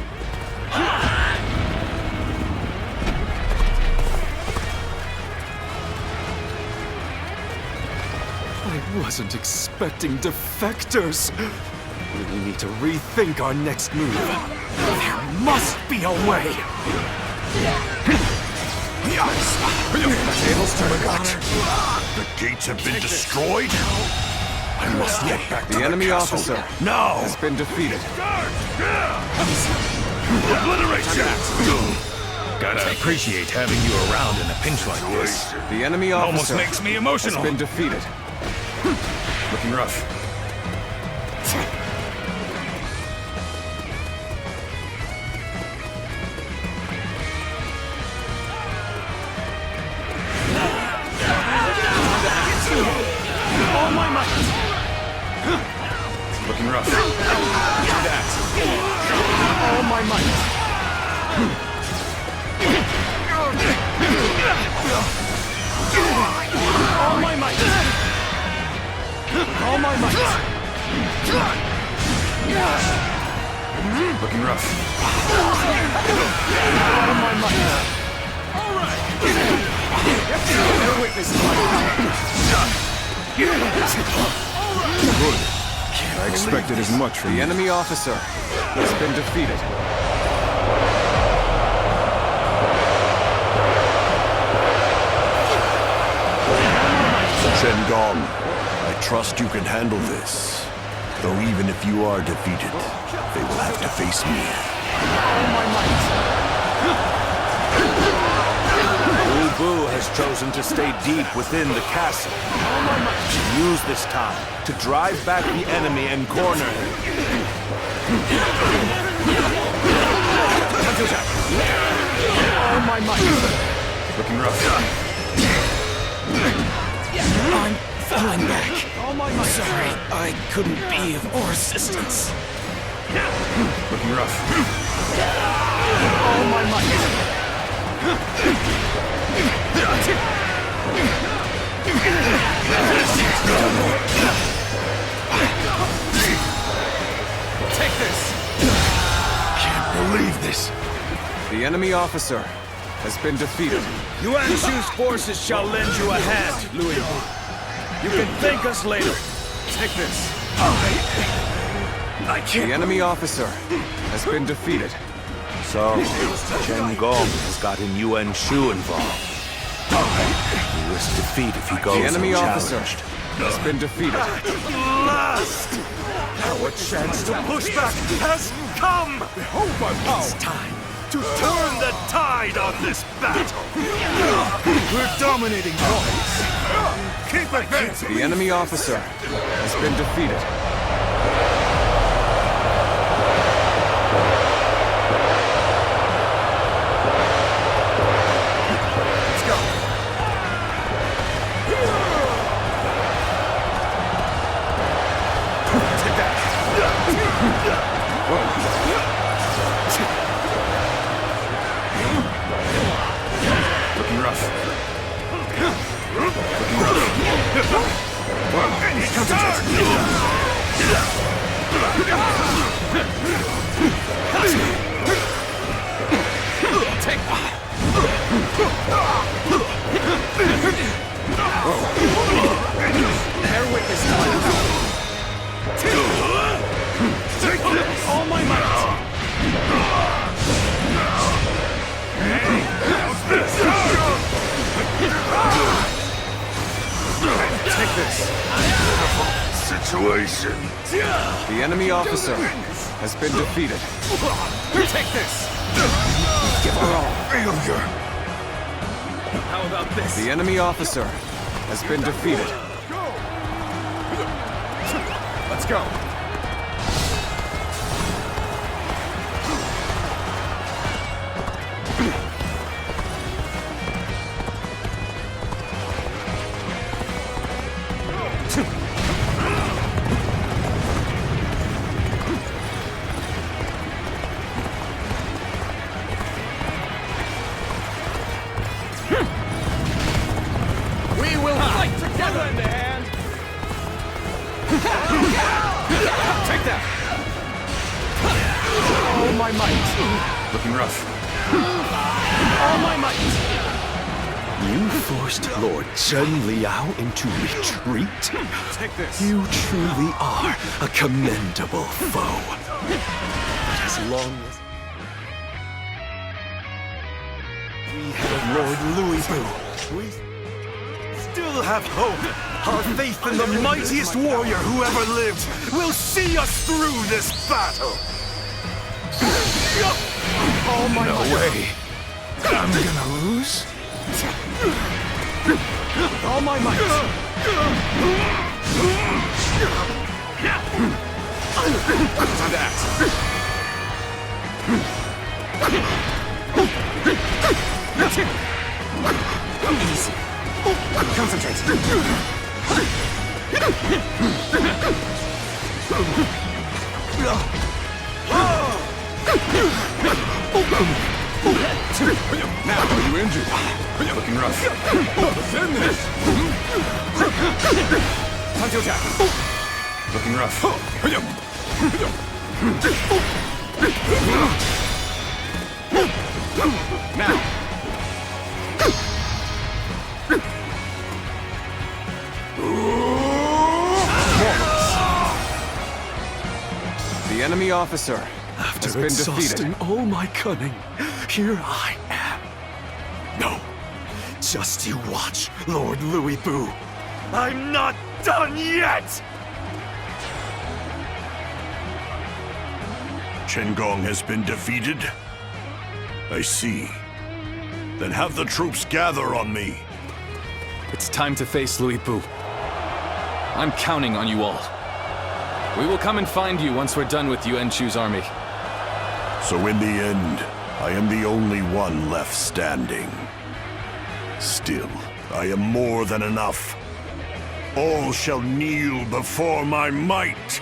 I wasn't expecting defectors. We need to rethink our next move. There must be a way! Tables turned. The gates have been destroyed? I must get back to The enemy castle. officer Now! has been defeated. Obliterate that! Gotta appreciate having you around in a pinch like this. The enemy Almost officer makes me emotional. has been defeated. Looking rough. All my might! Looking rough. All my might! All my might! All my might! Looking rough. All my might! All right! Bear witness to my Good. I expected as much from the enemy officer has been defeated. Shen Gong, I trust you can handle this. Though even if you are defeated, they will have to face me. Wu Bu has chosen to stay deep within the castle. Use this time to drive back the enemy and corner him. All my might! Looking rough. I'm falling back. All my might! Sorry, I couldn't be of more assistance. Looking rough. All my might! Take this! Can't believe this. The enemy officer has been defeated. Yuan Shu's forces shall lend you a hand, Louis. You can thank us later. Take this. I can't. The enemy officer has been defeated. So, Chen Gong has gotten Yuan Shu involved. He risks defeat if he goes The enemy officer unchallenged. has been defeated. Last! Our chance to push back has come! It's time to turn the tide on this battle! We're dominating points! Keep advancing! The enemy officer has been defeated. Looking rough. Bear witness to my power. All my might. Take this. Situation. The enemy officer has been defeated. Take this. Give her all. Failure. How about this? The enemy officer has been defeated. Let's go. We will fight together! Hand to hand! Take that! All my might! Looking rough. All my might! You forced Lord Chen Liao into retreat? Take this! You truly are a commendable foe. But as long as we have Lord Louis Boo, we Still have hope! Our faith in the mightiest warrior who ever lived will see us through this battle! All my No might. way. I'm gonna lose? All my might! Time to act. Easy. Concentrate. Now, are you injured? Looking rough. Send this. Time to attack. Looking rough. Now. The enemy officer has after been exhausting defeated. all my cunning, here I am. No, just you watch, Lord Louis Boo. I'm not done yet! Chen Gong has been defeated? I see. Then have the troops gather on me. It's time to face Louis Boo. I'm counting on you all. We will come and find you once we're done with Yuan Chu's army. So in the end, I am the only one left standing. Still, I am more than enough. All shall kneel before my might.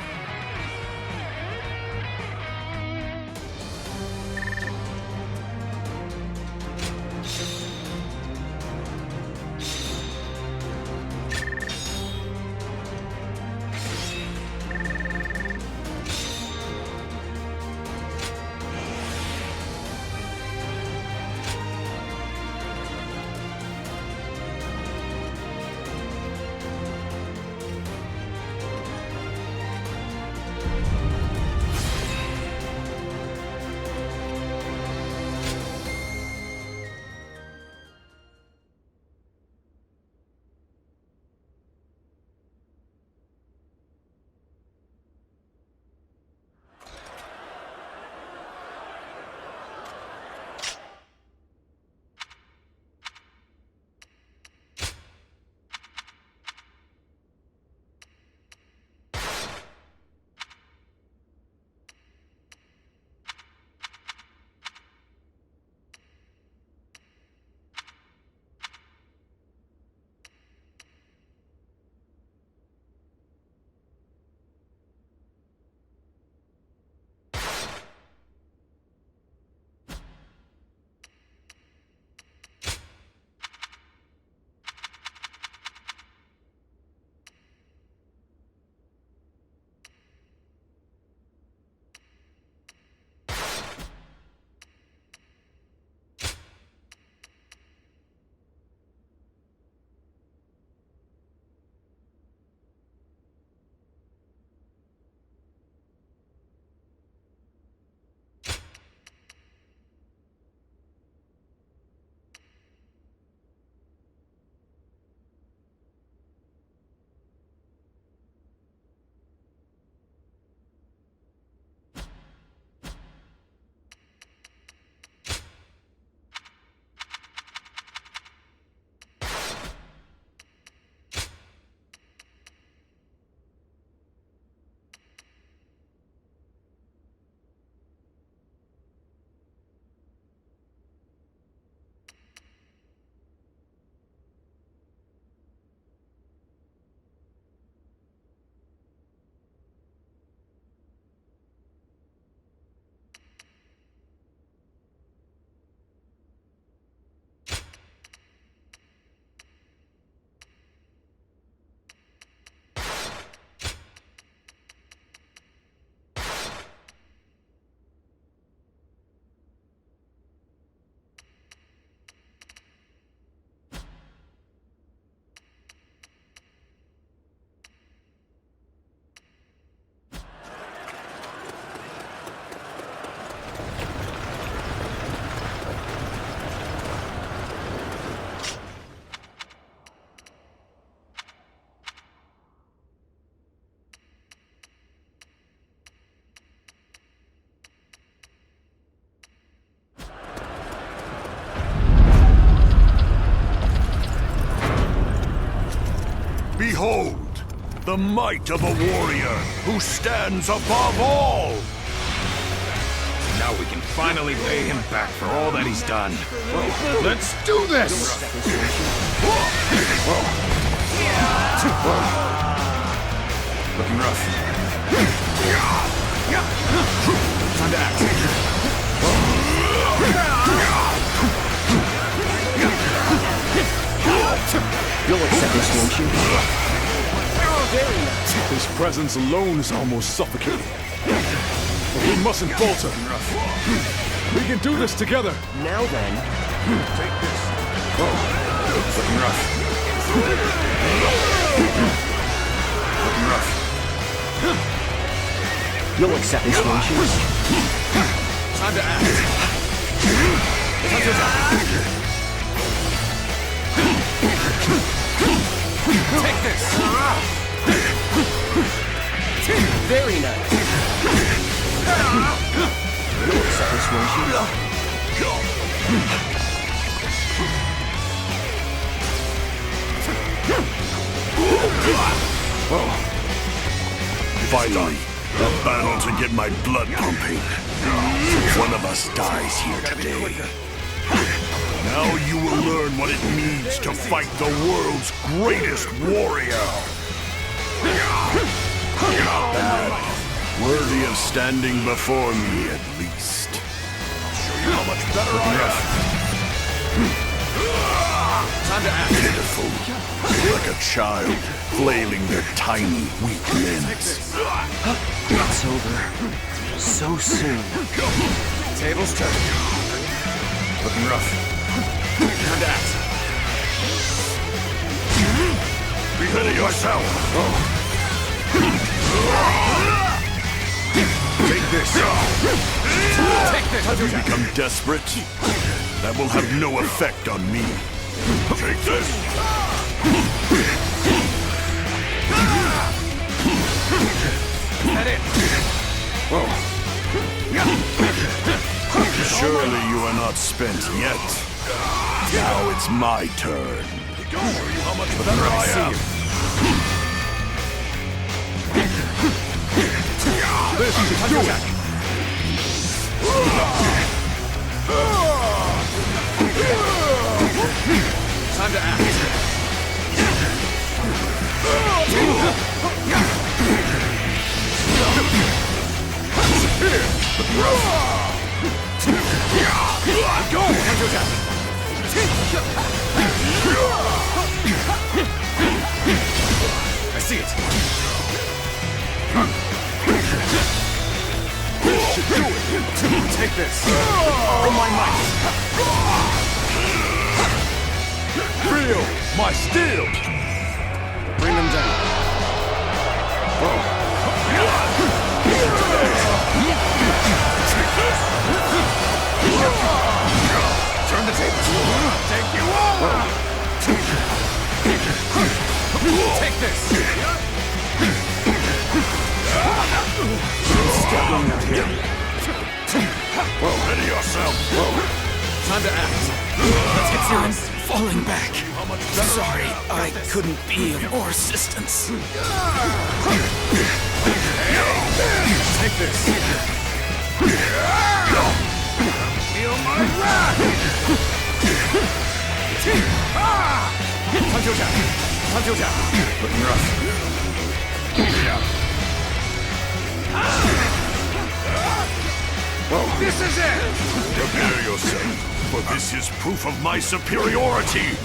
The might of a warrior who stands above all! Now we can finally pay him back for all that he's done. Let's do this! Looking rough. Time to act. You'll accept this, won't you? His presence alone is almost suffocating. But we mustn't falter. We can do this together. Now then. Take this. Looking rough. Looking rough. You'll accept this, won't you? Time to act. Time to act. Take this. Very nice. You'll accept this, won't you? Finally, a battle to get my blood pumping. One of us dies here today. Now you will learn what it means to fight the world's greatest warrior. Bad. Worthy of standing before me, at least. I'll show you how much better I am. Time to act. Pitiful. Like a child, flailing their tiny, weak limbs. It's over. So soon. Tables turning. Looking rough. Time to act. Ready yourself. Take this. Take this. Have you become desperate? That will have no effect on me. Take this. Head in. Surely you are not spent yet. Now it's my turn. Show you how much better I am. This is do it. Time to act. Go! Time to attack. I see it. This should do it. Take this. All my might. Feel my steel. Bring them down. Turn the tables. Take you all. Take this. Stepping out here. Ready yourself. Time to act. Let's get serious. Falling back. Sorry, I couldn't be of more assistance. Take this. Feel my wrath! Time to attack. Time to attack. Looking rough. This is it! Prepare yourself, for this is proof of my superiority!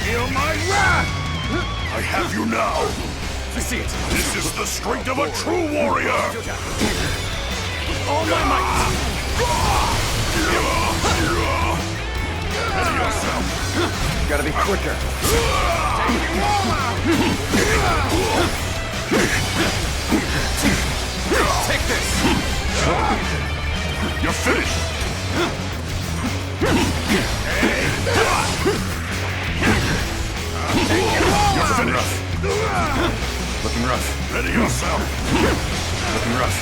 Feel my wrath! I have you now! I see it. This is the strength of a true warrior! All my might. Ready yourself! Gotta be quicker. Take this. You're finished! You're finished! Looking rough. Ready yourself! Looking rough.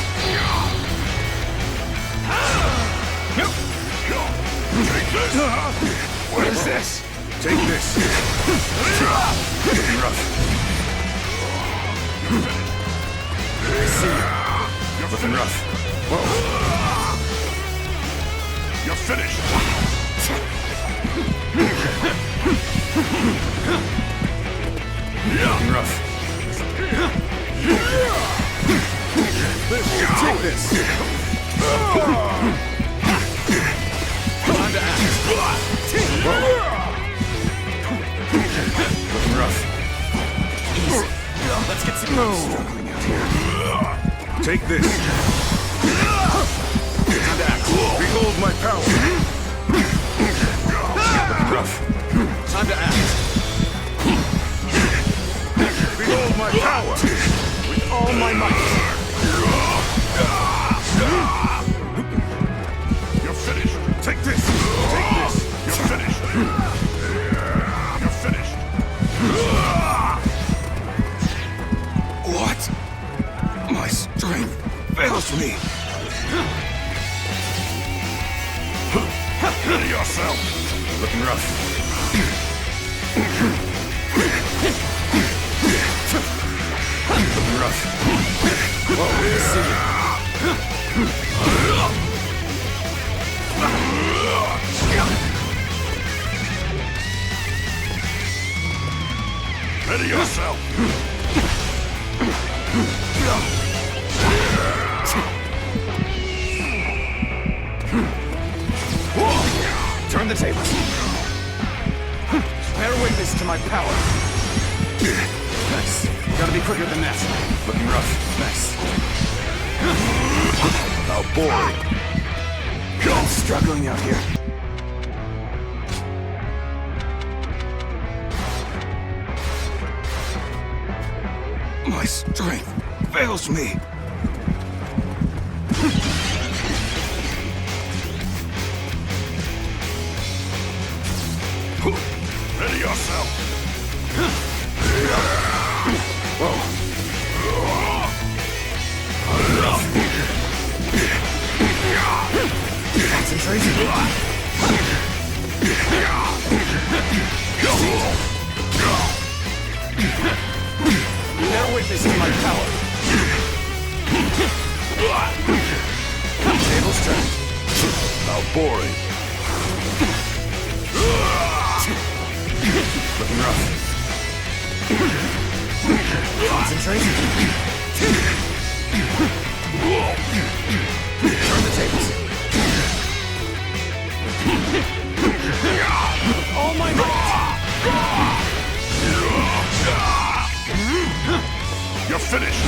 Take this! What is this? Take this. Looking rough. I see you. You're looking rough. Whoa. You're finished. Looking rough. Take this. Time to act. Whoa. Looking rough. Easy. Let's get some struggling out here. Take this. Time to act. Behold my power. Looking rough. Time to act. Behold my power. With all my might. You're finished. Take this. Take this. You're finished. You're finished. What? My strength fails me. Ready yourself. Looking rough. Looking rough. Whoa, I see you. Ready yourself. Turn the tables. Bear witness to my power. Nice. Gotta be quicker than that. Looking rough. Nice. How boring. I'm struggling out here. My strength fails me. Ready yourself. Whoa. Concentration. Bear witness to my power. Tables turned. How boring. Looking rough. Concentration. Turn the tables. All my might. You're finished.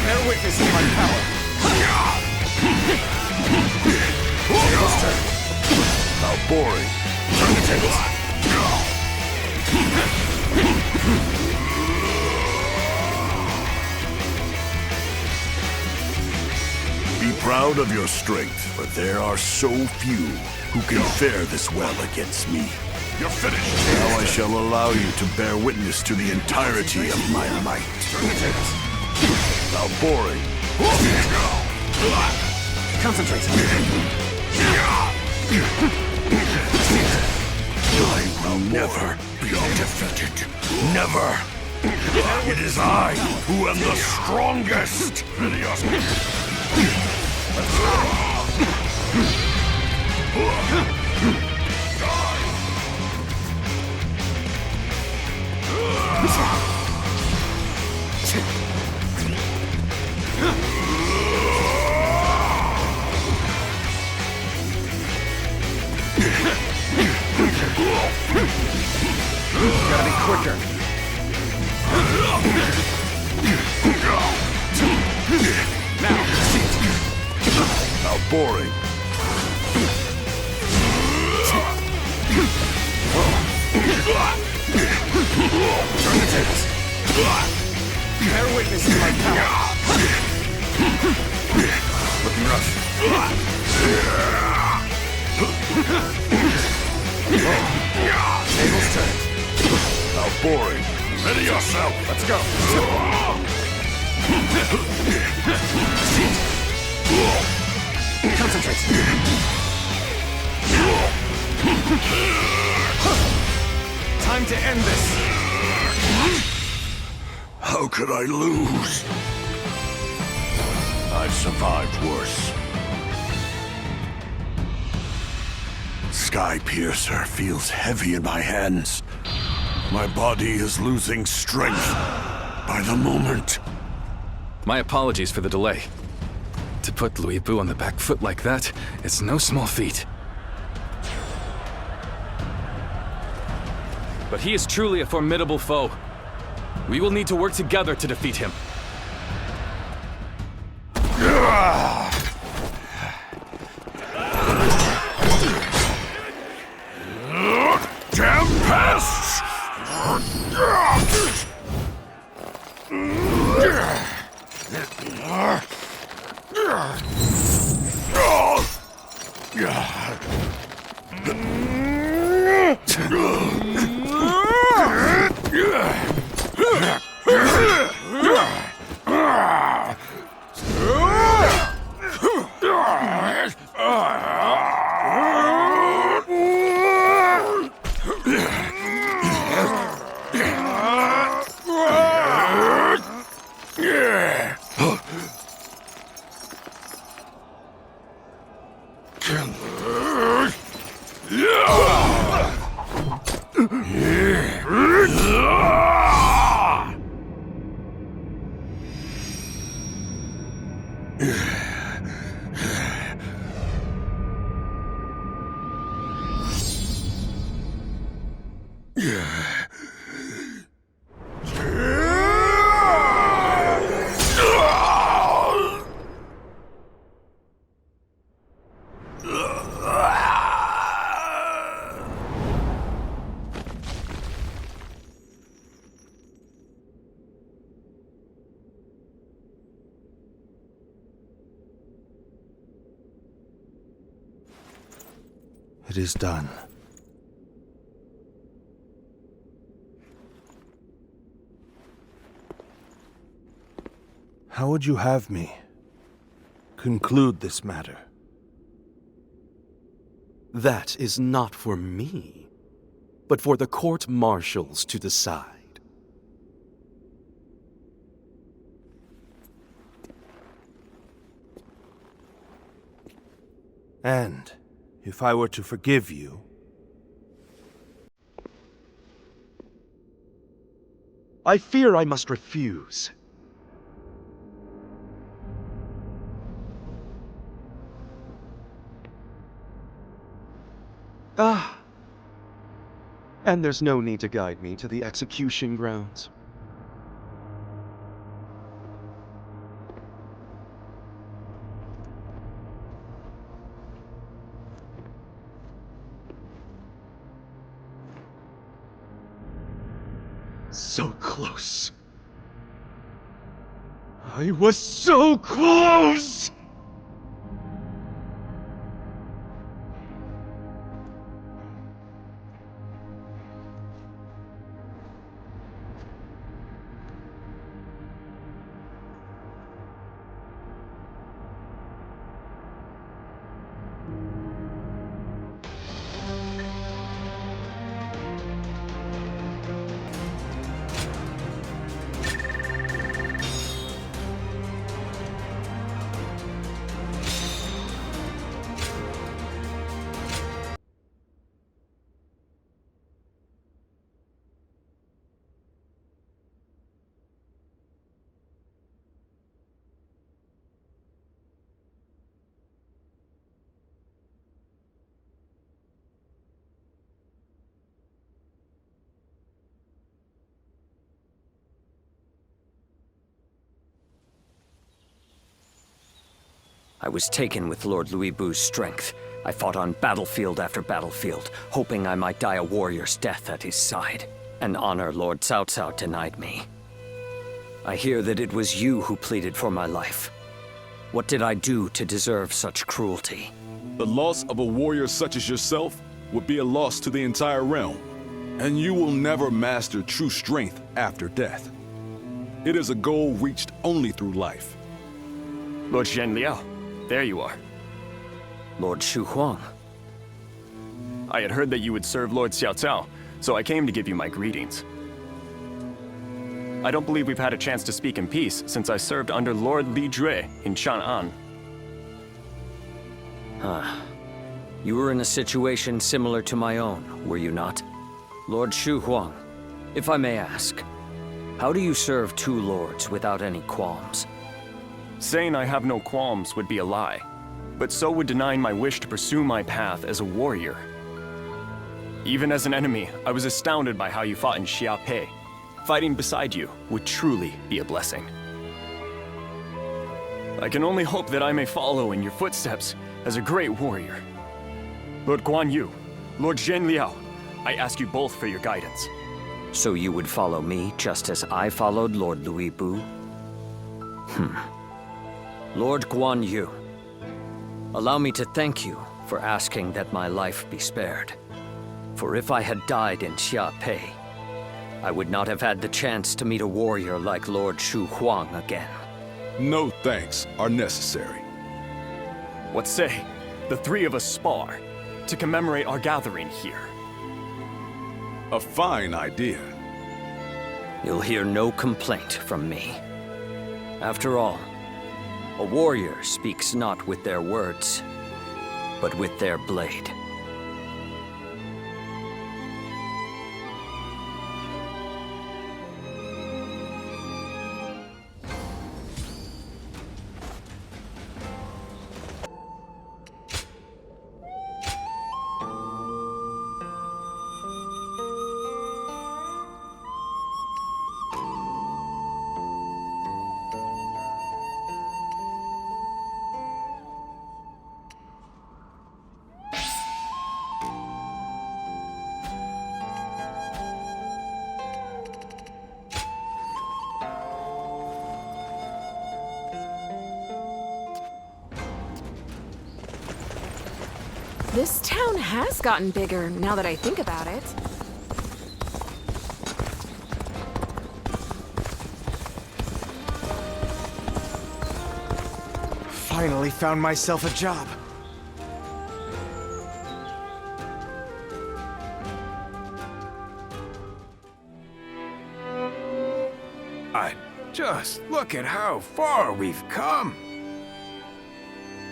Bear witness to my power. Tables turn. How boring. Turn the tables. Be proud of your strength, but there are so few who can fare this well against me. You're finished. Now I shall allow you to bear witness to the entirety of my might. Turn the tables. How boring. Concentrate. I will never be defeated. Never. It is I who am the strongest. Ready yourself. Gotta be quicker. Now, how boring. Turn the tables. Bear witness to my power. Let's go. Concentrate. Time to end this. How could I lose? I've survived worse. Sky Piercer feels heavy in my hands. My body is losing strength by the moment. My apologies for the delay. To put Louis Bu on the back foot like that, it's no small feat. But he is truly a formidable foe. We will need to work together to defeat him. Damn pests! It is done. How would you have me conclude this matter? That is not for me, but for the court-martials to decide. And if I were to forgive you, I fear I must refuse. And there's no need to guide me to the execution grounds. So close. I was so close! I was taken with Lord Louis Bu's strength. I fought on battlefield after battlefield, hoping I might die a warrior's death at his side. An honor Lord Cao Cao denied me. I hear that it was you who pleaded for my life. What did I do to deserve such cruelty? The loss of a warrior such as yourself would be a loss to the entire realm, and you will never master true strength after death. It is a goal reached only through life. Lord Zhenliao, there you are. Lord Shu Huang. I had heard that you would serve Lord Xiao Cao, so I came to give you my greetings. I don't believe we've had a chance to speak in peace since I served under Lord Li Jue in Chang'an. You were in a situation similar to my own, were you not? Lord Shu Huang, if I may ask, how do you serve two lords without any qualms? Saying I have no qualms would be a lie, but so would denying my wish to pursue my path as a warrior. Even as an enemy, I was astounded by how you fought in Xiaopei. Fighting beside you would truly be a blessing. I can only hope that I may follow in your footsteps as a great warrior. Lord Guan Yu, Lord Zhenliao, I ask you both for your guidance. So you would follow me just as I followed Lord Louis Bu? Lord Guan Yu, allow me to thank you for asking that my life be spared. For if I had died in Xiaopei, I would not have had the chance to meet a warrior like Lord Shu Huang again. No thanks are necessary. What say the three of us spar to commemorate our gathering here? A fine idea. You'll hear no complaint from me. After all, a warrior speaks not with their words, but with their blade. This town has gotten bigger, now that I think about it. Finally found myself a job. Just look at how far we've come.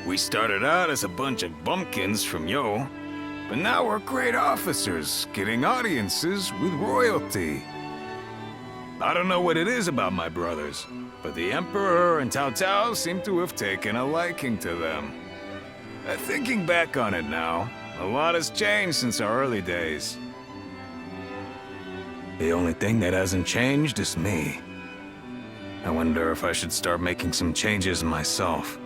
We started out as a bunch of bumpkins from Yo, but now we're great officers, getting audiences with royalty. I don't know what it is about my brothers, but the Emperor and Cao Cao seem to have taken a liking to them. Thinking back on it now, a lot has changed since our early days. The only thing that hasn't changed is me. I wonder if I should start making some changes myself.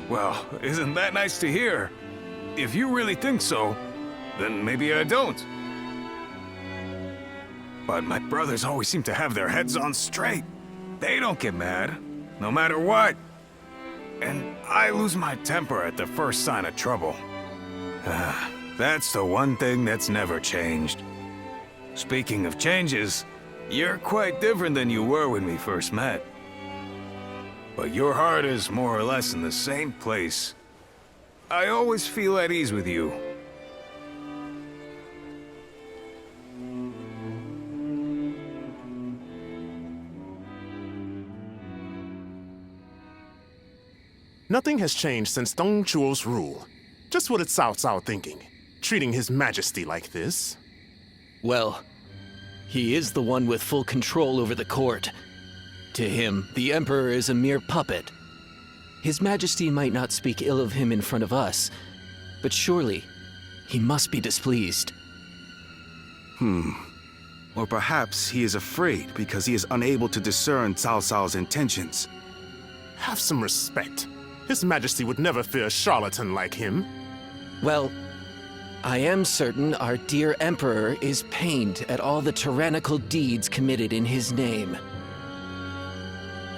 Well, isn't that nice to hear? If you really think so, then maybe I don't. But my brothers always seem to have their heads on straight. They don't get mad, no matter what. And I lose my temper at the first sign of trouble. That's the one thing that's never changed. Speaking of changes, you're quite different than you were when we first met. But your heart is more or less in the same place. I always feel at ease with you. Nothing has changed since Dong Zhuo's rule. Just what is Cao Cao thinking? Treating His Majesty like this? Well, he is the one with full control over the court. To him, the Emperor is a mere puppet. His Majesty might not speak ill of him in front of us, but surely he must be displeased. Or perhaps he is afraid because he is unable to discern Cao Cao's intentions. Have some respect. His Majesty would never fear a charlatan like him. Well, I am certain our dear Emperor is pained at all the tyrannical deeds committed in his name.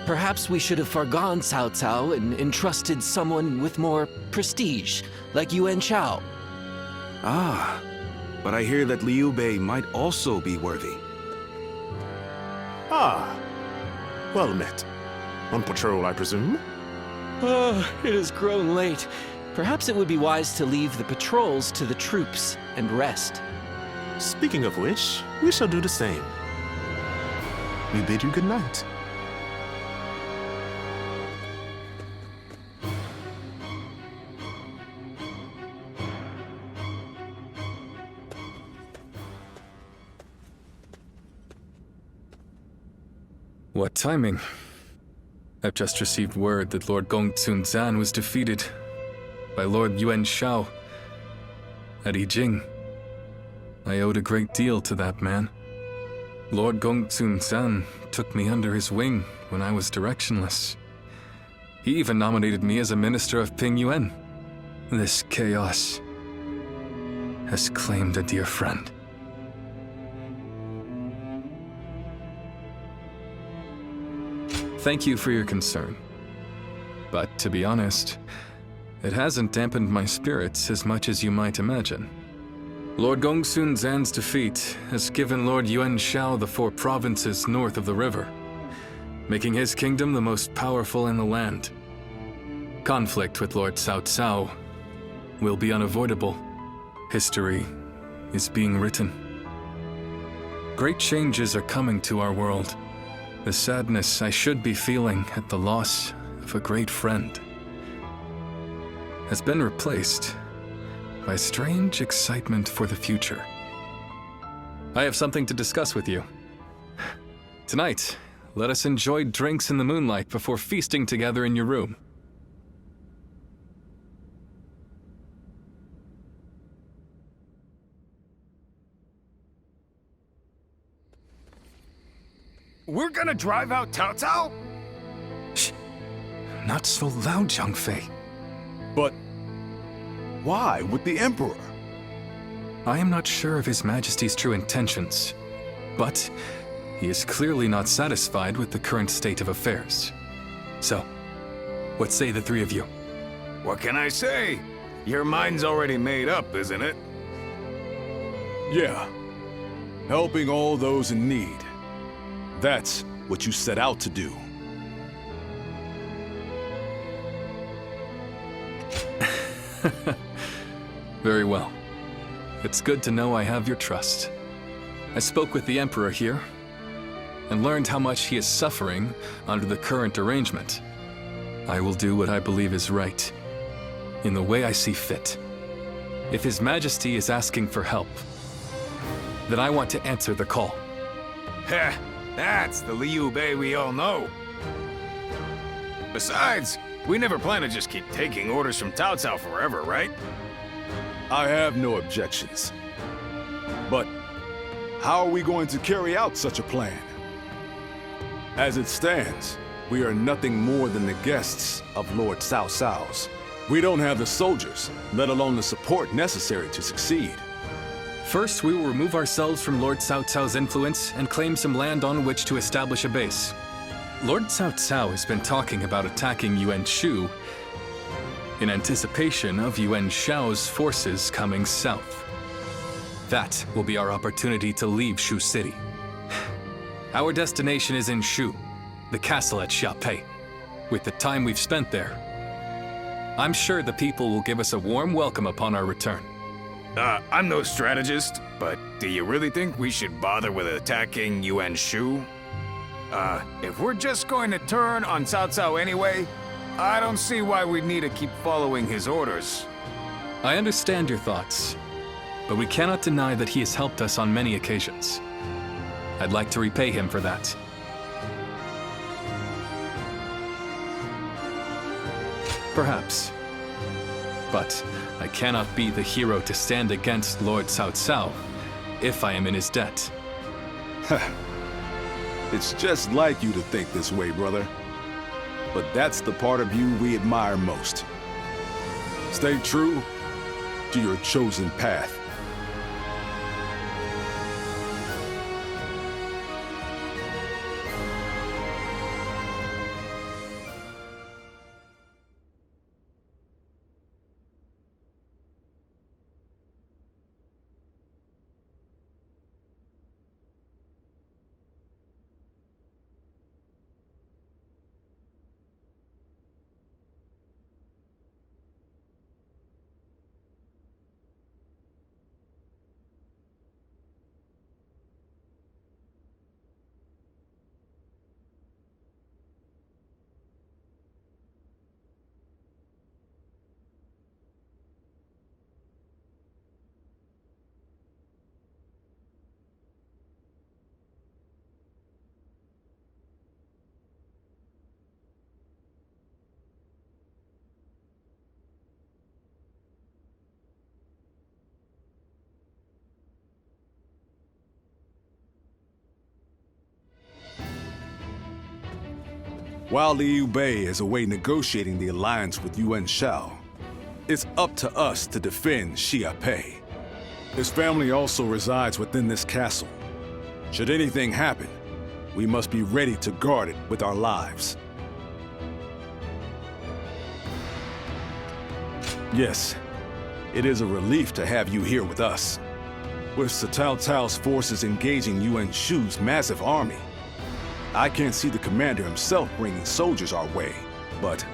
Perhaps we should have forgone Cao Cao and entrusted someone with more prestige, like Yuan Chao. but I hear that Liu Bei might also be worthy. Ah, well met. On patrol, I presume? Oh, it has grown late. Perhaps it would be wise to leave the patrols to the troops and rest. Speaking of which, we shall do the same. We bid you good night. What timing? I've just received word that Lord Gongsun Zan was defeated by Lord Yuan Shao at Yijing. I owed a great deal to that man. Lord Gongsun Zan took me under his wing when I was directionless. He even nominated me as a minister of Ping Yuan. This chaos has claimed a dear friend. Thank you for your concern. But to be honest, it hasn't dampened my spirits as much as you might imagine. Lord Gongsun Zan's defeat has given Lord Yuan Shao the 4 provinces north of the river, making his kingdom the most powerful in the land. Conflict with Lord Cao Cao will be unavoidable. History is being written. Great changes are coming to our world. The sadness I should be feeling at the loss of a great friend has been replaced by strange excitement for the future. I have something to discuss with you. Tonight, let us enjoy drinks in the moonlight before feasting together in your room. We're gonna drive out Cao Cao? Shh. Not so loud, Zhang Fei. But why with the Emperor? I am not sure of His Majesty's true intentions, but he is clearly not satisfied with the current state of affairs. So, what say the 3 of you? What can I say? Your mind's already made up, isn't it? Yeah. Helping all those in need. That's what you set out to do. Very well. It's good to know I have your trust. I spoke with the Emperor here, and learned how much he is suffering under the current arrangement. I will do what I believe is right, in the way I see fit. If His Majesty is asking for help, then I want to answer the call. Heh, that's the Liu Bei we all know. Besides, we never plan to just keep taking orders from Cao Cao forever, right? I have no objections. But how are we going to carry out such a plan? As it stands, we are nothing more than the guests of Lord Cao Cao's. We don't have the soldiers, let alone the support necessary to succeed. First, we will remove ourselves from Lord Cao Cao's influence and claim some land on which to establish a base. Lord Cao Cao has been talking about attacking Yuan Shu in anticipation of Yuan Shao's forces coming south. That will be our opportunity to leave Shu City. Our destination is in Shu, the castle at Xiapei. With the time we've spent there, I'm sure the people will give us a warm welcome upon our return. I'm no strategist, but do you really think we should bother with attacking Yuan Shu? If we're just going to turn on Cao Cao anyway, I don't see why we'd need to keep following his orders. I understand your thoughts, but we cannot deny that he has helped us on many occasions. I'd like to repay him for that. Perhaps. But I cannot be the hero to stand against Lord Cao Cao if I am in his debt. It's just like you to think this way, brother. But that's the part of you we admire most. Stay true to your chosen path. While Liu Bei is away negotiating the alliance with Yuan Shao, it's up to us to defend Xia Pei. His family also resides within this castle. Should anything happen, we must be ready to guard it with our lives. Yes, it is a relief to have you here with us. With Cao Cao's forces engaging Yuan Shu's massive army, I can't see the commander himself bringing soldiers our way, but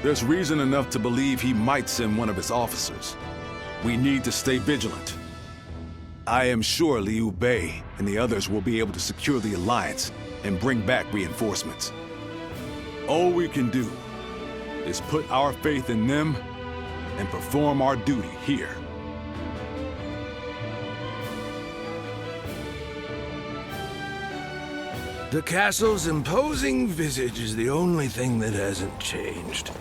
there's reason enough to believe he might send one of his officers. We need to stay vigilant. I am sure Liu Bei and the others will be able to secure the alliance and bring back reinforcements. All we can do is put our faith in them and perform our duty here. The castle's imposing visage is the only thing that hasn't changed.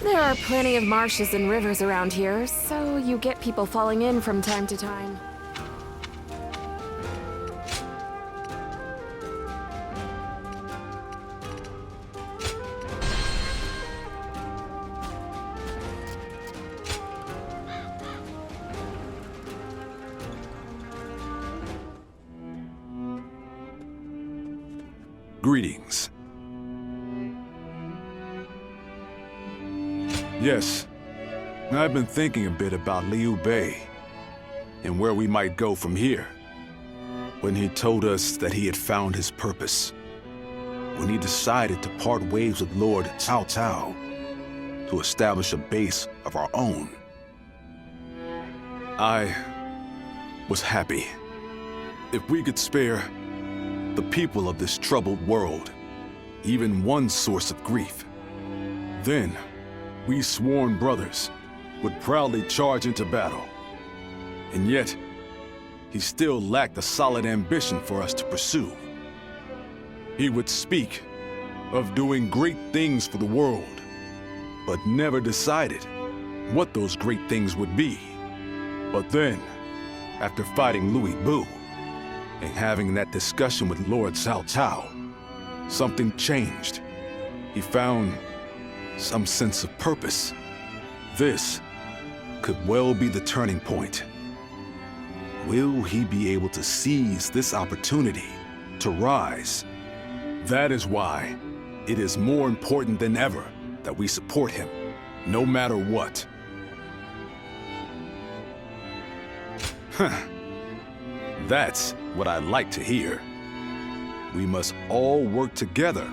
There are plenty of marshes and rivers around here, so you get people falling in from time to time. Greetings. Yes, I've been thinking a bit about Liu Bei and where we might go from here. When he told us that he had found his purpose, when he decided to part ways with Lord Cao Cao to establish a base of our own, I was happy. If we could spare the people of this troubled world even one source of grief, then we sworn brothers would proudly charge into battle. And yet, he still lacked a solid ambition for us to pursue. He would speak of doing great things for the world, but never decided what those great things would be. But then, after fighting Louis Bu and having that discussion with Lord Cao Cao, something changed. He found some sense of purpose. This could well be the turning point. Will he be able to seize this opportunity to rise? That is why it is more important than ever that we support him, no matter what. That's what I like to hear. We must all work together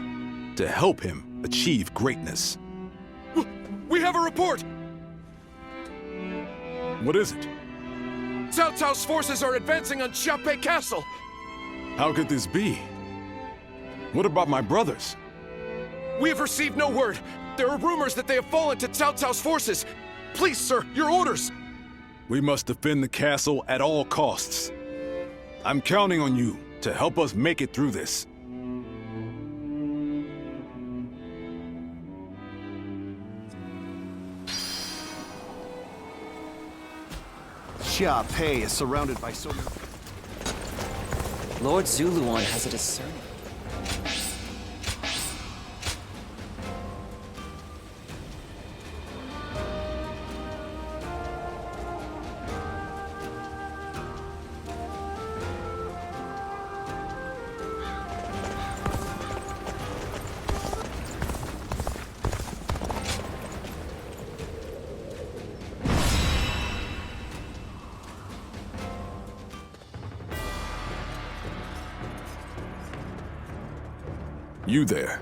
to help him achieve greatness. We have a report! What is it? Cao Cao's forces are advancing on Xia Pei Castle! How could this be? What about my brothers? We have received no word. There are rumors that they have fallen to Cao Cao's forces. Please, sir, your orders! We must defend the castle at all costs. I'm counting on you to help us make it through this. Xia Pei is surrounded by so many... Lord Zuluan has a discernment. You there.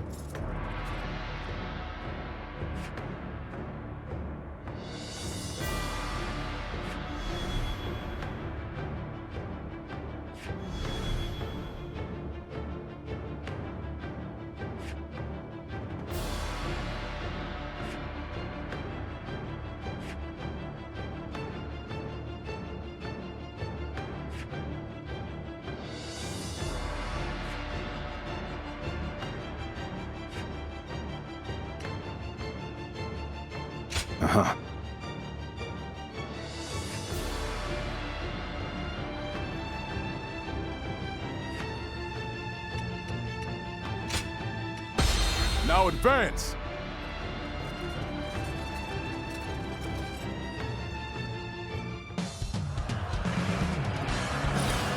Now advance!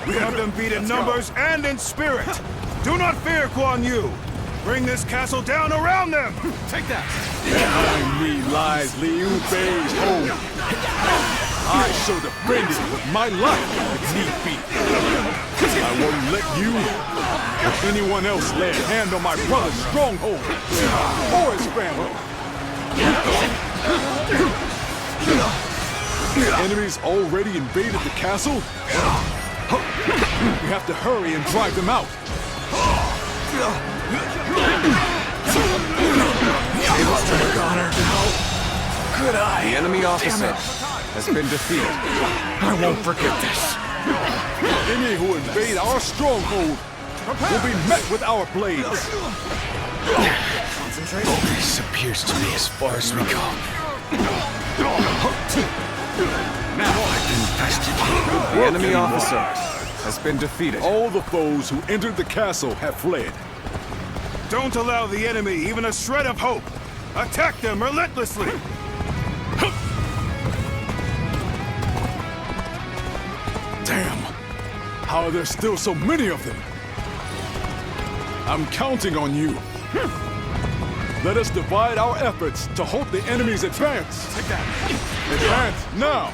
We have them beat in numbers and in spirit. Do not fear, Guan Yu. Bring this castle down around them. Take that! Behind me lies Liu Bei's home. I shall defend it with my life if need be. I won't let you or anyone else lay a hand on my brother's stronghold or his family. The enemies already invaded the castle. We have to hurry and drive them out. Could I? The enemy officer has been defeated. I won't forget this. Any who invade our stronghold will be met with our blades. This appears to be as far as we go. Now I've infested. The enemy officer has been defeated. All the foes who entered the castle have fled. Don't allow the enemy even a shred of hope. Attack them relentlessly. Damn! How are there still so many of them? I'm counting on you. Let us divide our efforts to halt the enemy's advance. Take that. Advance now!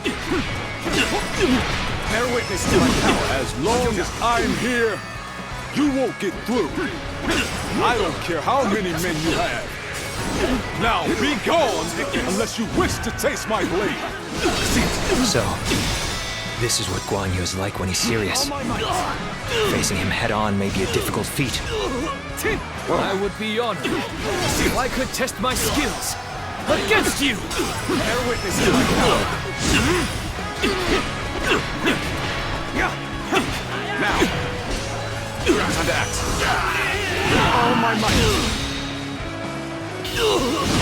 Bear witness to my power. As long as I'm here, you won't get through. I don't care how many men you have. Now be gone unless you wish to taste my blade. So, this is what Guan Yu is like when he's serious. Facing him head-on may be a difficult feat. I would be honored if I could test my skills against you! Bear witness to my power. Now, time to act. All my might!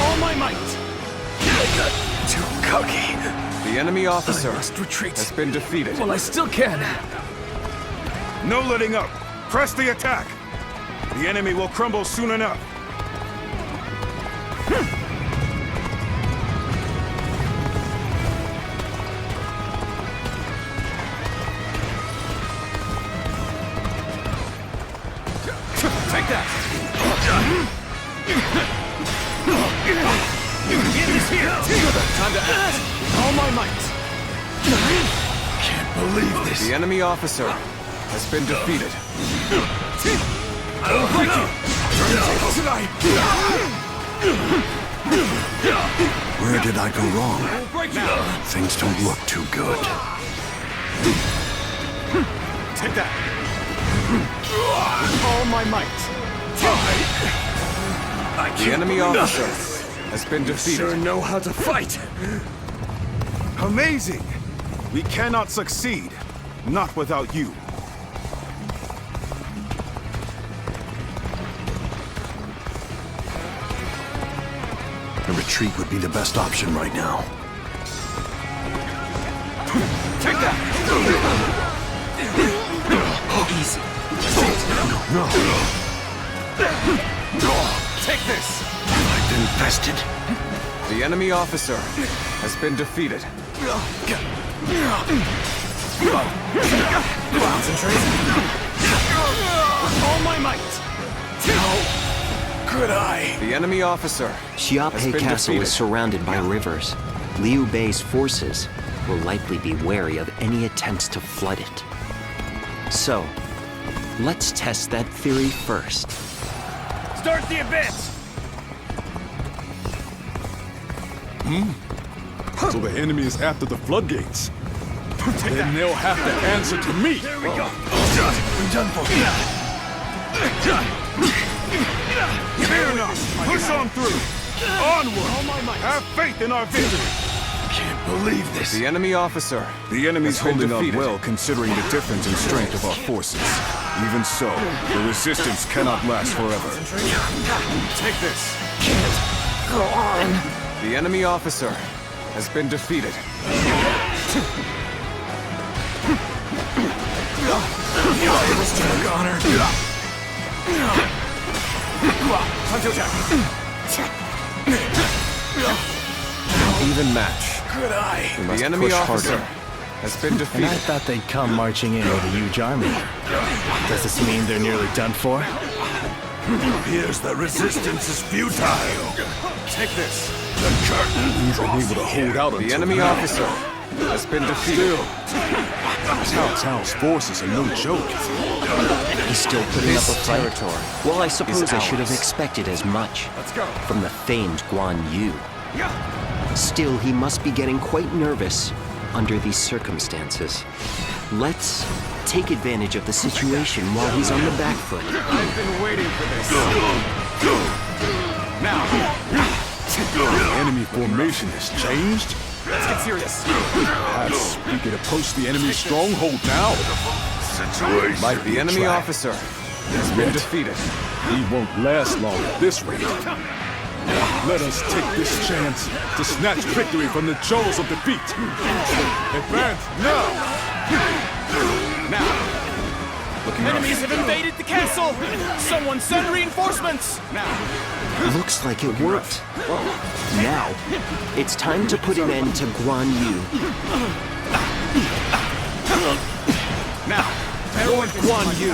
All my might! Too cocky. The enemy officer must retreat. has been defeated. Well, I still can. No letting up. Press the attack. The enemy will crumble soon enough. Take that! Get this here! Time to act! All my might! Can't believe this. The enemy officer has been defeated. I'll break you! Where did I go wrong? Things don't look too good. Take that. All my might! The enemy officer has been defeated. Sure know how to fight. Amazing. We cannot succeed. Not without you. A retreat would be the best option right now. Take that. Easy. No. Take this! I've infested. The enemy officer has been defeated. Concentrate. All my might! How could I? The enemy officer Xiape Castle is surrounded by rivers. Liu Bei's forces will likely be wary of any attempts to flood it. So, let's test that theory first. Start the advance! So the enemy is after the floodgates. Then they'll have to answer to me. There we go. We're done for. Fear not. Push on through. Onward. Have faith in our victory. Can't believe this. The enemy officer. The enemy's has been holding up defeated. well considering the difference in strength of our forces. Even so, the resistance cannot last forever. Take this. Can't go on. The enemy officer has been defeated. Even match. Good eye. We must The enemy push officer harder. has been defeated. And I thought they'd come marching in with a huge army. Does this mean they're nearly done for? It appears the resistance is futile. Take this. The curtain He's unable to hold out The until enemy now. officer has been defeated. Cao Cao's forces are no joke. He's still putting up a This fight. territory Well, I suppose is I should have ours. expected as much. Let's go. From the famed Guan Yu. Still, he must be getting quite nervous under these circumstances. Let's take advantage of the situation while he's on the back foot. I've been waiting for this. Now. The enemy formation has changed. Let's get serious. Perhaps we could approach the enemy stronghold now. situation. Might be The enemy trapped. officer has been defeated. He won't last long at this rate. Let us take this chance to snatch victory from the jaws of defeat. Advance now! Enemies have invaded the castle! Someone send reinforcements! Looks like it worked. Now, it's time to put an end to Guan Yu. Now, Lord Guan Yu,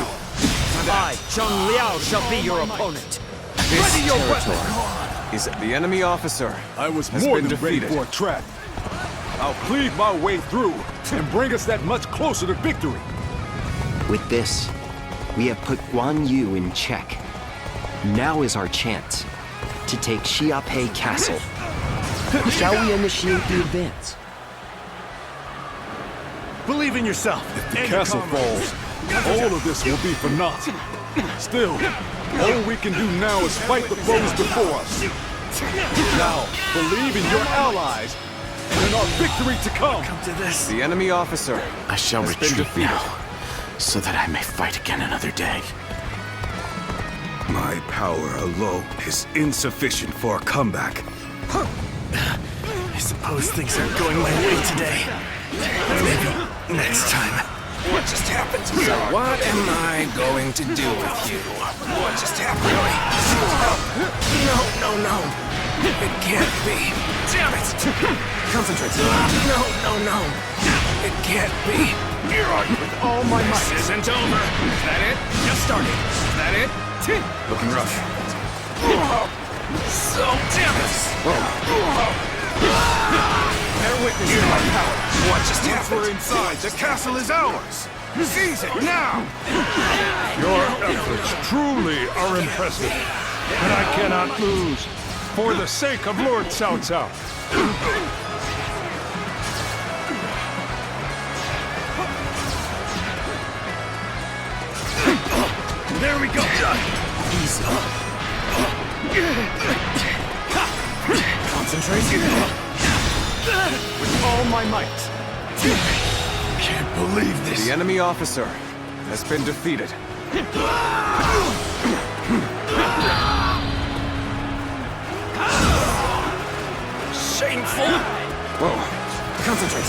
I, Zheng Liao, shall be your opponent. Ready your territory is the enemy officer. I was has more been than ready defeated. for a trap. I'll cleave my way through and bring us that much closer to victory. With this, we have put Guan Yu in check. Now is our chance to take Xiaopei Castle. Shall we initiate the advance? Believe in yourself. If the castle falls, all of this will be for naught. Still, all we can do now is fight the foes before us. Now, believe in your allies and in our victory to come. To this, The enemy officer I shall has been retreat defeated. now, so that I may fight again another day. My power alone is insufficient for a comeback. I suppose things aren't going my way today. Maybe next time. what just happened? So what am I going to do with you? What just happened? No. It can't be. Damn it! Concentrate. No. It can't be. Here I with all my might. This isn't over. Is that it? Just started. Is that it? Looking rough. So damn it! Bear witness to my power. What just happened? We're inside. The castle is ours. Seize it now! Your efforts truly are impressive, and I cannot lose for the sake of Lord Cao Cao. There we go. Easy. Concentration. With all my might. Can't believe this. The enemy officer has been defeated. Shameful. Whoa. Concentrate.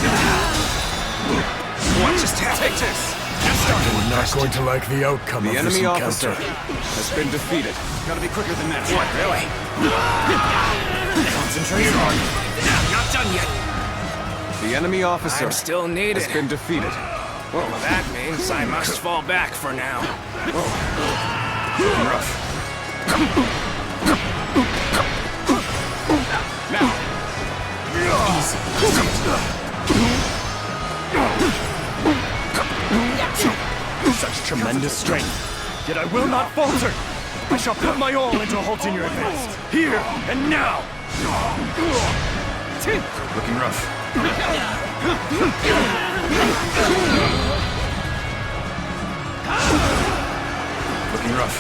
What just happened? Take this. We're not going to like the outcome The of this enemy officer encounter. has been defeated. Gotta be quicker than that. What, really? Concentrate. Not done yet. The enemy officer I'm still needed. has been defeated. Well, that means I must fall back for now. Looking rough. Now. Such tremendous strength. Yet I will not falter. I shall put my all into halting your advance. Here and now. Looking rough. Looking rough.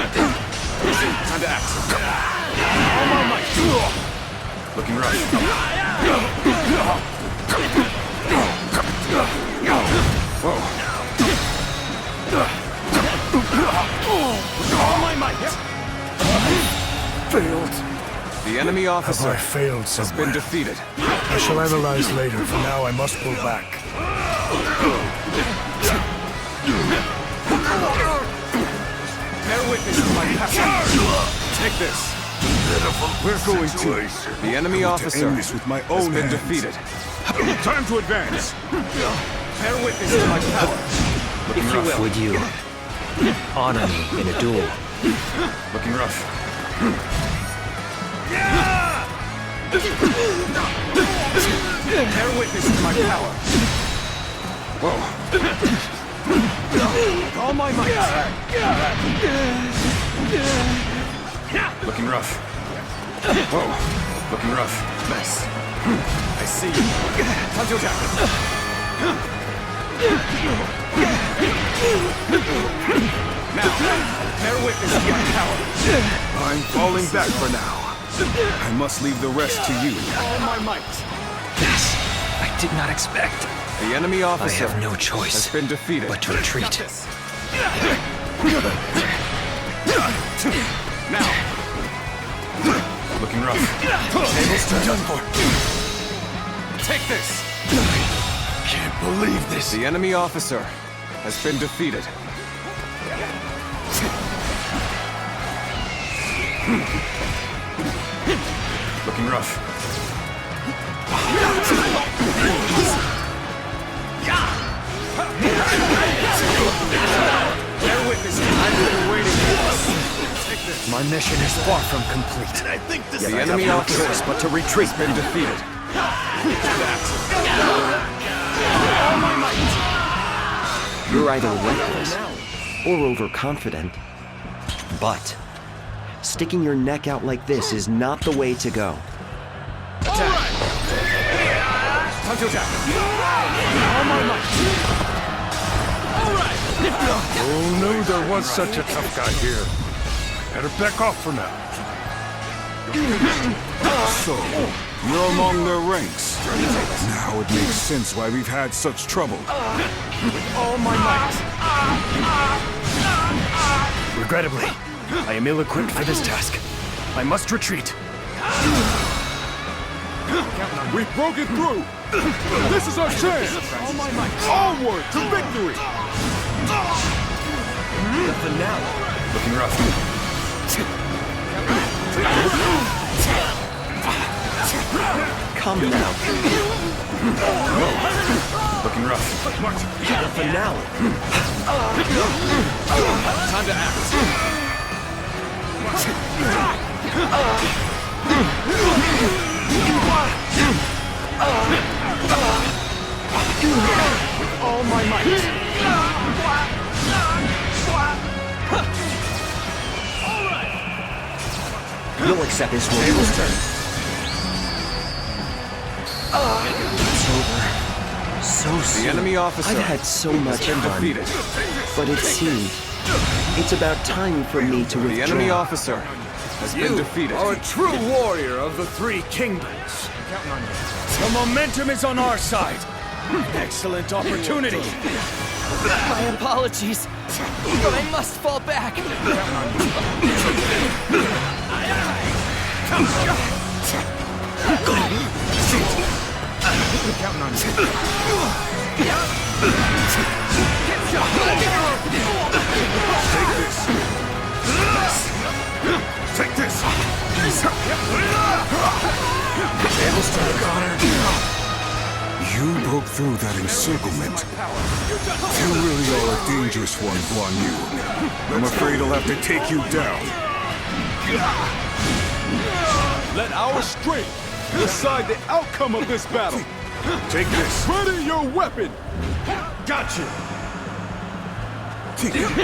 Time to act. All my might. Looking rough. Whoa. All my might. Failed. The enemy officer Have I failed has somewhere? been defeated. I shall analyze later. For now, I must pull back. Bear witness witness to my power. Take this. We're going to. The enemy officer end this with my has own been hands. defeated. Time to advance. Bear witness to my power. Looking rough. Would you honor me in a duel? Looking rough. Bear witness to my power. Whoa. With all my might. Looking rough. Whoa. Looking rough. Nice. I see you. Time to attack. Now, bear witness to my power. I'm falling back for now. I must leave the rest to you. All my might. This I did not expect. The enemy officer I have no choice has been defeated. but to retreat. Now. Looking rough. Table's done for. Take this. Can't believe this. The enemy officer has been defeated. Looking rough. Bear witness. I've been waiting for this. Take this. My mission is far from complete. I think this Yet the I enemy have no officer choice but to retreat. has been defeated. You're either reckless or overconfident. But sticking your neck out like this is not the way to go. Attack! Time to attack! All my might! Oh, no, there was such a tough guy here. Better back off for now. So, you're among their ranks. Now it makes sense why we've had such trouble. With all my might! Regrettably, I am ill-equipped for this task. I must retreat. We've broken through! This is our chance! All my might! Onward to victory! The finale. Looking rough. Come now. Looking rough. The finale. Time to act. With all my might. You'll accept this will. Table's turn. It's over. So soon. The enemy officer I've had so much has been fun, defeated. but it seems it's about time for me to The withdraw. enemy officer has been defeated. are a true warrior of the Three Kingdoms. The momentum is on our side. Excellent opportunity. My apologies, but I must fall back. Counting on you. Take this. Table's turn, Connor. You broke through that encirclement. You really are a dangerous one, Guan Yu. I'm afraid I'll have to take you down. Let our strength decide the outcome of this battle. Take this. Ready your weapon. Gotcha.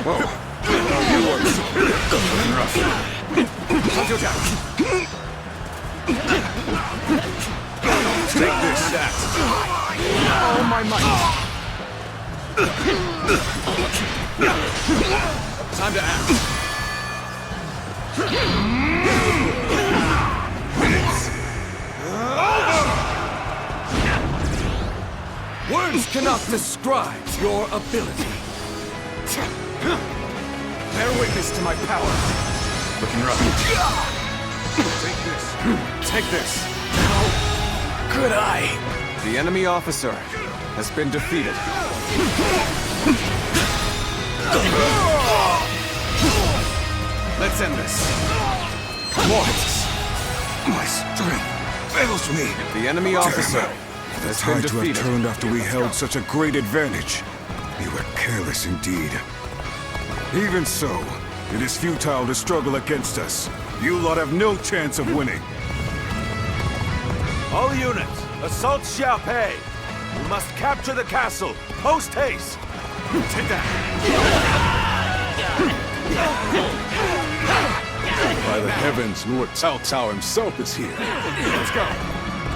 Whoa. You are rough. Time to attack. Take this. All my might. Time to act. Words cannot describe your ability. Bear witness to my power. Looking rough. Take this. Take this. How could I? The enemy officer has been defeated. Let's end this. What? My strength fails me. The enemy officer The has been tide to have defeated. turned after we held such a great advantage. We were careless indeed. Even so, it is futile to struggle against us. You lot have no chance of winning. All units, assault Xiaopei! We must capture the castle, post haste! Take that! By the heavens, Lord Cao Cao himself is here. Let's go!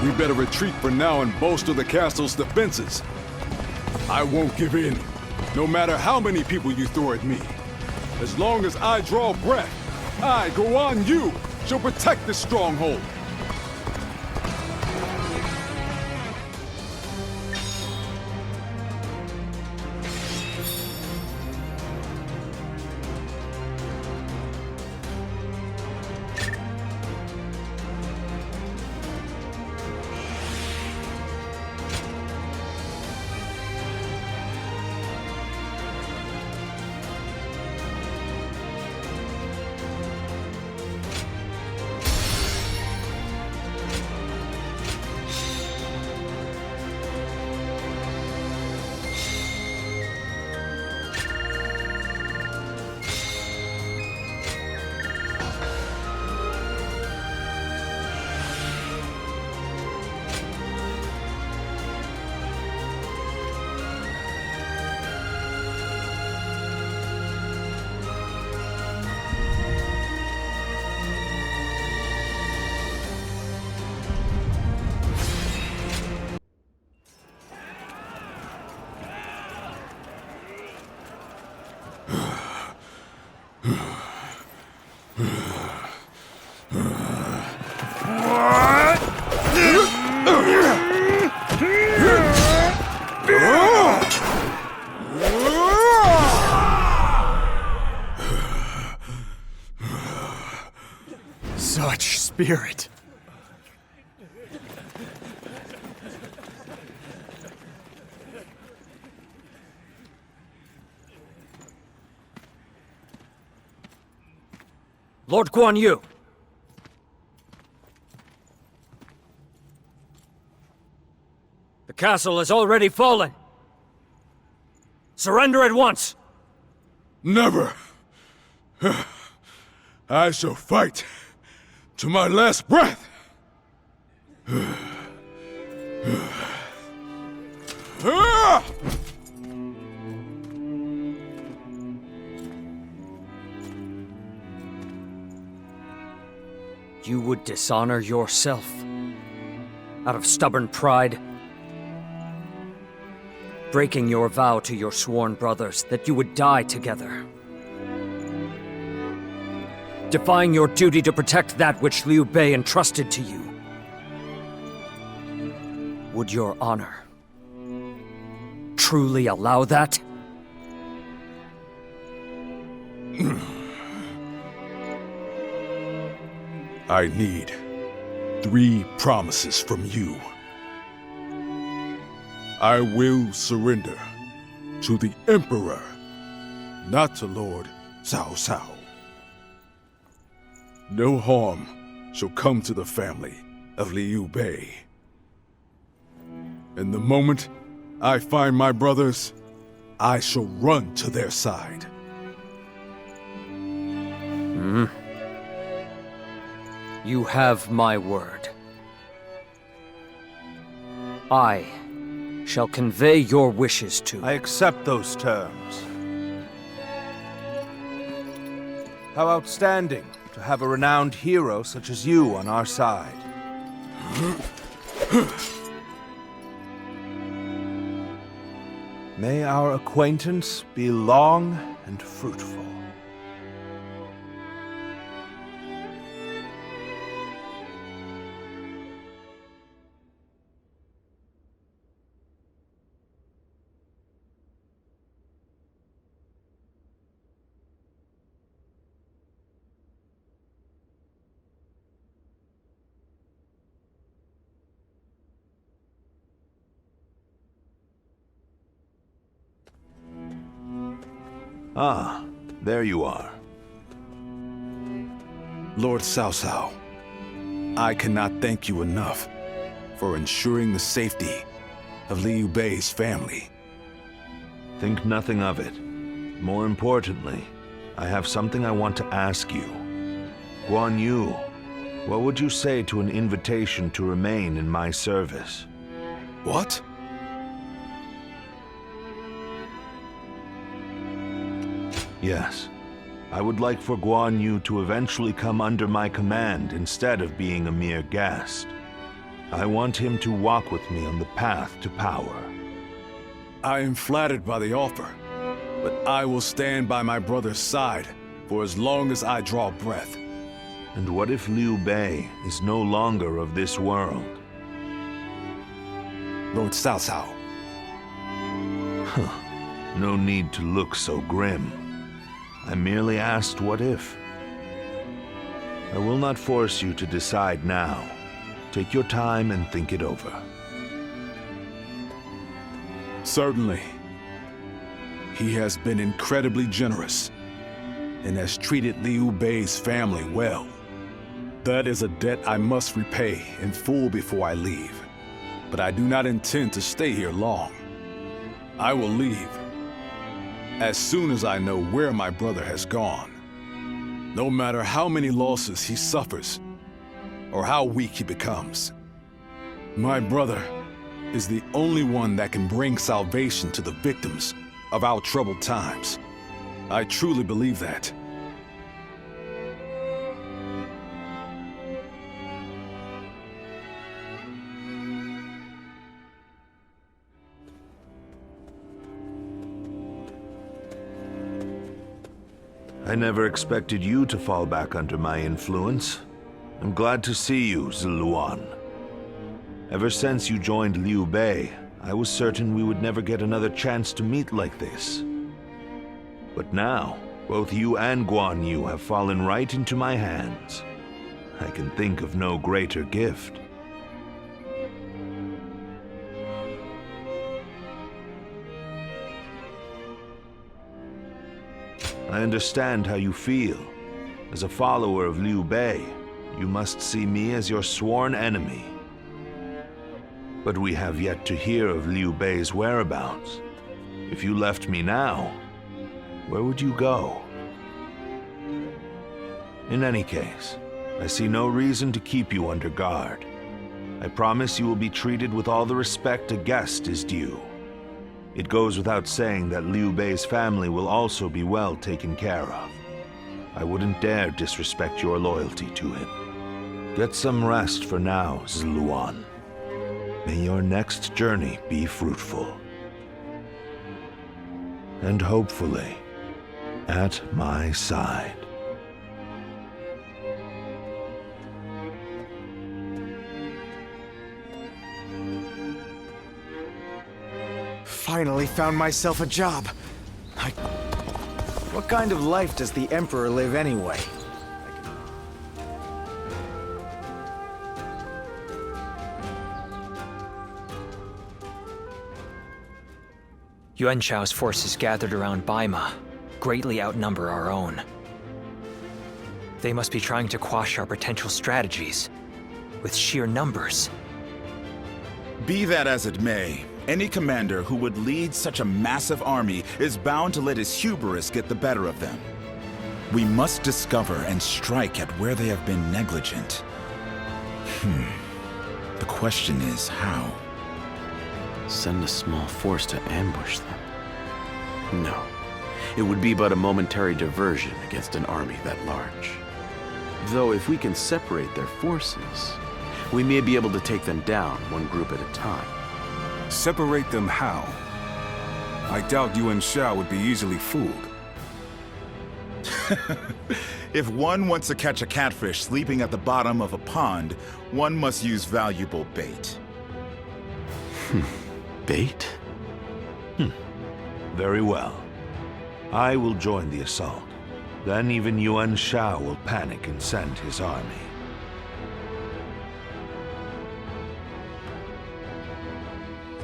We better retreat for now and bolster the castle's defenses. I won't give in, no matter how many people you throw at me. As long as I draw breath, I, Guan Yu, shall protect this stronghold. Such spirit. Lord Guan Yu! The castle has already fallen! Surrender at once! Never! I shall fight to my last breath! You would dishonor yourself out of stubborn pride, breaking your vow to your sworn brothers that you would die together, defying your duty to protect that which Liu Bei entrusted to you. Would your honor truly allow that? I need 3 promises from you. I will surrender to the Emperor, not to Lord Cao Cao. No harm shall come to the family of Liu Bei. And the moment I find my brothers, I shall run to their side. You have my word. I shall convey your wishes to... I accept those terms. How outstanding to have a renowned hero such as you on our side. May our acquaintance be long and fruitful. Ah, there you are. Lord Cao Cao, I cannot thank you enough for ensuring the safety of Liu Bei's family. Think nothing of it. More importantly, I have something I want to ask you. Guan Yu, what would you say to an invitation to remain in my service? What? Yes. I would like for Guan Yu to eventually come under my command instead of being a mere guest. I want him to walk with me on the path to power. I am flattered by the offer, but I will stand by my brother's side for as long as I draw breath. And what if Liu Bei is no longer of this world? Lord Cao Cao. No need to look so grim. I merely asked what if. I will not force you to decide now. Take your time and think it over. Certainly. He has been incredibly generous and has treated Liu Bei's family well. That is a debt I must repay in full before I leave. But I do not intend to stay here long. I will leave as soon as I know where my brother has gone. No matter how many losses he suffers or how weak he becomes. My brother is the only one that can bring salvation to the victims of our troubled times. I truly believe that. I never expected you to fall back under my influence. I'm glad to see you, Ziluan. Ever since you joined Liu Bei, I was certain we would never get another chance to meet like this. But now, both you and Guan Yu have fallen right into my hands. I can think of no greater gift. I understand how you feel. As a follower of Liu Bei, you must see me as your sworn enemy. But we have yet to hear of Liu Bei's whereabouts. If you left me now, where would you go? In any case, I see no reason to keep you under guard. I promise you will be treated with all the respect a guest is due. It goes without saying that Liu Bei's family will also be well taken care of. I wouldn't dare disrespect your loyalty to him. Get some rest for now, Ziluan. May your next journey be fruitful. And hopefully, at my side. Finally found myself a job. What kind of life does the Emperor live anyway? Yuan Shao's forces gathered around Baima greatly outnumber our own. They must be trying to quash our potential strategies with sheer numbers. Be that as it may, any commander who would lead such a massive army is bound to let his hubris get the better of them. We must discover and strike at where they have been negligent. The question is how? Send a small force to ambush them? No. It would be but a momentary diversion against an army that large. Though if we can separate their forces, we may be able to take them down one group at a time. Separate them how? I doubt Yuan Shao would be easily fooled. If one wants to catch a catfish sleeping at the bottom of a pond, one must use valuable bait. Bait? Very well. I will join the assault. Then even Yuan Shao will panic and send his army.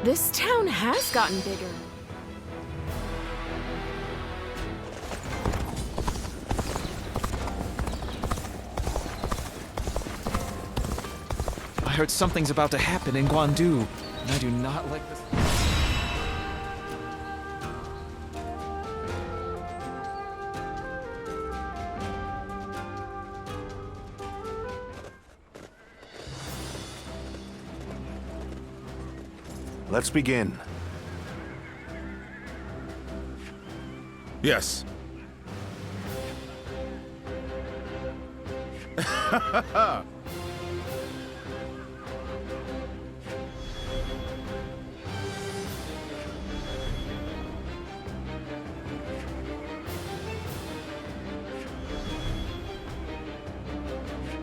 This town has gotten bigger. I heard something's about to happen in Guandu, and I do not like this. Let's begin. Yes.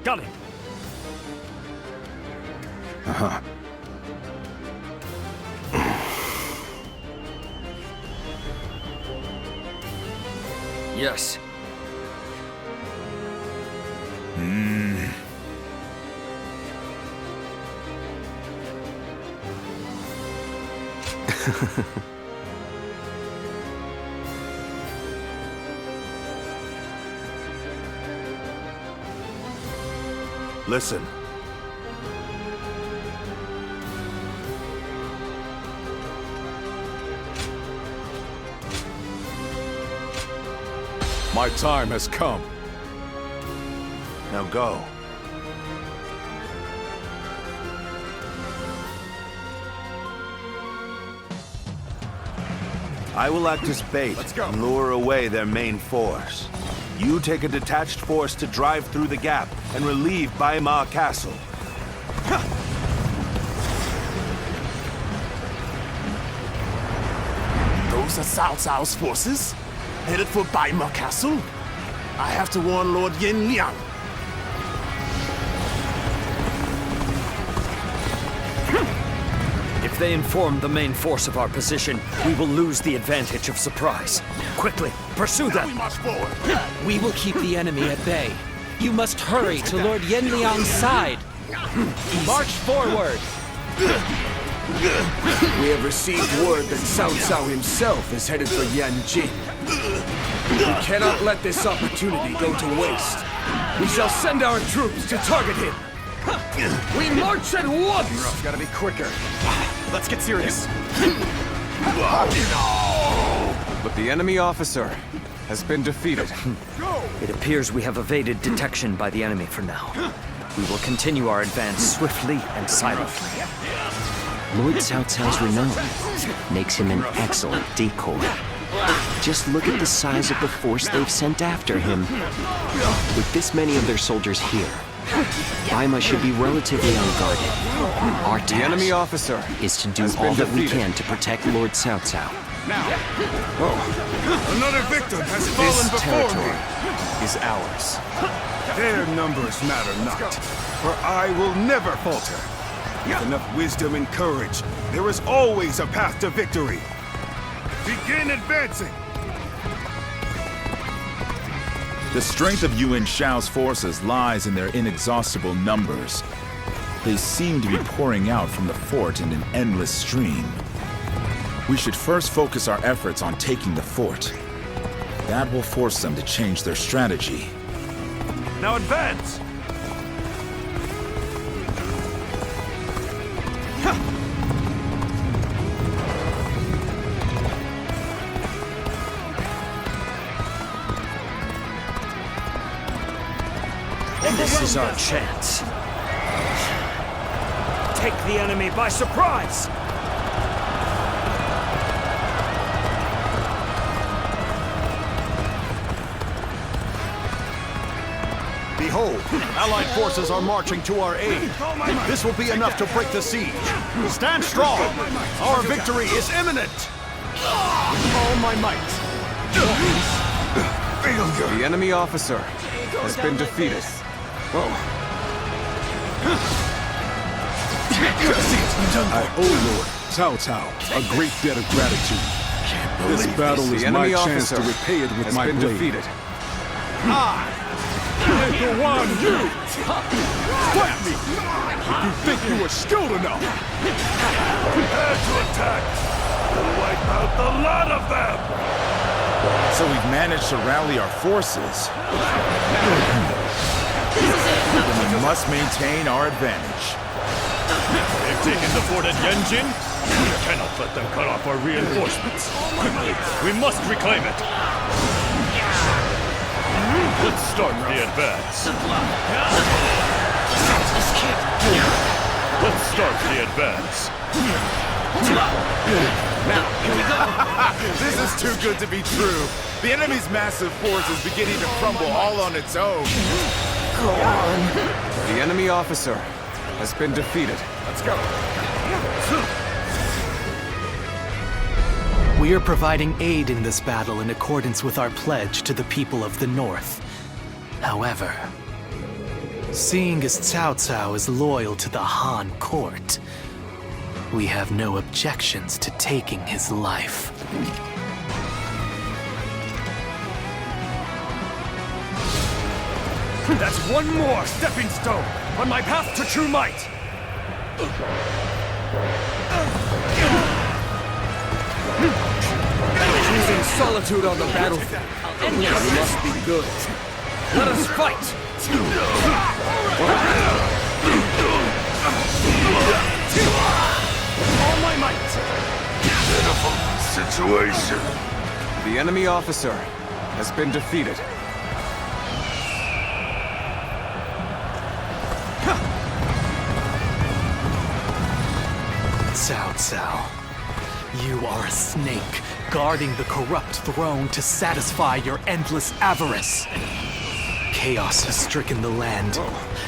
Got it. Uh-huh. Yes. Listen. My time has come. Now go. I will act as bait and lure away their main force. You take a detached force to drive through the gap and relieve Baytuh Castle. Those are Cao Cao's forces, headed for Baytuh Castle. I have to warn Lord Yin Liang. If they inform the main force of our position, we will lose the advantage of surprise. Quickly, pursue them! We will keep the enemy at bay. You must hurry to Lord Yin Liang's side. March forward! We have received word that Cao Cao himself is headed for Yanjin. We cannot let this opportunity go to waste. We shall send our troops to target him. We march at once! Europe's gotta be quicker. Let's get serious. But the enemy officer has been defeated. It appears we have evaded detection by the enemy for now. We will continue our advance swiftly and silently. Lord Cao Cao's renown makes him an excellent decoy. Just look at the size of the force they've sent after him. With this many of their soldiers here, Baytuh should be relatively unguarded. Our task enemy officer is to do all that we can to protect Lord Cao Cao. Another victim has fallen This before territory me. is ours. Their numbers matter not, for I will never falter. With enough wisdom and courage, there is always a path to victory. Begin advancing! The strength of Yuan Shao's forces lies in their inexhaustible numbers. They seem to be pouring out from the fort in an endless stream. We should first focus our efforts on taking the fort. That will force them to change their strategy. Now advance! This is our chance. Take the enemy by surprise! Behold, Allied forces are marching to our aid. This will be enough to break the siege. Stand strong! Our victory is imminent! With all my might. The enemy officer has been defeated. I owe Lord Cao Cao a great debt of gratitude. This battle is my chance to repay it with my blade. Defeated. The one you! Fight me! If you think you are skilled enough! Prepare to attack! We'll wipe out the lot of them! So we've managed to rally our forces. Then we must maintain our advantage. They've taken the fort at Yenjin. We cannot let them cut off our reinforcements. Quickly, we must reclaim it. Let's start the advance. Let's start the advance. Now, here we go. This is too good to be true. The enemy's massive force is beginning to crumble all on its own. Go on. The enemy officer has been defeated. Let's go. We are providing aid in this battle in accordance with our pledge to the people of the North. However, seeing as Cao Cao is loyal to the Han court, we have no objections to taking his life. That's one more stepping stone on my path to true might! Choosing solitude on the battlefield. We must be good. Let us fight! All my might! Pitiful situation. The enemy officer has been defeated. Cao Cao, you are a snake, guarding the corrupt throne to satisfy your endless avarice. Chaos has stricken the land,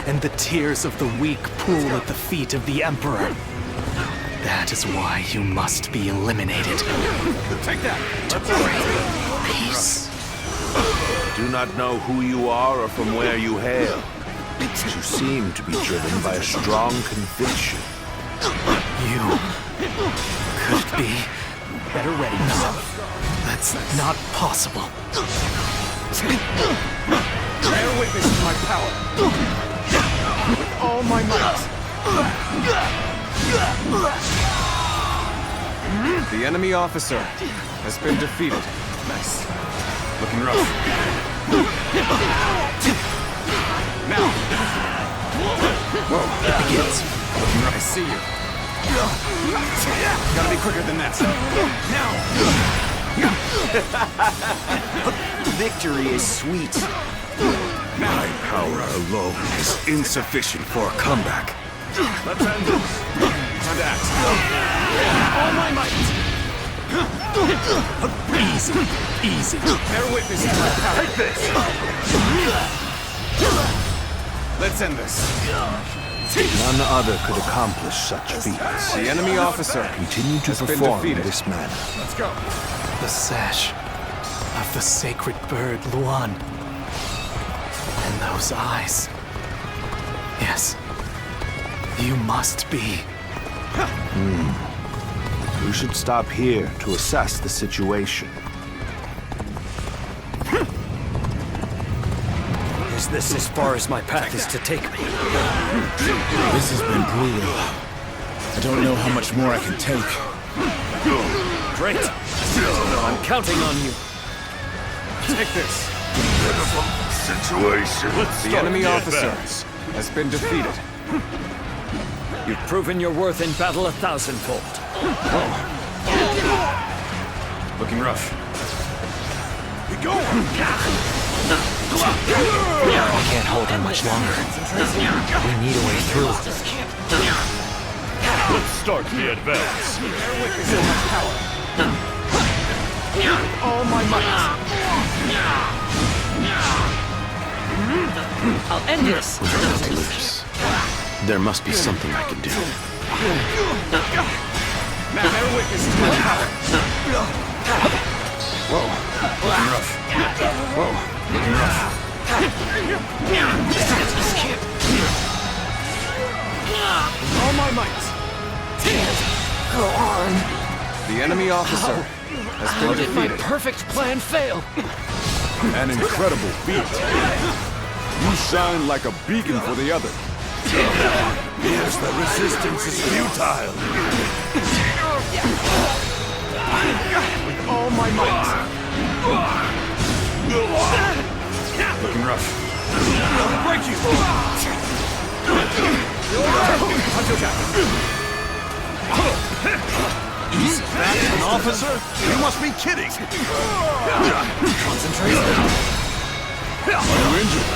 and the tears of the weak pool at the feet of the Emperor. That is why you must be eliminated. Take that! To bring peace. I do not know who you are or from where you hail, but you seem to be driven by a strong conviction. You could be better ready. No, that's not possible. Bear witness to my power. With all my might. The enemy officer has been defeated. Nice. Looking rough. Now. Whoa, it begins. Looking rough. I see you. Gotta be quicker than that. Now! Victory is sweet. My power alone is insufficient for a comeback. Let's end this. And act. All my might. Easy, easy. Bear witness to my power. Take this! Let's end this. None other could accomplish such feats. The enemy officer continue to has been perform in defeated. this manner. Let's go. The sash of the sacred bird Luan. And those eyes. Yes, you must be. We should stop here to assess the situation. Is this as far as my path is to take me? This has been brutal. I don't know how much more I can take. Great. I'm counting on you. Take this. Pitiful situation. The enemy officer has been defeated. You've proven your worth in battle 1,000-fold. Looking rough. We go! We can't hold him much longer. We need a way through. Let's start the advance. All my might. I'll end this. We're about to lose. There must be something I can do. Bear witness to my power. Whoa. Looking rough. Whoa. Looking rough. All my might. Go on. The enemy officer has How been did my defeated. perfect plan fail? An incredible feat. You shine like a beacon for the others. Yes, the resistance is futile. With all my might. Looking rough. I'll break you! That's an officer? You must be kidding! Concentrate. Are you injured?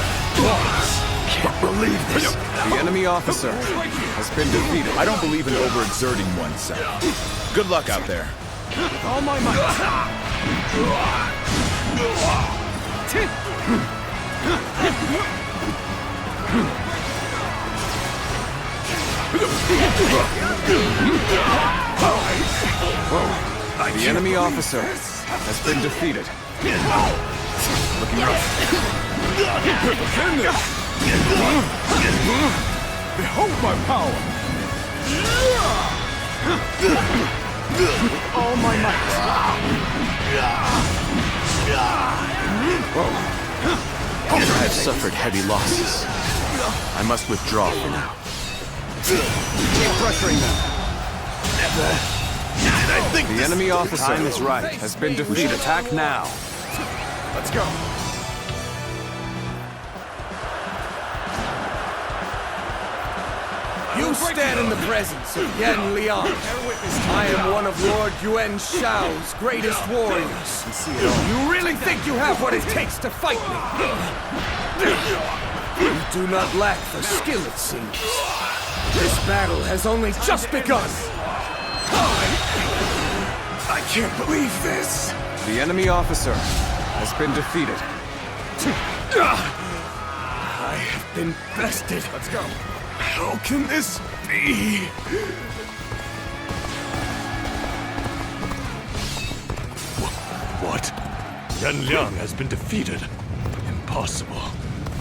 Can't believe this. The enemy officer has been defeated. I don't believe in overexerting oneself. Good luck out there. With all my might. The enemy officer has been defeated. Looking rough. Behold my power! With all my might. I've suffered heavy losses. I must withdraw for now. Keep pressuring them. The enemy officer Time is right. has been We should defeated. attack now. Let's go. You stand in the presence of Yan Liang. I am one of Lord Yuan Shao's greatest warriors. You really think you have what it takes to fight me? You do not lack the skill, it seems. This battle has only just begun. I can't believe this. The enemy officer has been defeated. I have been bested. Let's go. How can this be? What? Yan Liang has been defeated. Impossible.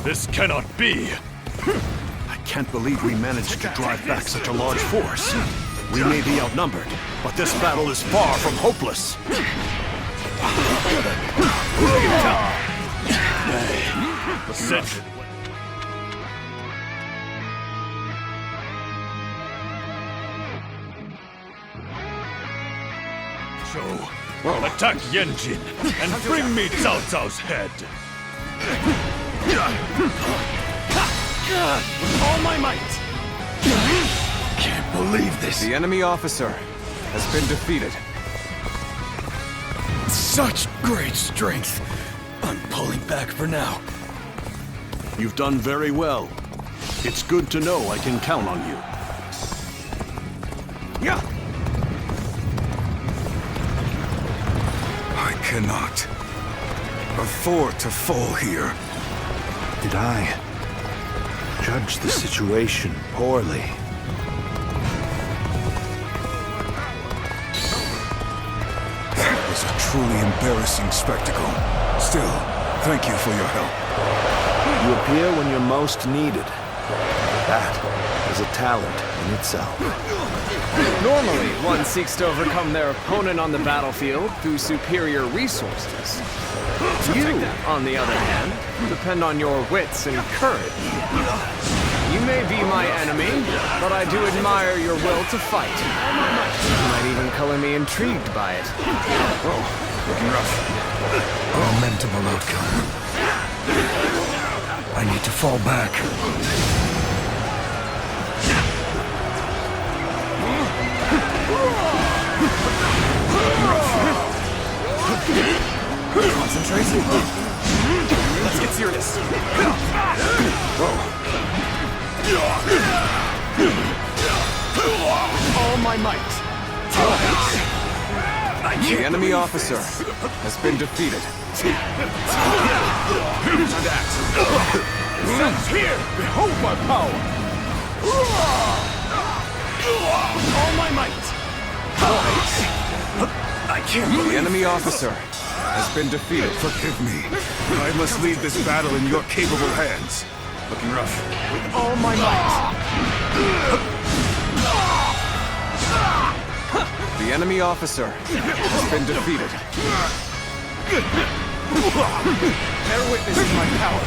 This cannot be. I can't believe we managed to drive back such a large force. We may be outnumbered, but this battle is far from hopeless. Send it. So, attack Yanjin and bring me Cao Cao's head. With all my might. Can't believe this. The enemy officer has been defeated. Such great strength. I'm pulling back for now. You've done very well. It's good to know I can count on you. Yeah. I cannot afford to fall here. Did I judge the situation poorly? That was a truly embarrassing spectacle. Still, thank you for your help. You appear when you're most needed. That is a talent in itself. Normally, one seeks to overcome their opponent on the battlefield through superior resources. You, on the other hand, depend on your wits and courage. You may be my enemy, but I do admire your will to fight. You might even color me intrigued by it. Oh, looking rough. A lamentable outcome. I need to fall back. Concentrate. Let's get serious. All my might. The enemy officer has been defeated. Here! Behold my power! All my might. I can't believe The enemy officer has been defeated. Forgive me. I must leave this battle in your capable hands. Looking rough. With all my might. The enemy officer has been defeated. Bear witness to my power.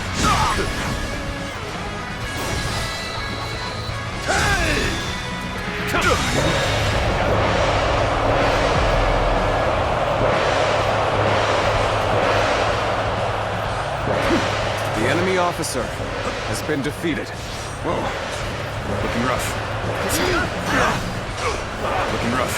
The enemy officer has been defeated. Looking rough. Looking rough.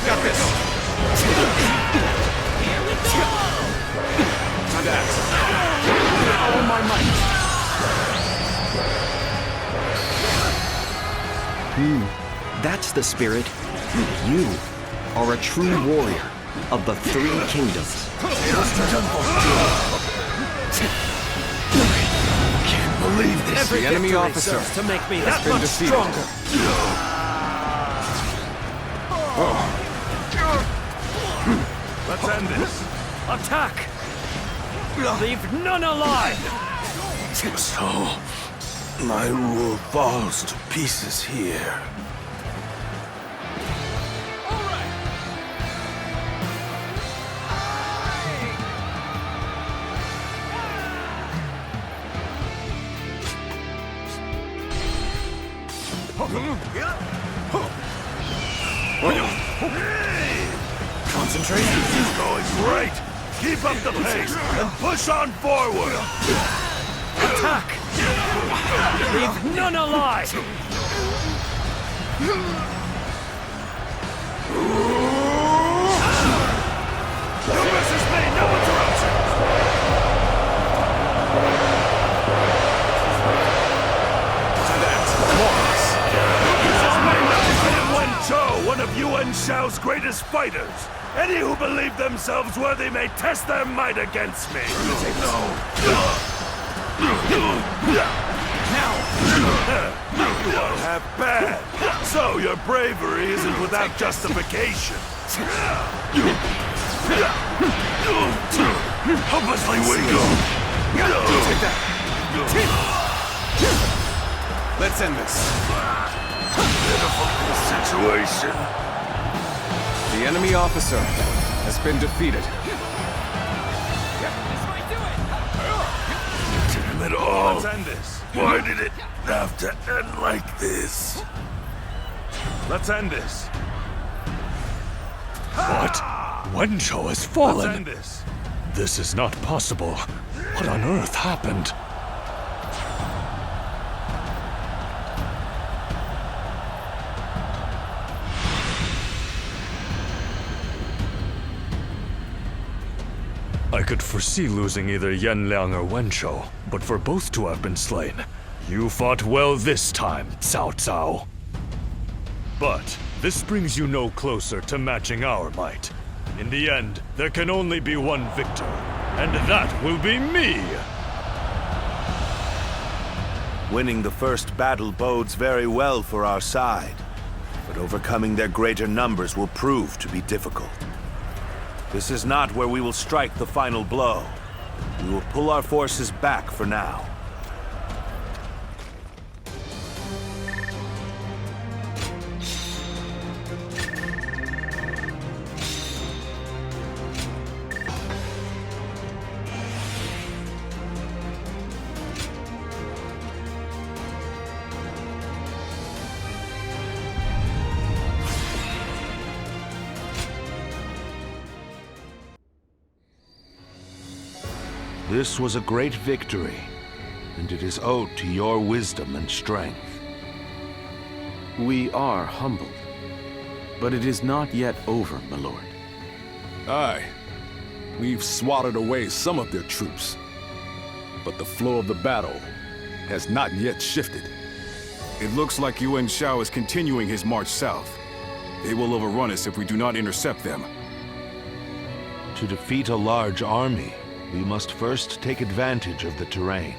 Got this. Now that. All my might. That's the spirit. You are a true warrior of the three kingdoms. Can't believe this. The enemy officer to make me has that been much defeated. stronger. Let's end this. Attack! Leave none alive! So, my rule falls to pieces here. Concentration. This is going great. Keep up the pace and push on forward. Attack! Leave none alive! No versus me, no interruption. One of Yuan Shao's greatest fighters. Any who believe themselves worthy may test their might against me. Now, you all have bad. So your bravery isn't without justification. Hopelessly weak. Take that. Let's end this. Pitiful situation. The enemy officer has been defeated. Damn it all. Let's end this. Why did it have to end like this? Let's end this. What? Wenchou has fallen. Let's end this. This is not possible. What on earth happened? I could foresee losing either Yanliang or Wenchou, but for both to have been slain, you fought well this time, Cao Cao. But this brings you no closer to matching our might. In the end, there can only be one victor, and that will be me! Winning the first battle bodes very well for our side, but overcoming their greater numbers will prove to be difficult. This is not where we will strike the final blow. We will pull our forces back for now. This was a great victory, and it is owed to your wisdom and strength. We are humbled, but it is not yet over, my lord. Aye. We've swatted away some of their troops, but the flow of the battle has not yet shifted. It looks like Yuan Shao is continuing his march south. They will overrun us if we do not intercept them. To defeat a large army, we must first take advantage of the terrain.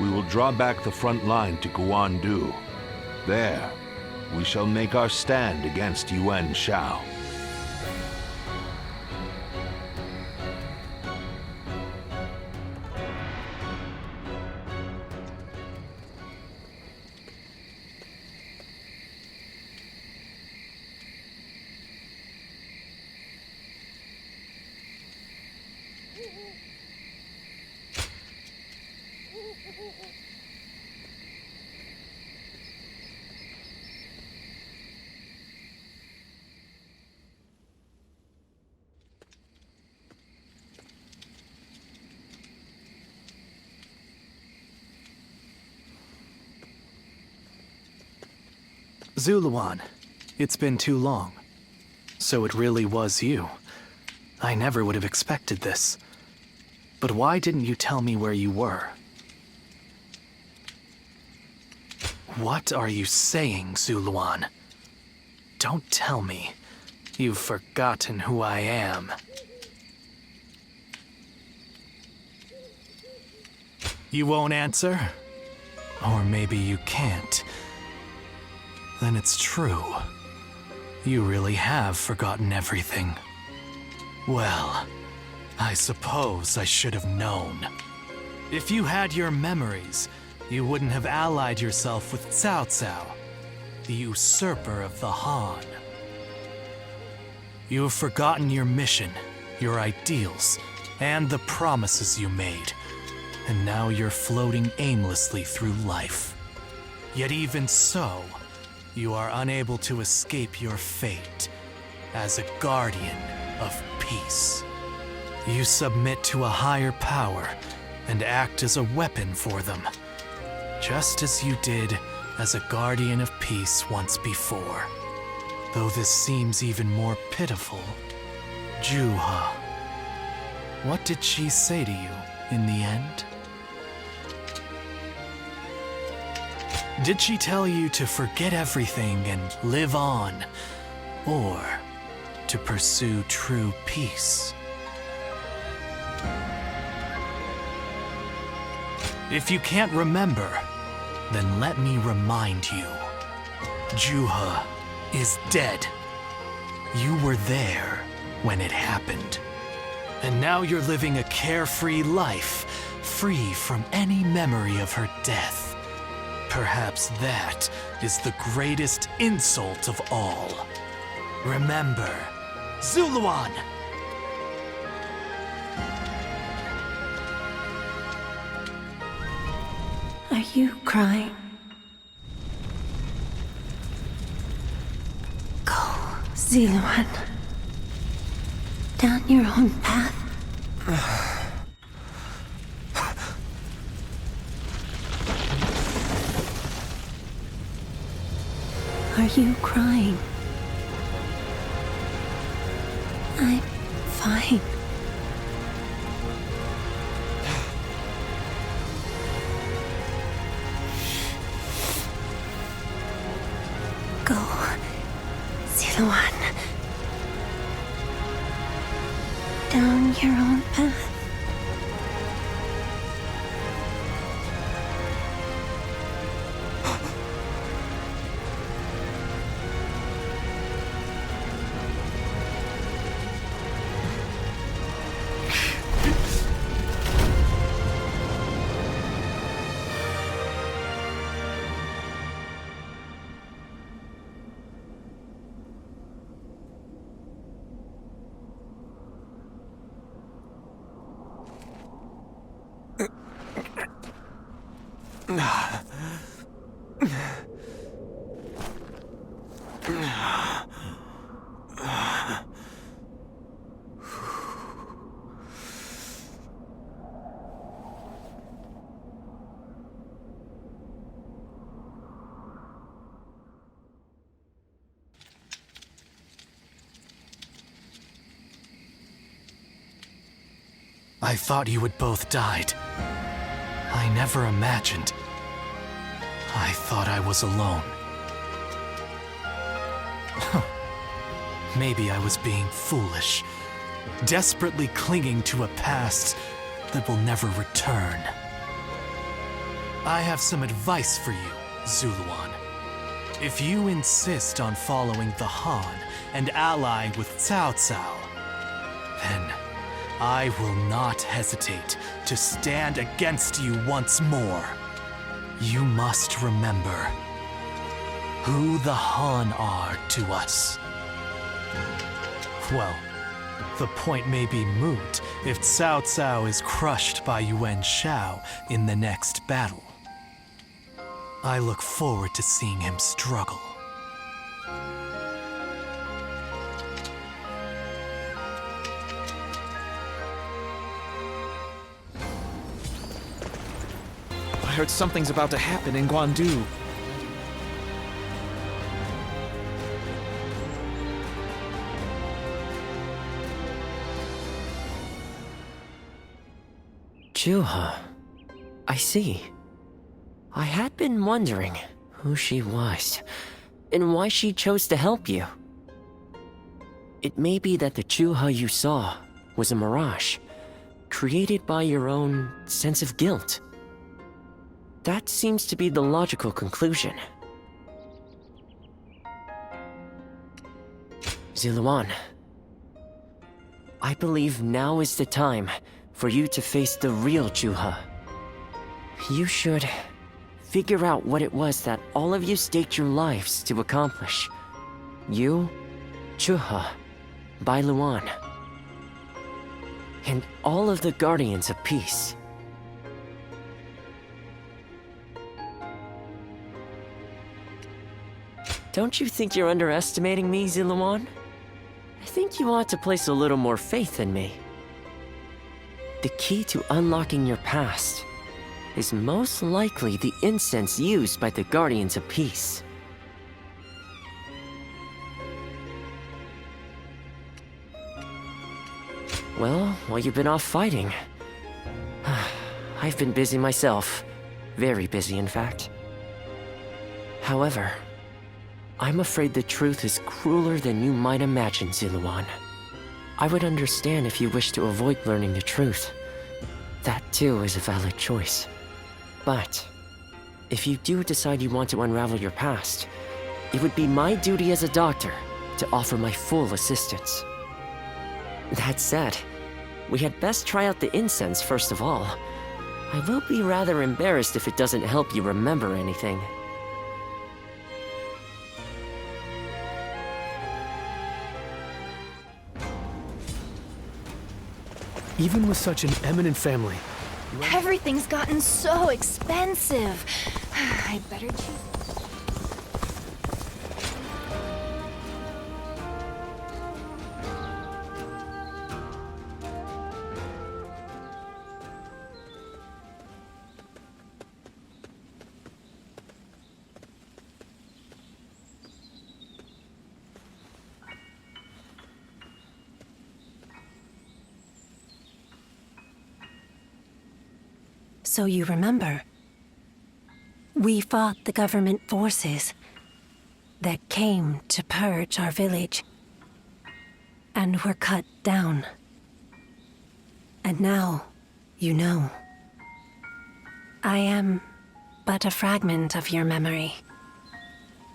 We will draw back the front line to Guandu. There, we shall make our stand against Yuan Shao. Zuluan, it's been too long. So it really was you. I never would have expected this. But why didn't you tell me where you were? What are you saying, Zuluan? Don't tell me you've forgotten who I am. You won't answer? Or maybe you can't. Then it's true. You really have forgotten everything. Well, I suppose I should have known. If you had your memories, you wouldn't have allied yourself with Cao Cao, the usurper of the Han. You have forgotten your mission, your ideals, and the promises you made, and now you're floating aimlessly through life. Yet even so, you are unable to escape your fate as a guardian of peace. You submit to a higher power and act as a weapon for them, just as you did as a guardian of peace once before. Though this seems even more pitiful, Juha, what did she say to you in the end? Did she tell you to forget everything and live on, or to pursue true peace? If you can't remember, then let me remind you. Juha is dead. You were there when it happened. And now you're living a carefree life, free from any memory of her death. Perhaps that is the greatest insult of all. Remember, Zuluan! Are you crying? Go, Zuluan. Down your own path. Are you crying? I'm fine. Go, Zuluan. Down your own path. I thought you had both died. I never imagined. I thought I was alone. Maybe I was being foolish, desperately clinging to a past that will never return. I have some advice for you, Zuluan. If you insist on following the Han and ally with Cao Cao, then I will not hesitate to stand against you once more. You must remember who the Han are to us. Well, the point may be moot if Cao Cao is crushed by Yuan Shao in the next battle. I look forward to seeing him struggle. I heard something's about to happen in Guandu. Chuha. I see. I had been wondering who she was, and why she chose to help you. It may be that the Chuha you saw was a mirage, created by your own sense of guilt. That seems to be the logical conclusion. Ziluan, I believe now is the time for you to face the real Chuha. You should figure out what it was that all of you staked your lives to accomplish. You, Chuha, Bailuan, and all of the Guardians of Peace. Don't you think you're underestimating me, Ziluan? I think you ought to place a little more faith in me. The key to unlocking your past is most likely the incense used by the Guardians of Peace. Well, while you've been off fighting, I've been busy myself. Very busy, in fact. However, I'm afraid the truth is crueler than you might imagine, Ziluan. I would understand if you wish to avoid learning the truth. That too is a valid choice. But if you do decide you want to unravel your past, it would be my duty as a doctor to offer my full assistance. That said, we had best try out the incense first of all. I will be rather embarrassed if it doesn't help you remember anything. Even with such an eminent family, Everything's gotten so expensive. I'd better choose. So you remember, we fought the government forces that came to purge our village and were cut down. And now, you know, I am but a fragment of your memory,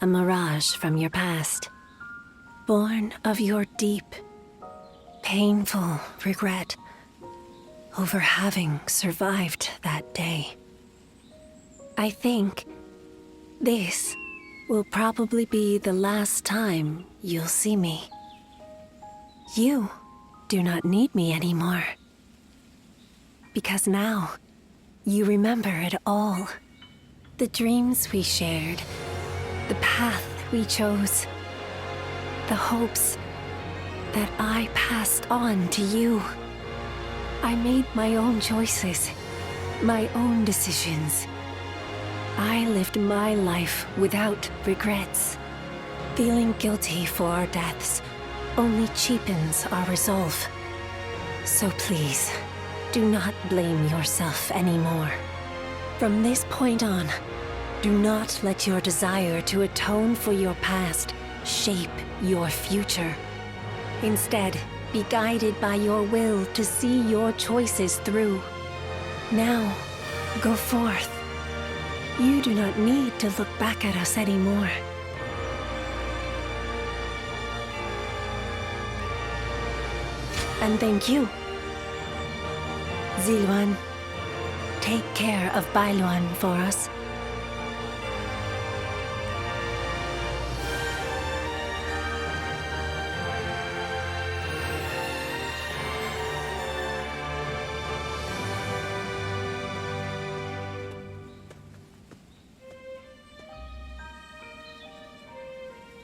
a mirage from your past, born of your deep, painful regret over having survived that day. I think this will probably be the last time you'll see me. You do not need me anymore. Because now, you remember it all. The dreams we shared, the path we chose, the hopes that I passed on to you. I made my own choices, my own decisions. I lived my life without regrets. Feeling guilty for our deaths only cheapens our resolve. So please, do not blame yourself anymore. From this point on, do not let your desire to atone for your past shape your future. Instead, be guided by your will to see your choices through. Now, go forth. You do not need to look back at us anymore. And thank you. Ziluan, take care of Bailuan for us.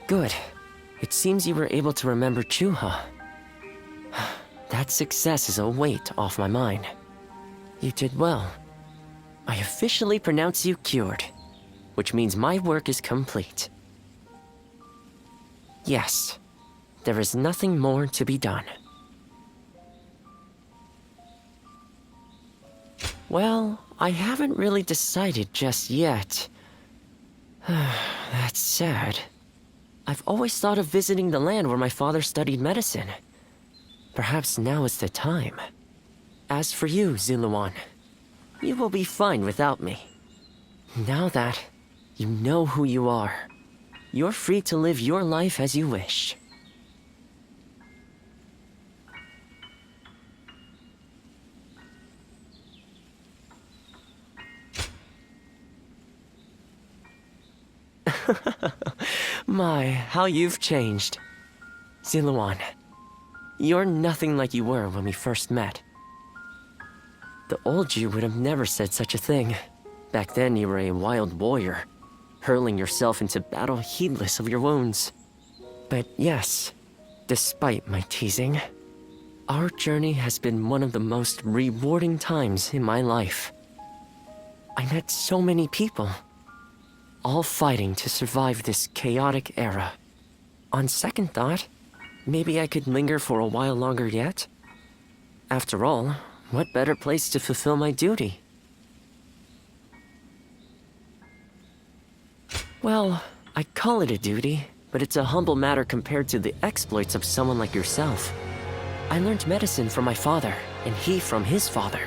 Good. It seems you were able to remember Chuha. That success is a weight off my mind. You did well. I officially pronounce you cured, which means my work is complete. Yes, there is nothing more to be done. Well, I haven't really decided just yet. That's sad. I've always thought of visiting the land where my father studied medicine. Perhaps now is the time. As for you, Ziluan, you will be fine without me. Now that you know who you are, you're free to live your life as you wish. My, how you've changed. Ziluan, you're nothing like you were when we first met. The old you would have never said such a thing. Back then you were a wild warrior, hurling yourself into battle heedless of your wounds. But yes, despite my teasing, our journey has been one of the most rewarding times in my life. I met so many people, all fighting to survive this chaotic era. On second thought, maybe I could linger for a while longer yet. After all, what better place to fulfill my duty? Well, I call it a duty, but it's a humble matter compared to the exploits of someone like yourself. I learned medicine from my father, and he from his father.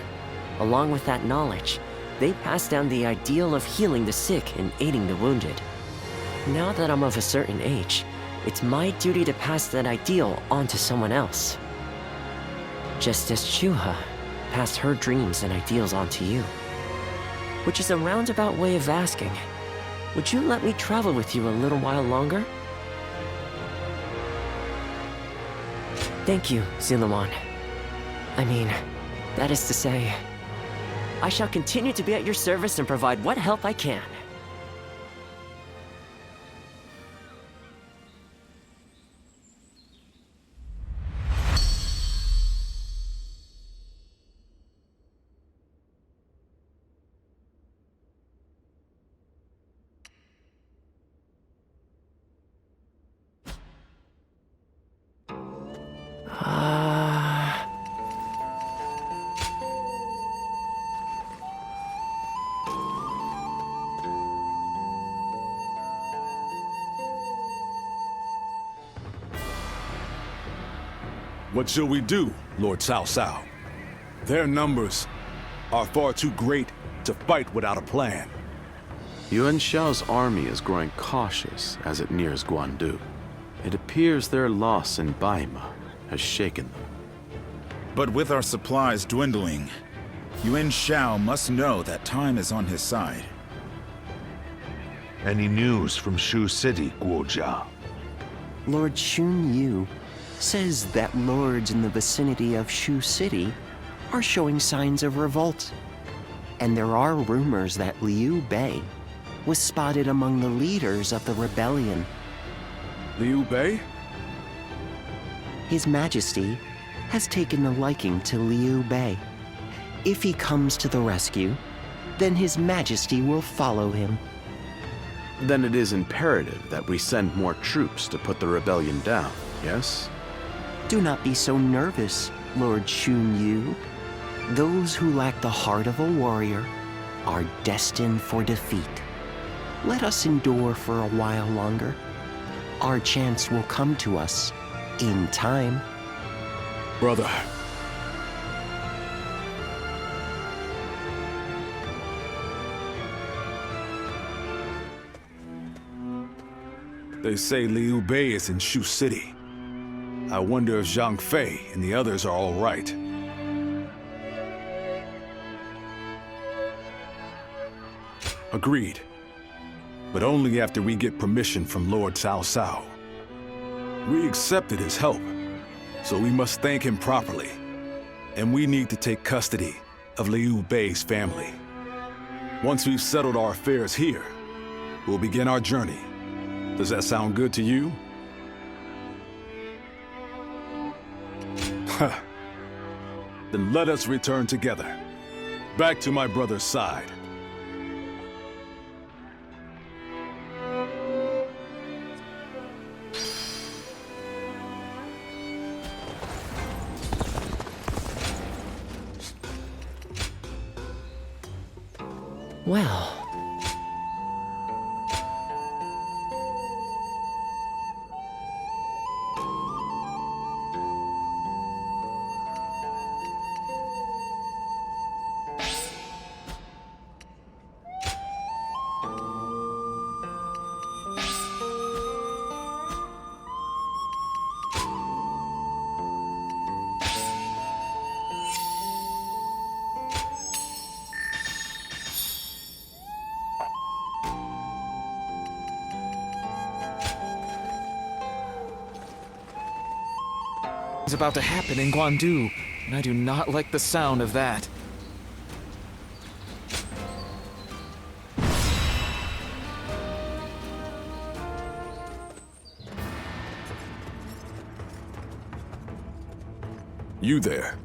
Along with that knowledge, they passed down the ideal of healing the sick and aiding the wounded. Now that I'm of a certain age, it's my duty to pass that ideal on to someone else. Just as Shuha passed her dreams and ideals on to you. Which is a roundabout way of asking, would you let me travel with you a little while longer? Thank you, Ziluan. I mean, that is to say, I shall continue to be at your service and provide what help I can. What shall we do, Lord Cao Cao? Their numbers are far too great to fight without a plan. Yuan Shao's army is growing cautious as it nears Guandu. It appears their loss in Baima has shaken them. But with our supplies dwindling, Yuan Shao must know that time is on his side. Any news from Shu City, Guojia? Lord Xun Yu says that lords in the vicinity of Shu City are showing signs of revolt. And there are rumors that Liu Bei was spotted among the leaders of the rebellion. Liu Bei? His Majesty has taken a liking to Liu Bei. If he comes to the rescue, then His Majesty will follow him. Then it is imperative that we send more troops to put the rebellion down, yes? Do not be so nervous, Lord Xun Yu. Those who lack the heart of a warrior are destined for defeat. Let us endure for a while longer. Our chance will come to us in time. Brother. They say Liu Bei is in Shu City. I wonder if Zhang Fei and the others are all right. Agreed. But only after we get permission from Lord Cao Cao. We accepted his help, so we must thank him properly. And we need to take custody of Liu Bei's family. Once we've settled our affairs here, we'll begin our journey. Does that sound good to you? Then let us return together, back to my brother's side. Well... is about to happen in Guandu, and I do not like the sound of that. You there.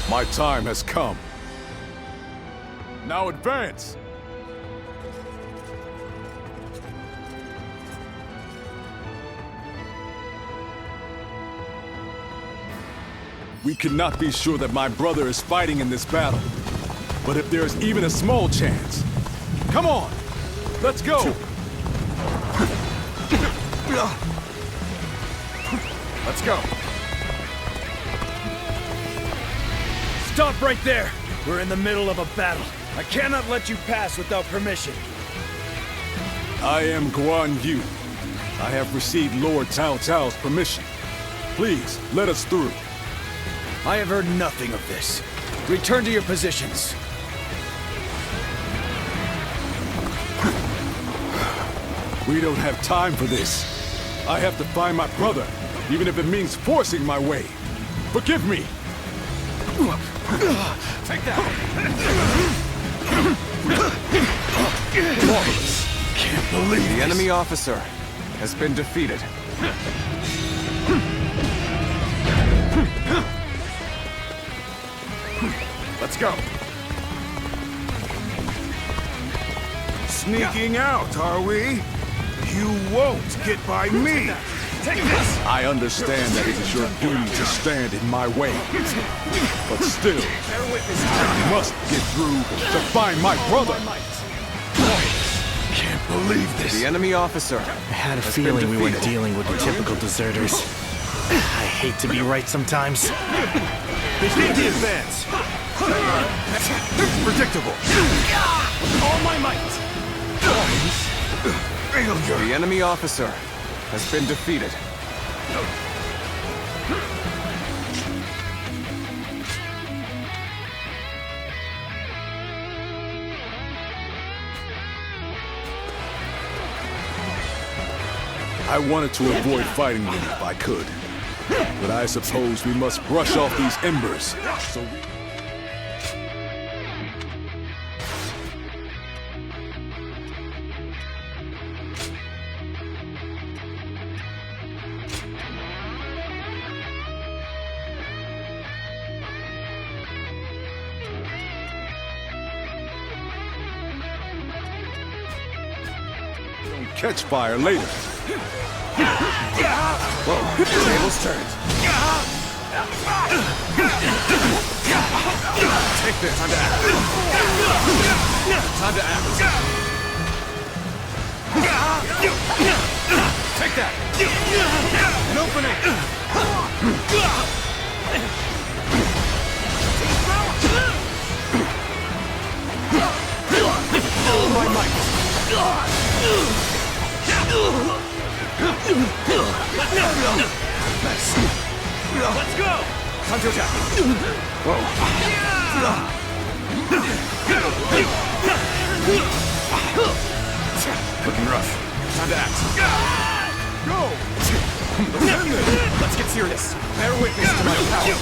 My time has come. Now advance! We cannot be sure that my brother is fighting in this battle. But if there is even a small chance... Come on! Let's go! Let's go. Stop right there! We're in the middle of a battle. I cannot let you pass without permission. I am Guan Yu. I have received Lord Cao Cao's permission. Please, let us through. I have heard nothing of this. Return to your positions. We don't have time for this. I have to find my brother, even if it means forcing my way. Forgive me! Take that! Marvelous. Can't believe the enemy officer has been defeated. Let's go. Sneaking out, are we? You won't get by me! Take this! I understand that it is your duty to stand in my way. But still, I must get through to find my brother! Can't believe this. The enemy officer I had a feeling we weren't dealing with the typical deserters. I hate to be right sometimes. They need the advance. Predictable. With all my might. Failure. The enemy officer has been defeated. I wanted to avoid fighting them if I could. But I suppose we must brush off these embers. So don't catch fire later. Whoa, tables turned. Take this. Time to act. Time to act. Take that. An opening. All my might. Let's go! Time to attack. Whoa. Looking rough. Time to act. go! Let's get serious. Bear witness to my power.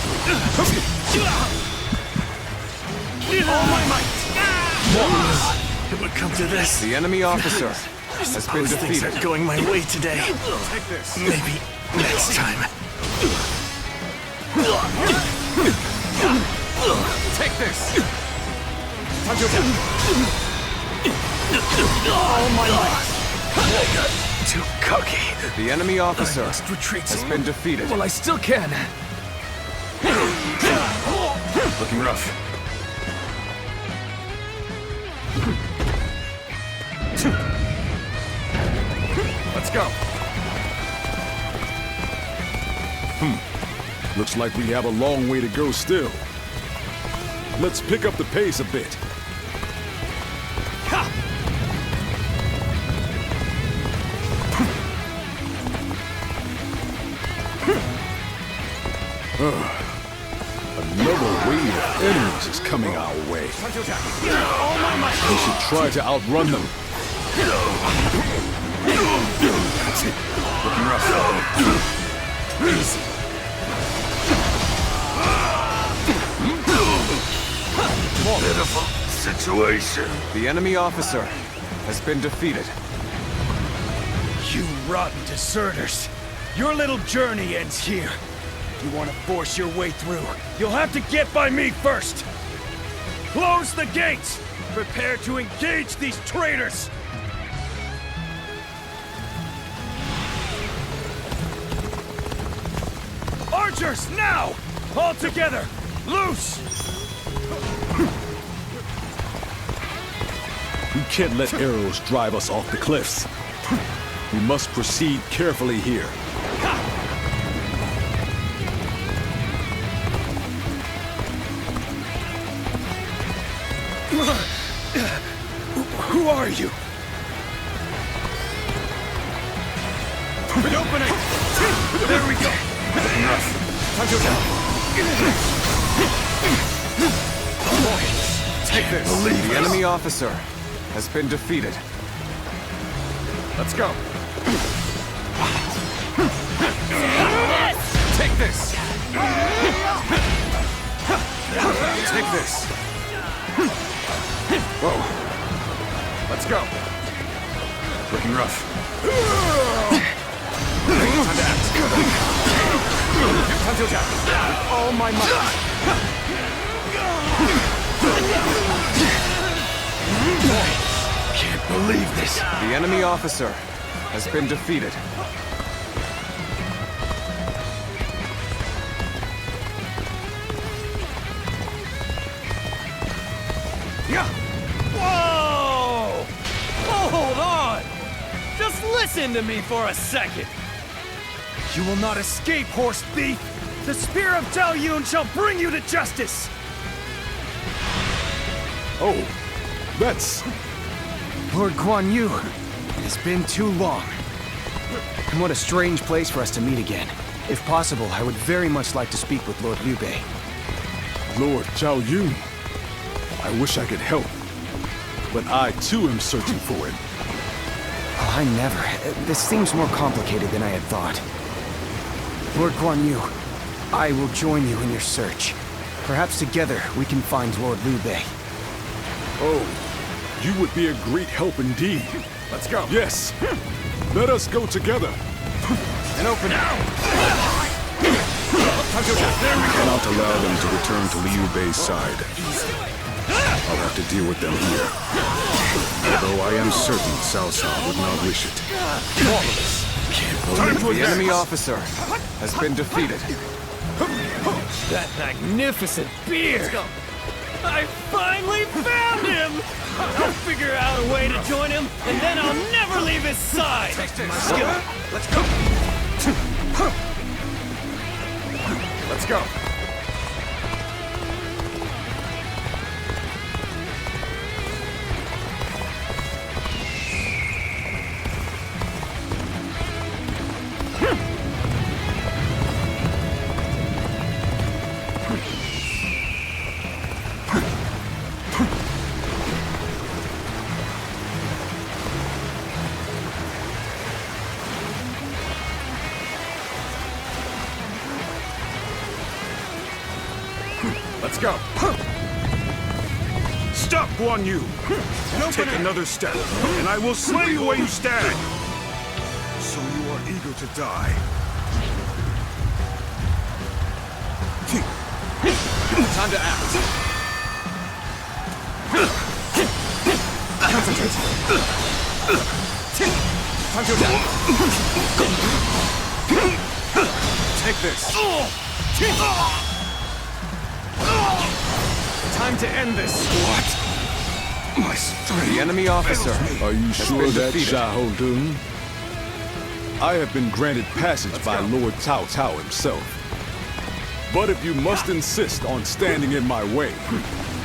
All my might. It would come to this. The enemy officer has been Things defeated. are going my way today. Take this. Maybe next time. Take this. All my might. Too cocky. The enemy officer Retreat has been defeated. Well, I still can. Looking rough. Let's go. Looks like we have a long way to go still. Let's pick up the pace a bit. Another wave of enemies is coming our way. We should try to outrun them. Looking rough. Easy. Pitiful situation. The enemy officer has been defeated. You rotten deserters. Your little journey ends here. If you want to force your way through, you'll have to get by me first. Close the gates! Prepare to engage these traitors! Archers, now! All together! Loose! We can't let arrows drive us off the cliffs. We must proceed carefully here. Who are you? An opening! There we go! Time to attack! Take this. The enemy officer has been defeated. Let's go. Take this. Take this. Whoa. Let's go. Looking rough. Time to act. Time to attack. With all my might. Can't believe this. The enemy officer has been defeated. Whoa! Hold on! Just listen to me for a second. You will not escape, horse thief! The Spear of Zhao Yun shall bring you to justice! Oh, that's... Lord Guan Yu, it has been too long. And what a strange place for us to meet again. If possible, I would very much like to speak with Lord Liu Bei. Lord Zhao Yun. I wish I could help, but I too am searching for him. Oh, I never. This seems more complicated than I had thought. Lord Guan Yu, I will join you in your search. Perhaps together we can find Lord Liu Bei. Oh, you would be a great help indeed. Let's go. Yes. Let us go together. And open now. I cannot allow them to return to Liu Bei's side. I'll have to deal with them here. Although I am certain Cao Cao would not wish it. The enemy officer has been defeated. That magnificent beard! I finally found him! I'll figure out a way to join him, and then I'll never leave his side! Let's go. Let's go. Let's go. Stop, Guan Yu. Take another step, and I will slay you where you stand. So you are eager to die. Time to act. Concentrate. Time to attack. Take this. Time to end this. What? My strength. The enemy officer. Are you sure that defeated. Xiahou Dun? I have been granted passage by Lord Cao Cao himself. But if you must insist on standing in my way,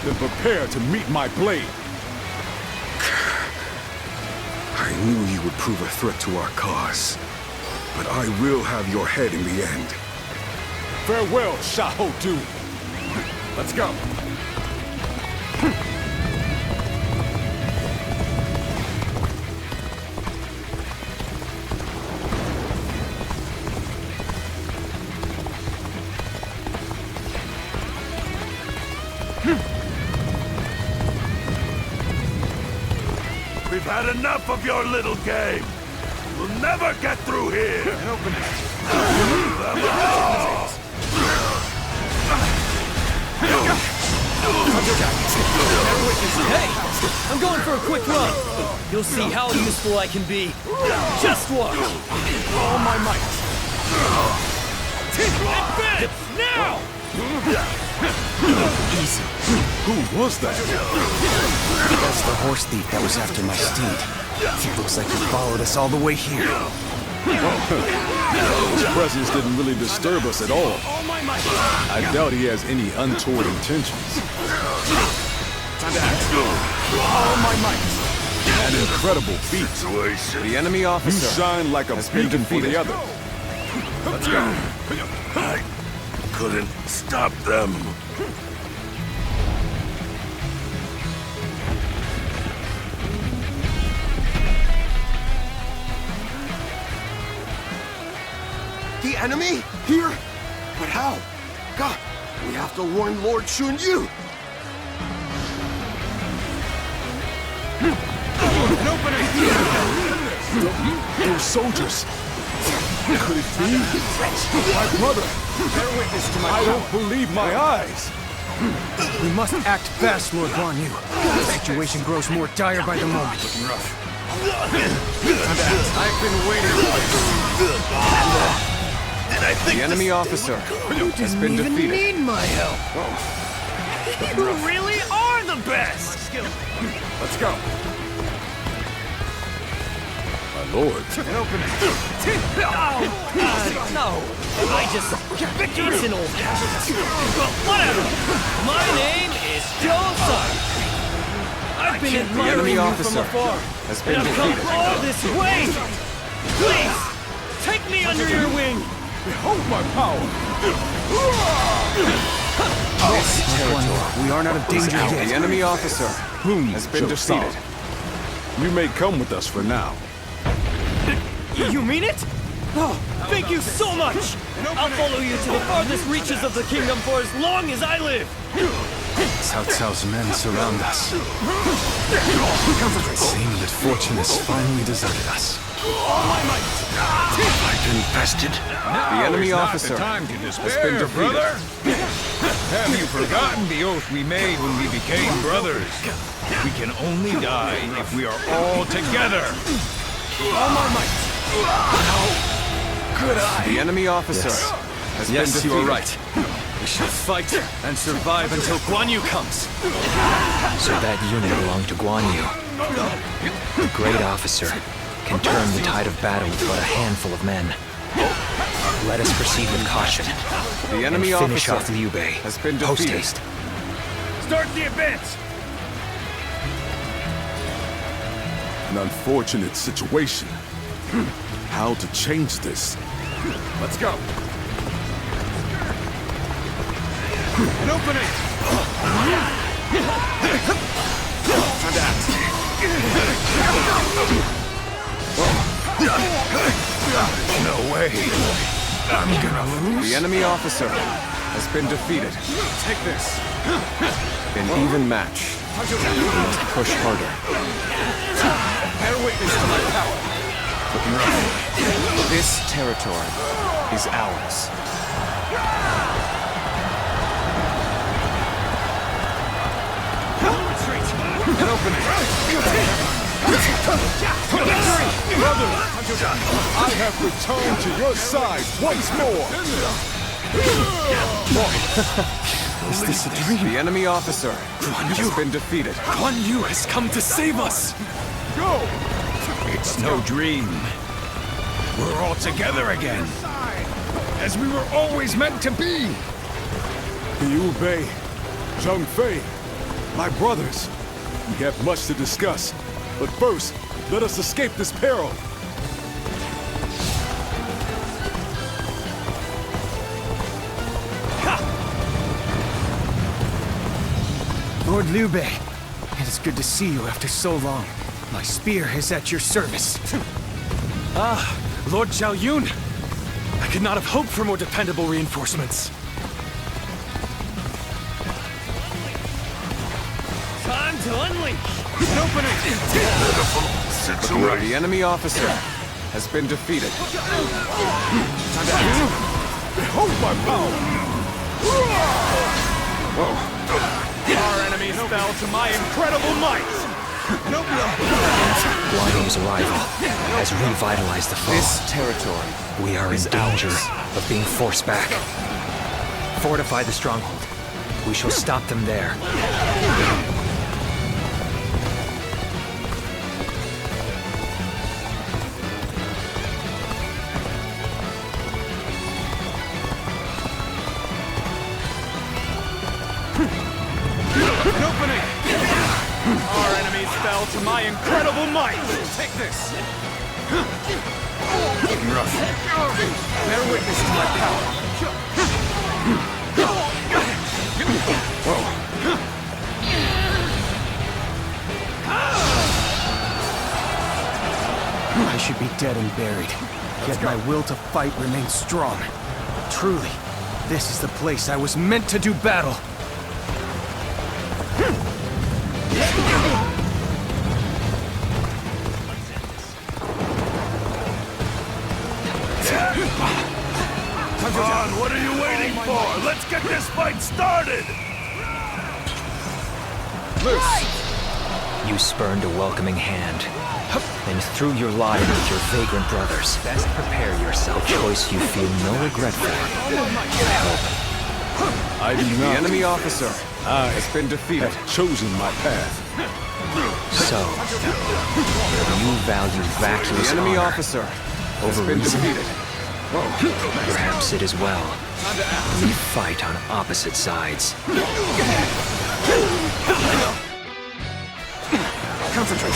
then prepare to meet my blade. I knew you would prove a threat to our cause. But I will have your head in the end. Farewell, Xiahou Dun. Let's go. We've had enough of your little game. We'll never get through here. Open it. Hey! I'm going for a quick run. You'll see how useful I can be. Just watch. All my might. Advance! Now! Easy. Who was that? That's the horse thief that was after my steed. He looks like he followed us all the way here. His presence didn't really disturb us at all. I doubt he has any untoward intentions. Time to act. All my might. An incredible feat. The enemy officer. You shine like a beacon for the other. Let's go. I couldn't stop them. The enemy? Here? But how? God, we have to warn Lord Shun Yu. Those soldiers. Could it be? My brother. Bear witness to my I don't believe my eyes. We must act fast, Lord Guan Yu. The situation grows more dire by the moment. I've been waiting for the enemy officer has been defeated. Need my help. You really are the best. Let's go. My lord. No, I just it's an old Well, whatever. My name is Joe Sark. I've been admiring you from afar, has been and I've come defeated. all this way. Please, take me under your wing. Behold my power. We are not in danger yet. The enemy officer has been defeated. You may come with us for now. You mean it? Oh, thank you so much! I'll follow you to the farthest reaches of the kingdom for as long as I live! Cao Cao's men surround us. It seems that fortune has finally deserted us. I've infested. The enemy officer Time to has been despair, defeated. brother. Have you forgotten the oath we made when we became brothers? We can only die if we are all together. All my might! Good eye. The enemy officer has been defeated. you are right. We shall fight and survive until Guan Yu comes. So that unit belonged to Guan Yu. The great officer can turn the tide of battle with but a handful of men. Let us proceed with caution. The enemy and finish officer off Liu Bei. has been Post defeated. haste. Start the advance. An unfortunate situation. How to change this? Let's go. An opening. Time to act. No way. I'm gonna lose. The enemy officer has been defeated. Take this. An even match. We must push harder. Bear witness to my power. Looking rough. This territory is ours. An opening. Brothers, I have returned to your side once more. Is this a dream? The enemy officer has been defeated. Guan Yu has come to save us! Go! It's no dream. We're all together again. As we were always meant to be. Liu Bei, Zheng Fei, my brothers. We have much to discuss. But first, let us escape this peril. Lord Liu Bei, it is good to see you after so long. My spear is at your service. Lord Zhao Yun! I could not have hoped for more dependable reinforcements. Time to unleash! An opening! The enemy officer has been defeated. Time to act. Behold my power! Our enemies fell to my incredible might! Guan Yu's arrival has revitalized the foe. This territory We are in danger of being forced back. Fortify the stronghold. We shall stop them there. An opening! Our enemies fell to my incredible might! Take this! Looking rough. Bear witness to my power. I should be dead and buried, yet my will to fight remains strong. Truly, this is the place I was meant to do battle. Come on, what are you waiting for? Let's get this fight started! You spurned a welcoming hand, and threw your lot in with your vagrant brothers. Best prepare yourself. A choice you feel no regret for. I hope. I do not. The enemy officer has been defeated. Have chosen my path. So, you value vacuous The enemy honor officer has over been reason. defeated. Perhaps it is well. We fight on opposite sides. Concentrate.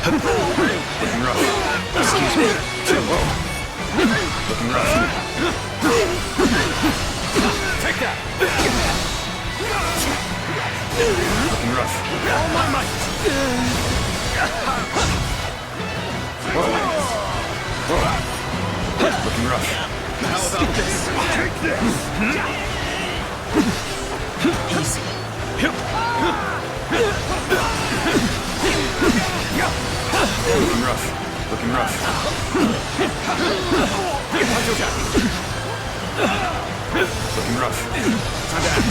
Looking rough. Excuse me. Looking rough. Take that. Looking rough. All my might! Looking rough. How about this? Take this! Easy. Looking rough. Looking rough. Looking rough. Time to act.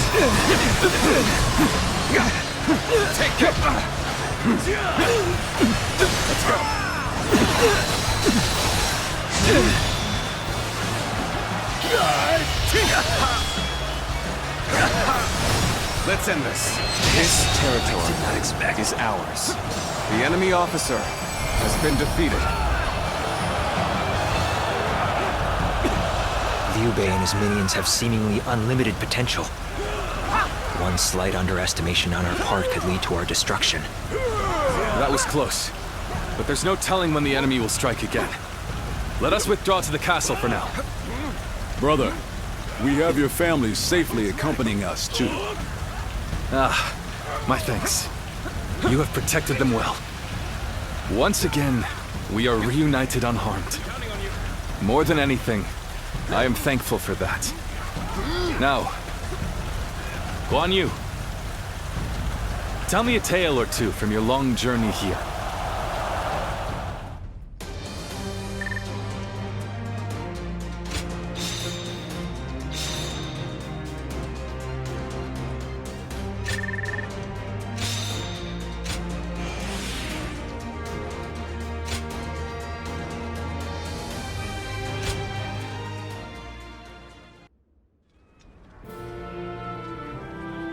Take it. Let's go. Let's end this. This territory is ours. The enemy officer has been defeated. Liu Bei and his minions have seemingly unlimited potential. One slight underestimation on our part could lead to our destruction. That was close. But there's no telling when the enemy will strike again. Let us withdraw to the castle for now. Brother, we have your family safely accompanying us, too. Ah, my thanks. You have protected them well. Once again, we are reunited unharmed. More than anything, I am thankful for that. Now, Guan Yu, tell me a tale or two from your long journey here.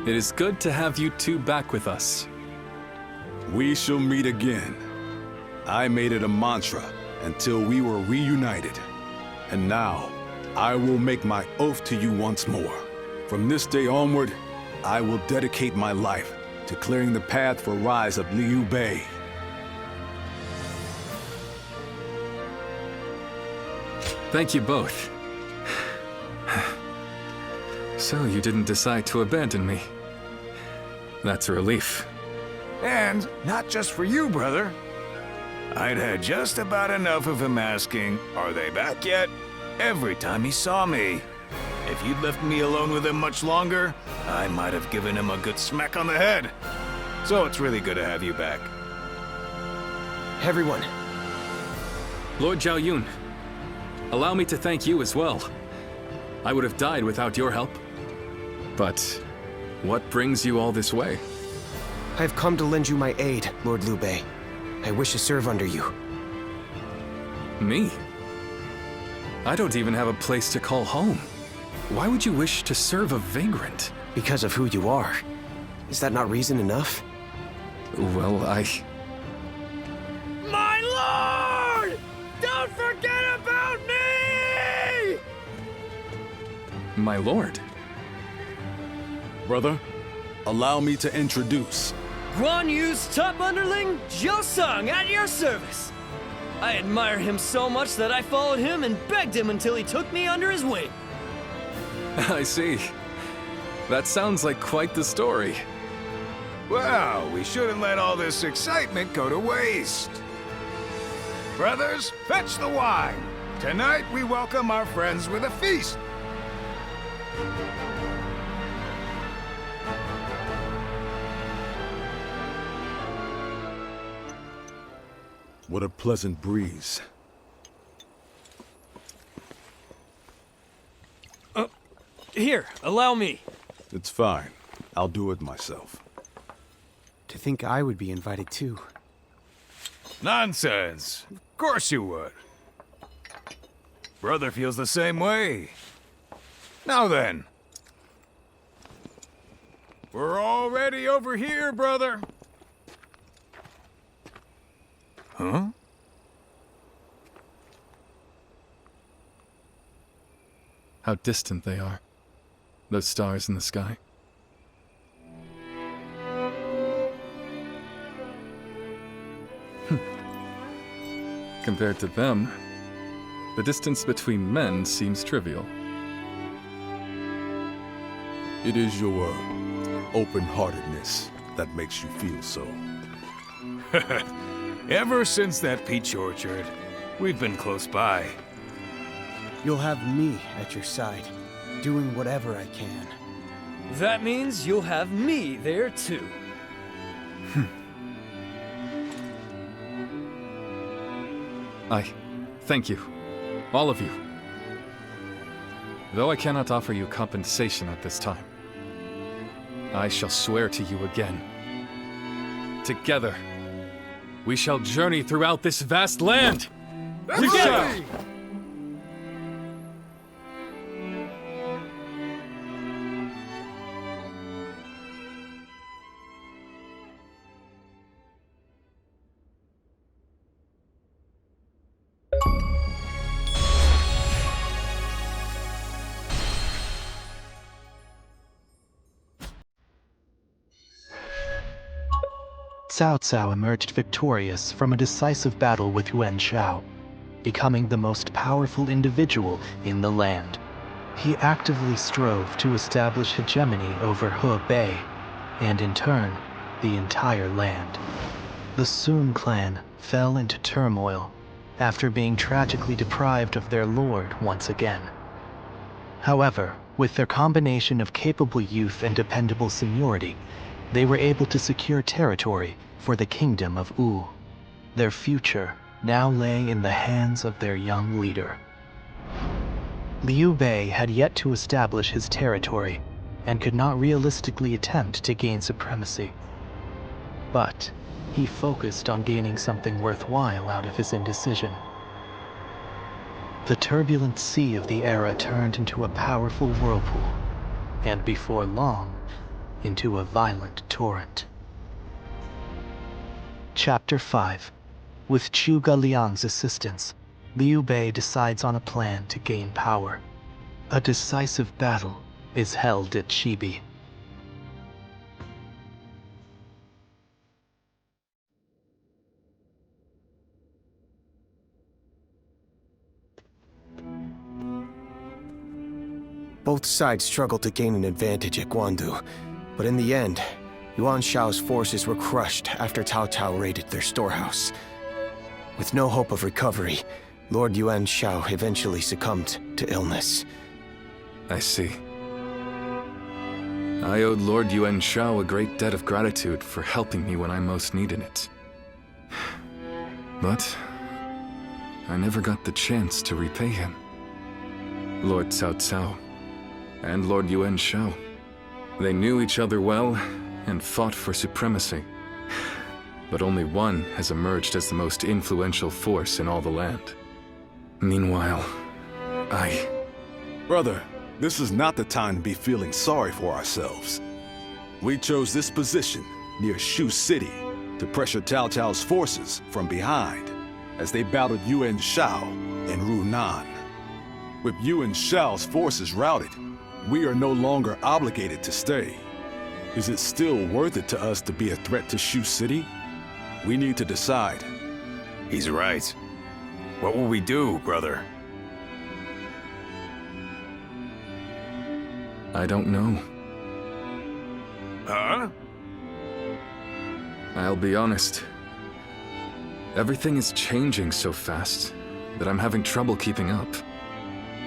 It is good to have you two back with us. We shall meet again. I made it a mantra until we were reunited. And now, I will make my oath to you once more. From this day onward, I will dedicate my life to clearing the path for rise of Liu Bei. Thank you both. So you didn't decide to abandon me. That's a relief. And not just for you, brother. I'd had just about enough of him asking, "Are they back yet?" every time he saw me. If you'd left me alone with him much longer, I might have given him a good smack on the head. So it's really good to have you back. Everyone. Lord Zhao Yun, allow me to thank you as well. I would have died without your help. But what brings you all this way? I have come to lend you my aid, Lord Liu Bei. I wish to serve under you. Me? I don't even have a place to call home. Why would you wish to serve a vagrant? Because of who you are. Is that not reason enough? Well, My lord! Don't forget about me! My lord. Brother, allow me to introduce. Guan Yu's top underling, Zhou Song, at your service. I admire him so much that I followed him and begged him until he took me under his wing. I see. That sounds like quite the story. Well, we shouldn't let all this excitement go to waste. Brothers, fetch the wine. Tonight we welcome our friends with a feast. What a pleasant breeze. Here, allow me. It's fine. I'll do it myself. To think I would be invited too. Nonsense. Of course you would. Brother feels the same way. Now then. We're already over here, brother. Huh? How distant they are. Those stars in the sky. Compared to them, the distance between men seems trivial. It is your open-heartedness that makes you feel so. Ever since that peach orchard, we've been close by. You'll have me at your side, doing whatever I can. That means you'll have me there too. Thank you. All of you. Though I cannot offer you compensation at this time, I shall swear to you again. Together, we shall journey throughout this vast land! Together! Cao Cao emerged victorious from a decisive battle with Yuan Shao, becoming the most powerful individual in the land. He actively strove to establish hegemony over Hebei, and in turn, the entire land. The Sun clan fell into turmoil after being tragically deprived of their lord once again. However, with their combination of capable youth and dependable seniority, they were able to secure territory for the Kingdom of Wu. Their future now lay in the hands of their young leader. Liu Bei had yet to establish his territory and could not realistically attempt to gain supremacy. But he focused on gaining something worthwhile out of his indecision. The turbulent sea of the era turned into a powerful whirlpool, and before long, into a violent torrent. Chapter 5. With Zhuge Liang's assistance, Liu Bei decides on a plan to gain power. A decisive battle is held at Chibi. Both sides struggled to gain an advantage at Guandu, but in the end, Yuan Shao's forces were crushed after Cao Cao raided their storehouse. With no hope of recovery, Lord Yuan Shao eventually succumbed to illness. I see. I owed Lord Yuan Shao a great debt of gratitude for helping me when I most needed it. But I never got the chance to repay him. Lord Cao Cao and Lord Yuan Shao, they knew each other well and fought for supremacy. But only one has emerged as the most influential force in all the land. Meanwhile, Brother, this is not the time to be feeling sorry for ourselves. We chose this position near Shu City to pressure Cao Cao's forces from behind as they battled Yuan Shao in Runan. With Yuan Shao's forces routed, we are no longer obligated to stay. Is it still worth it to us to be a threat to Shu City? We need to decide. He's right. What will we do, brother? I don't know. Huh? I'll be honest. Everything is changing so fast that I'm having trouble keeping up.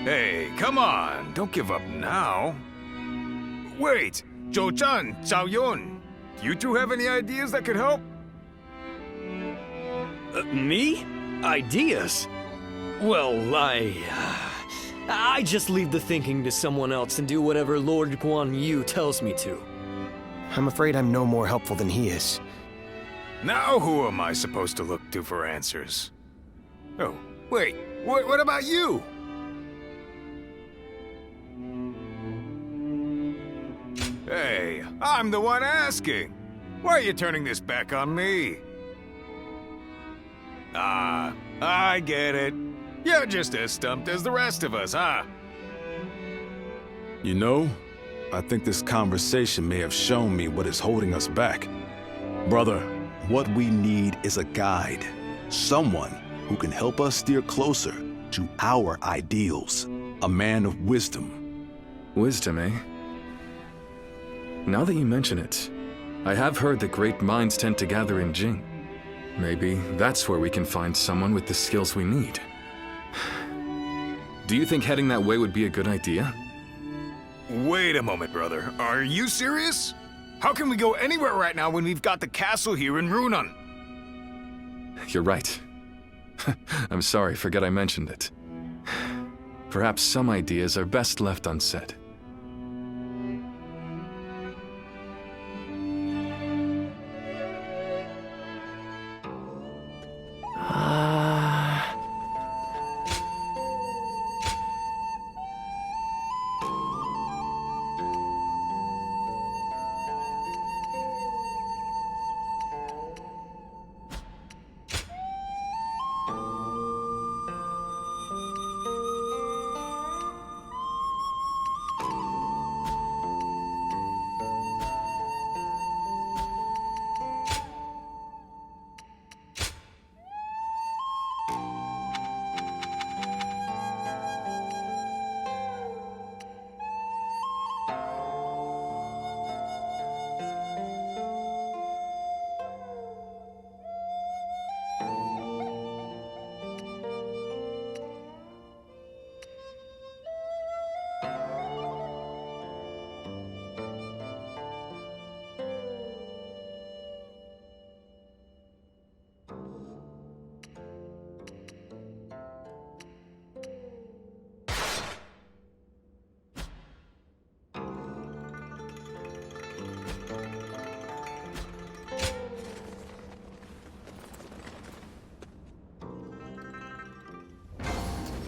Hey, come on, don't give up now. Wait, Zhou Zhan, Zhao Yun, you two have any ideas that could help? Me? Ideas? Well, I just leave the thinking to someone else and do whatever Lord Guan Yu tells me to. I'm afraid I'm no more helpful than he is. Now who am I supposed to look to for answers? Oh, wait, what about you? Hey, I'm the one asking. Why are you turning this back on me? Ah, I get it. You're just as stumped as the rest of us, huh? You know, I think this conversation may have shown me what is holding us back. Brother, what we need is a guide. Someone who can help us steer closer to our ideals. A man of wisdom. Wisdom, eh? Now that you mention it, I have heard that great minds tend to gather in Jing. Maybe that's where we can find someone with the skills we need. Do you think heading that way would be a good idea? Wait a moment, brother. Are you serious? How can we go anywhere right now when we've got the castle here in Runan? You're right. I'm sorry, forget I mentioned it. Perhaps some ideas are best left unsaid.